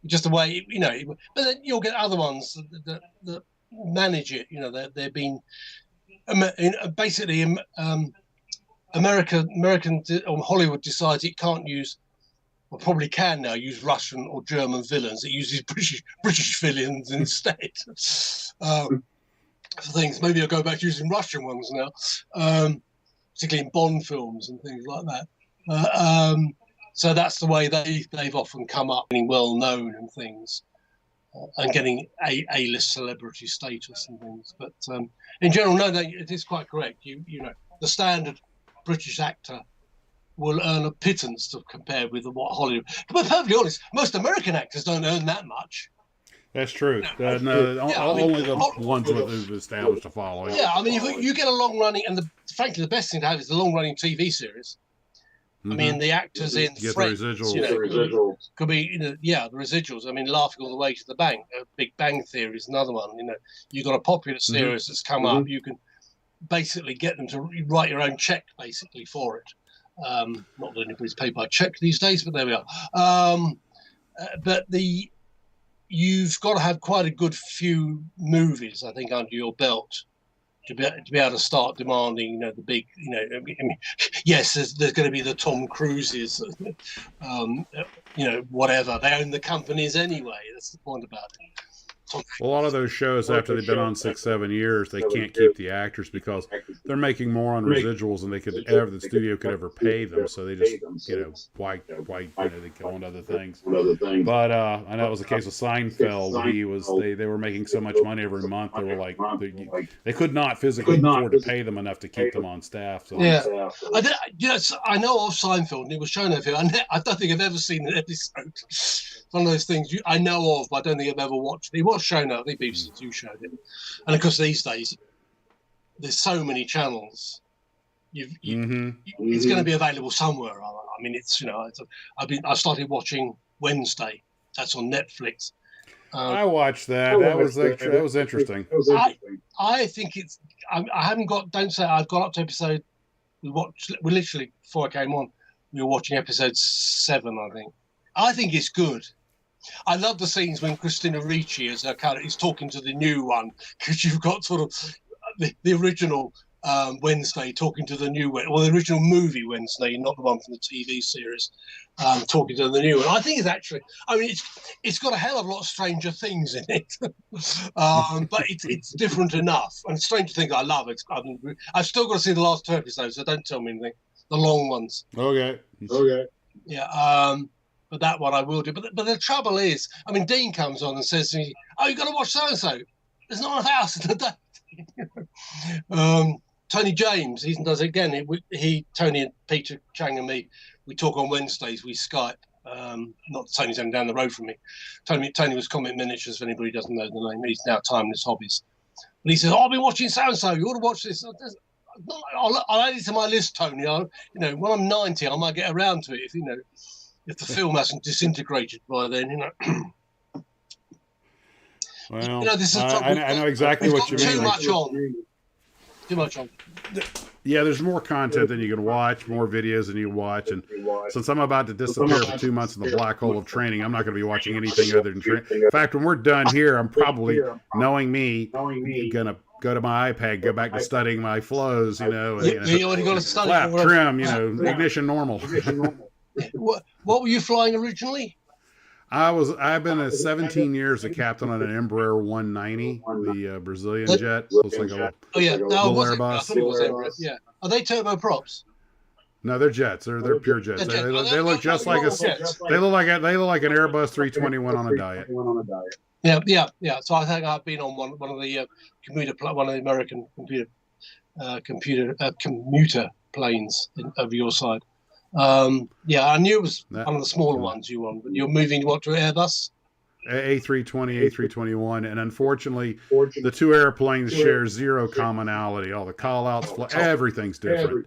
Just the way, you know, but then you'll get other ones that manage it. You know, they're being basically American or Hollywood decides it can't use, or probably can now use Russian or German villains. It uses British villains instead. For things, maybe I'll go back to using Russian ones now, particularly in Bond films and things like that. So that's the way they've often come up, being well known and things, and getting A-list celebrity status and things. But in general, no, it is quite correct. You know, the standard British actor will earn a pittance to compare with what Hollywood. To be perfectly honest, most American actors don't earn that much. That's true. Only the ones who've established a following. Yeah, I mean, if you get a long-running, and frankly, the best thing to have is a long-running TV series. Mm-hmm. I mean, the actors in Friends, the residuals. Could be, you know, the residuals. I mean, Laughing All the Way to the Bank, Big Bang Theory is another one. You know, you've got a popular series that's come up. You can basically get them to write your own check, basically, for it. Not that anybody's paid by check these days, but there we are. But you've got to have quite a good few movies, I think, under your belt to be able to start demanding, you know, the big, you know, I mean, yes, there's going to be the Tom Cruises, you know, whatever. They own the companies anyway. That's the point about it. A lot of those shows, after they've been on 6-7 years, they can't keep the actors because they're making more on residuals than the studio could ever pay them. So they just, you know, why they go on to other things. But I know it was the case with Seinfeld. They were making so much money every month. They were like they could not physically afford to pay them enough to keep them on staff. So. Yeah, I know of Seinfeld, and it was shown over here. I don't think I've ever seen an episode. One of those things I know of, but I don't think I've ever watched. It was shown up. I think BBC Two showed it, and of course these days there's so many channels. It's going to be available somewhere. I mean, it's, you know, I started watching Wednesday. That's on Netflix. I watched that. That was interesting. I think it's. I haven't got. Don't say I've got up to episode. We literally before I came on. We were watching episode 7. I think it's good. I love the scenes when Christina Ricci as her character is talking to the new one, because you've got sort of the original Wednesday talking to the new one, or the original movie Wednesday, not the one from the TV series, talking to the new one. I think it's actually, I mean, it's got a hell of a lot of Stranger Things in it, but it's different enough. And Stranger Things I love. I've still got to see the last 2 episodes, so don't tell me anything. The long ones. Okay. Yeah. But that one I will do. But the trouble is, I mean, Dean comes on and says to me, "Oh, you've got to watch so-and-so. There's not enough hours in the day." Tony James, he does it again. Tony and Peter Chang and me, we talk on Wednesdays. We Skype. Not Tony's only down the road from me. Tony was Comic Miniatures, if anybody doesn't know the name. He's now Timeless Hobbies. And he says, "Oh, I've been watching so-and-so. You ought to watch this." I'll add it to my list, Tony. You know, when I'm 90, I might get around to it, if the film hasn't disintegrated by then, you know. Well, you know, this is I know exactly what you mean. Too much on. Yeah, there's more content than you can watch, more videos than you can watch. And since I'm about to disappear for 2 months in the black hole of training, I'm not going to be watching anything other than training. In fact, when we're done here, I'm probably, knowing me, going to go to my iPad, go back to studying my flows, you know. You already got to study. Flap, trim, you know, ignition normal. What were you flying originally? I've been 17 years a captain on an Embraer 190, the Brazilian jet. Looks like a little Airbus. I thought it was Embraer. Yeah. Are they turboprops? No, they're jets. They're pure jets. They look just like they look like an Airbus 321 on a diet. Yeah. So I think I've been on one of the one of the American commuter planes over your side. I knew it was one of the smaller ones you were on, but you're moving to Airbus? A320, A321, and unfortunately, the two airplanes share zero commonality. All the call-outs, everything's different.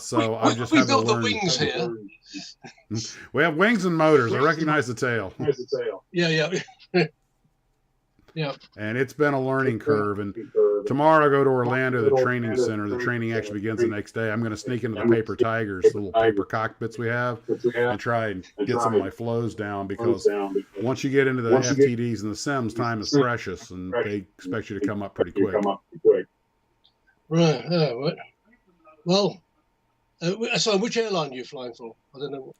So I just have to learn. We built the wings here. We have wings and motors. I recognize the tail. Yeah. Yeah. And it's been a learning curve. And tomorrow I go to Orlando, the training center. The training actually begins the next day. I'm going to sneak into the Paper Tigers, the little paper cockpits we have, and try and get some of my flows down, because once you get into the FTDs and the Sims, time is precious, and they expect you to come up pretty quick. Right. Right. Well, so which airline are you flying for? I don't know.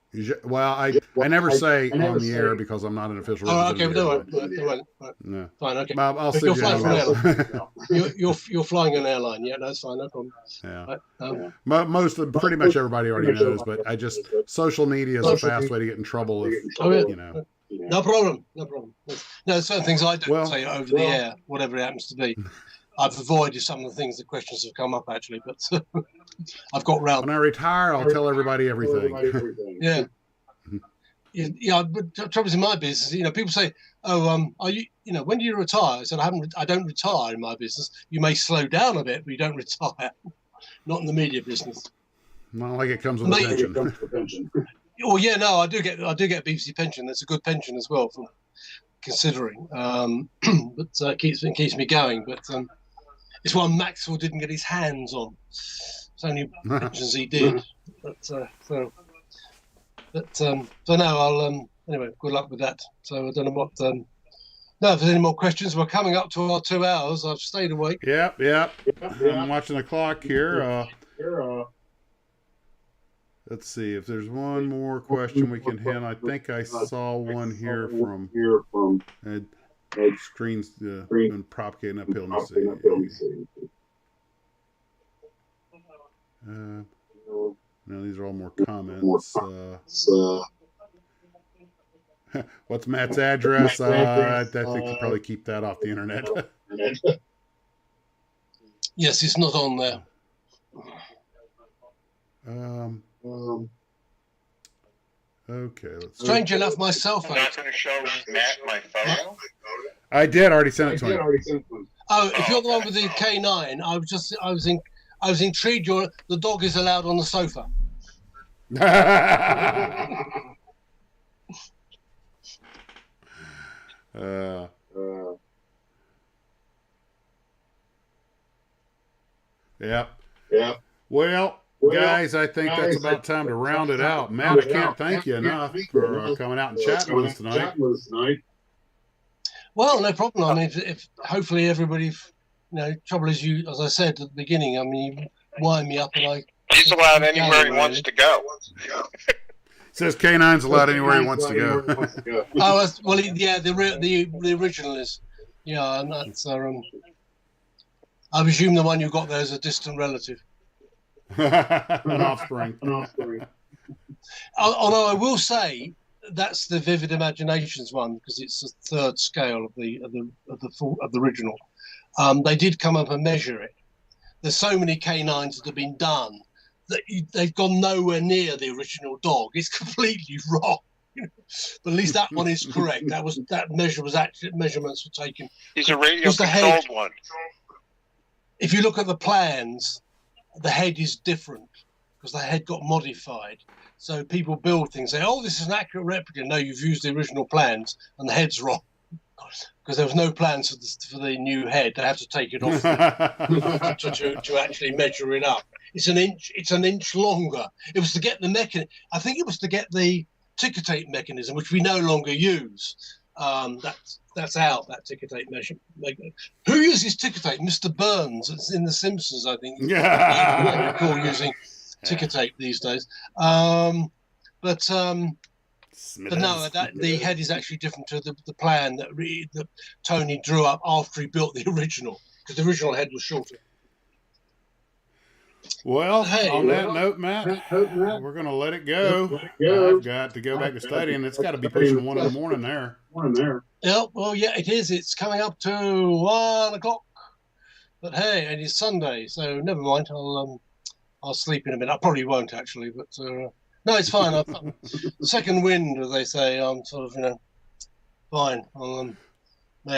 Well, I never say on the air because I'm not an official representative. Oh, okay, but don't worry. Right. No. Fine, okay. I'll send You're you flying for an an airline. You're flying an airline. Yeah, that's fine. No problem. Yeah. Right, Pretty much everybody already knows, but social media is a fast way to get in trouble if, you know. No problem. No problem. No, there's certain things I don't say over the air, whatever it happens to be. I've avoided some of the things, the questions have come up actually, but I've got round. When I retire, I'll tell everybody everything. Yeah. Yeah, but troubles in my business, people say, "Oh, are you? When do you retire?" I said, I don't retire in my business. You may slow down a bit, but you don't retire. Not in the media business. Not like it comes with a pension. Oh yeah, no, I do get a BBC pension. That's a good pension as well, for considering. But keeps me going. But it's one Maxwell didn't get his hands on. It's only pensions he did. So no, I'll anyway. Good luck with that. So I don't know what. No, if there's any more questions, we're coming up to our 2 hours. I've stayed awake. Yep. I'm watching the clock here. Let's see if there's one more question we can hit. I think I saw one here from screens been propagating uphill. Let me see. No, these are all more comments. What's Matt's address? I think you probably keep that off the internet. Yes, it's not on there. Okay. Strange enough, myself. I'm not going to show Matt my photo. I did already send it to him. Oh, if you're the one with the K9, I was intrigued. The dog is allowed on the sofa. Yep. Well, guys, I think that's about time to round it out. Matt, I can't thank you enough for coming out and chatting with us tonight. Well, no problem. I mean, if hopefully everybody, trouble is you, as I said at the beginning, I mean, you wind me up and he's allowed anywhere he wants to go. Says K9's allowed anywhere he wants to go. Oh, well, yeah, the original is. Yeah, and that's. I presume the one you got there is a distant relative. An offspring. Although I will say that's the Vivid Imaginations one, because it's the third scale of the original. They did come up and measure it. There's so many K9s that have been done that they've gone nowhere near the original dog. It's completely wrong. But at least that one is correct. Measurements were taken. He's a radio-controlled one. If you look at the plans, the head is different because the head got modified. So people build things, say, "Oh, this is an accurate replica." No, you've used the original plans, and the head's wrong because there was no plans for the new head. They have to take it off to actually measure it up. It's an inch longer. It was to get the mechanism. I think it was to get the ticker tape mechanism, which we no longer use. That's out, that ticker tape measure. Who uses ticker tape? Mr. Burns. It's in The Simpsons, I think. I recall using ticker tape these days. But no, the head is actually different to the plan that Tony drew up after he built the original, because the original head was shorter. Well, on that note, Matt, we're going to let it go. I've got to go back to studying. It's got to be pushing 1 in the morning there. Yeah, well, yeah, it is. It's coming up to 1 o'clock. But hey, and it's Sunday, so never mind. I'll sleep in a minute. I probably won't actually, but no, it's fine. Second wind, as they say. I'm sort of, fine.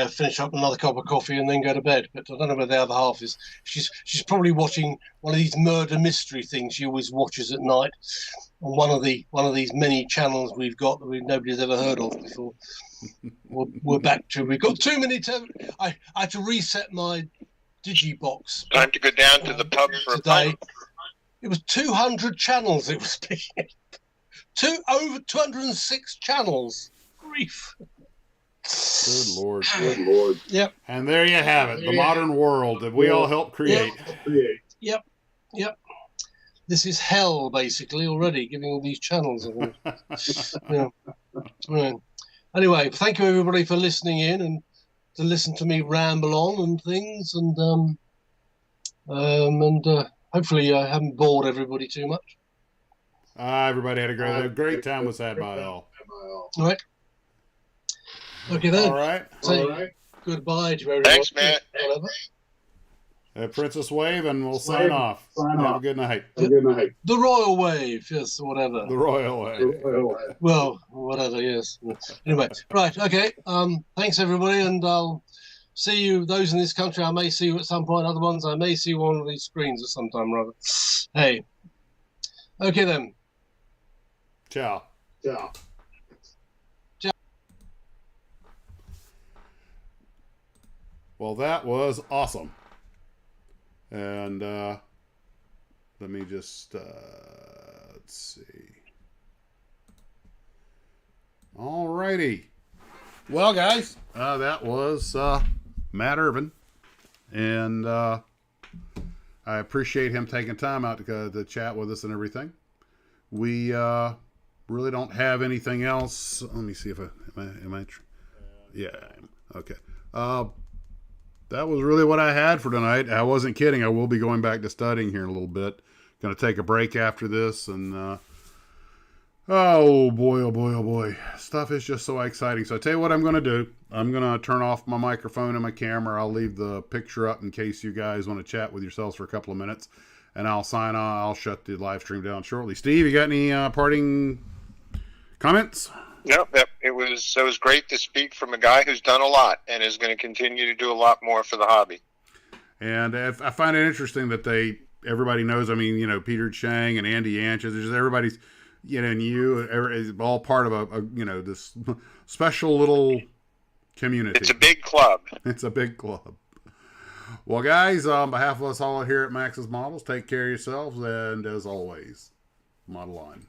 finish up another cup of coffee and then go to bed. But I don't know where the other half is. She's probably watching one of these murder mystery things she always watches at night on one of these many channels we've got that nobody's ever heard of before. We're back to, we've got too many. I had to reset my Digibox. Time to go down to the pub for today. a pint. It was 200 channels. It was picking. Over 206 channels. Grief. Good Lord. Good Lord. Yep. And there you have it, the modern world that we all helped create. Yep. This is hell, basically, already, giving all these channels. Yeah. Anyway, thank you, everybody, for listening in and to listen to me ramble on and things. And hopefully I haven't bored everybody too much. Everybody had a great time was had by all. All right. Okay, then. All right. Say goodbye to everyone. Thanks, Matt. Princess Wave, and we'll sign off. Have a good night. The Royal Wave, yes, whatever. The Royal Wave. Well, whatever, yes. Anyway, right, okay. Thanks, everybody, and I'll see you, those in this country, I may see you at some point. Other ones, I may see you on one of these screens at some time, rather. Hey. Okay, then. Ciao. Ciao. Well, that was awesome. And let me just let's see. All righty. Well, guys, that was Mat Irvine, and I appreciate him taking time out to chat with us and everything. We really don't have anything else. Let me see if am I yeah, I am. Okay. That was really what I had for tonight. I wasn't kidding. I will be going back to studying here in a little bit. Going to take a break after this. And, oh boy. Stuff is just so exciting. So I tell you what I'm going to do. I'm going to turn off my microphone and my camera. I'll leave the picture up in case you guys want to chat with yourselves for a couple of minutes. And I'll sign on. I'll shut the live stream down shortly. Steve, you got any parting comments? No, it was great to speak from a guy who's done a lot and is going to continue to do a lot more for the hobby. And I find it interesting that everybody knows. I mean, Peter Chang and Andy Anches. Just everybody's, and you is all part of a this special little community. It's a big club. It's a big club. Well, guys, on behalf of us all here at Max's Models, take care of yourselves, and as always, model on.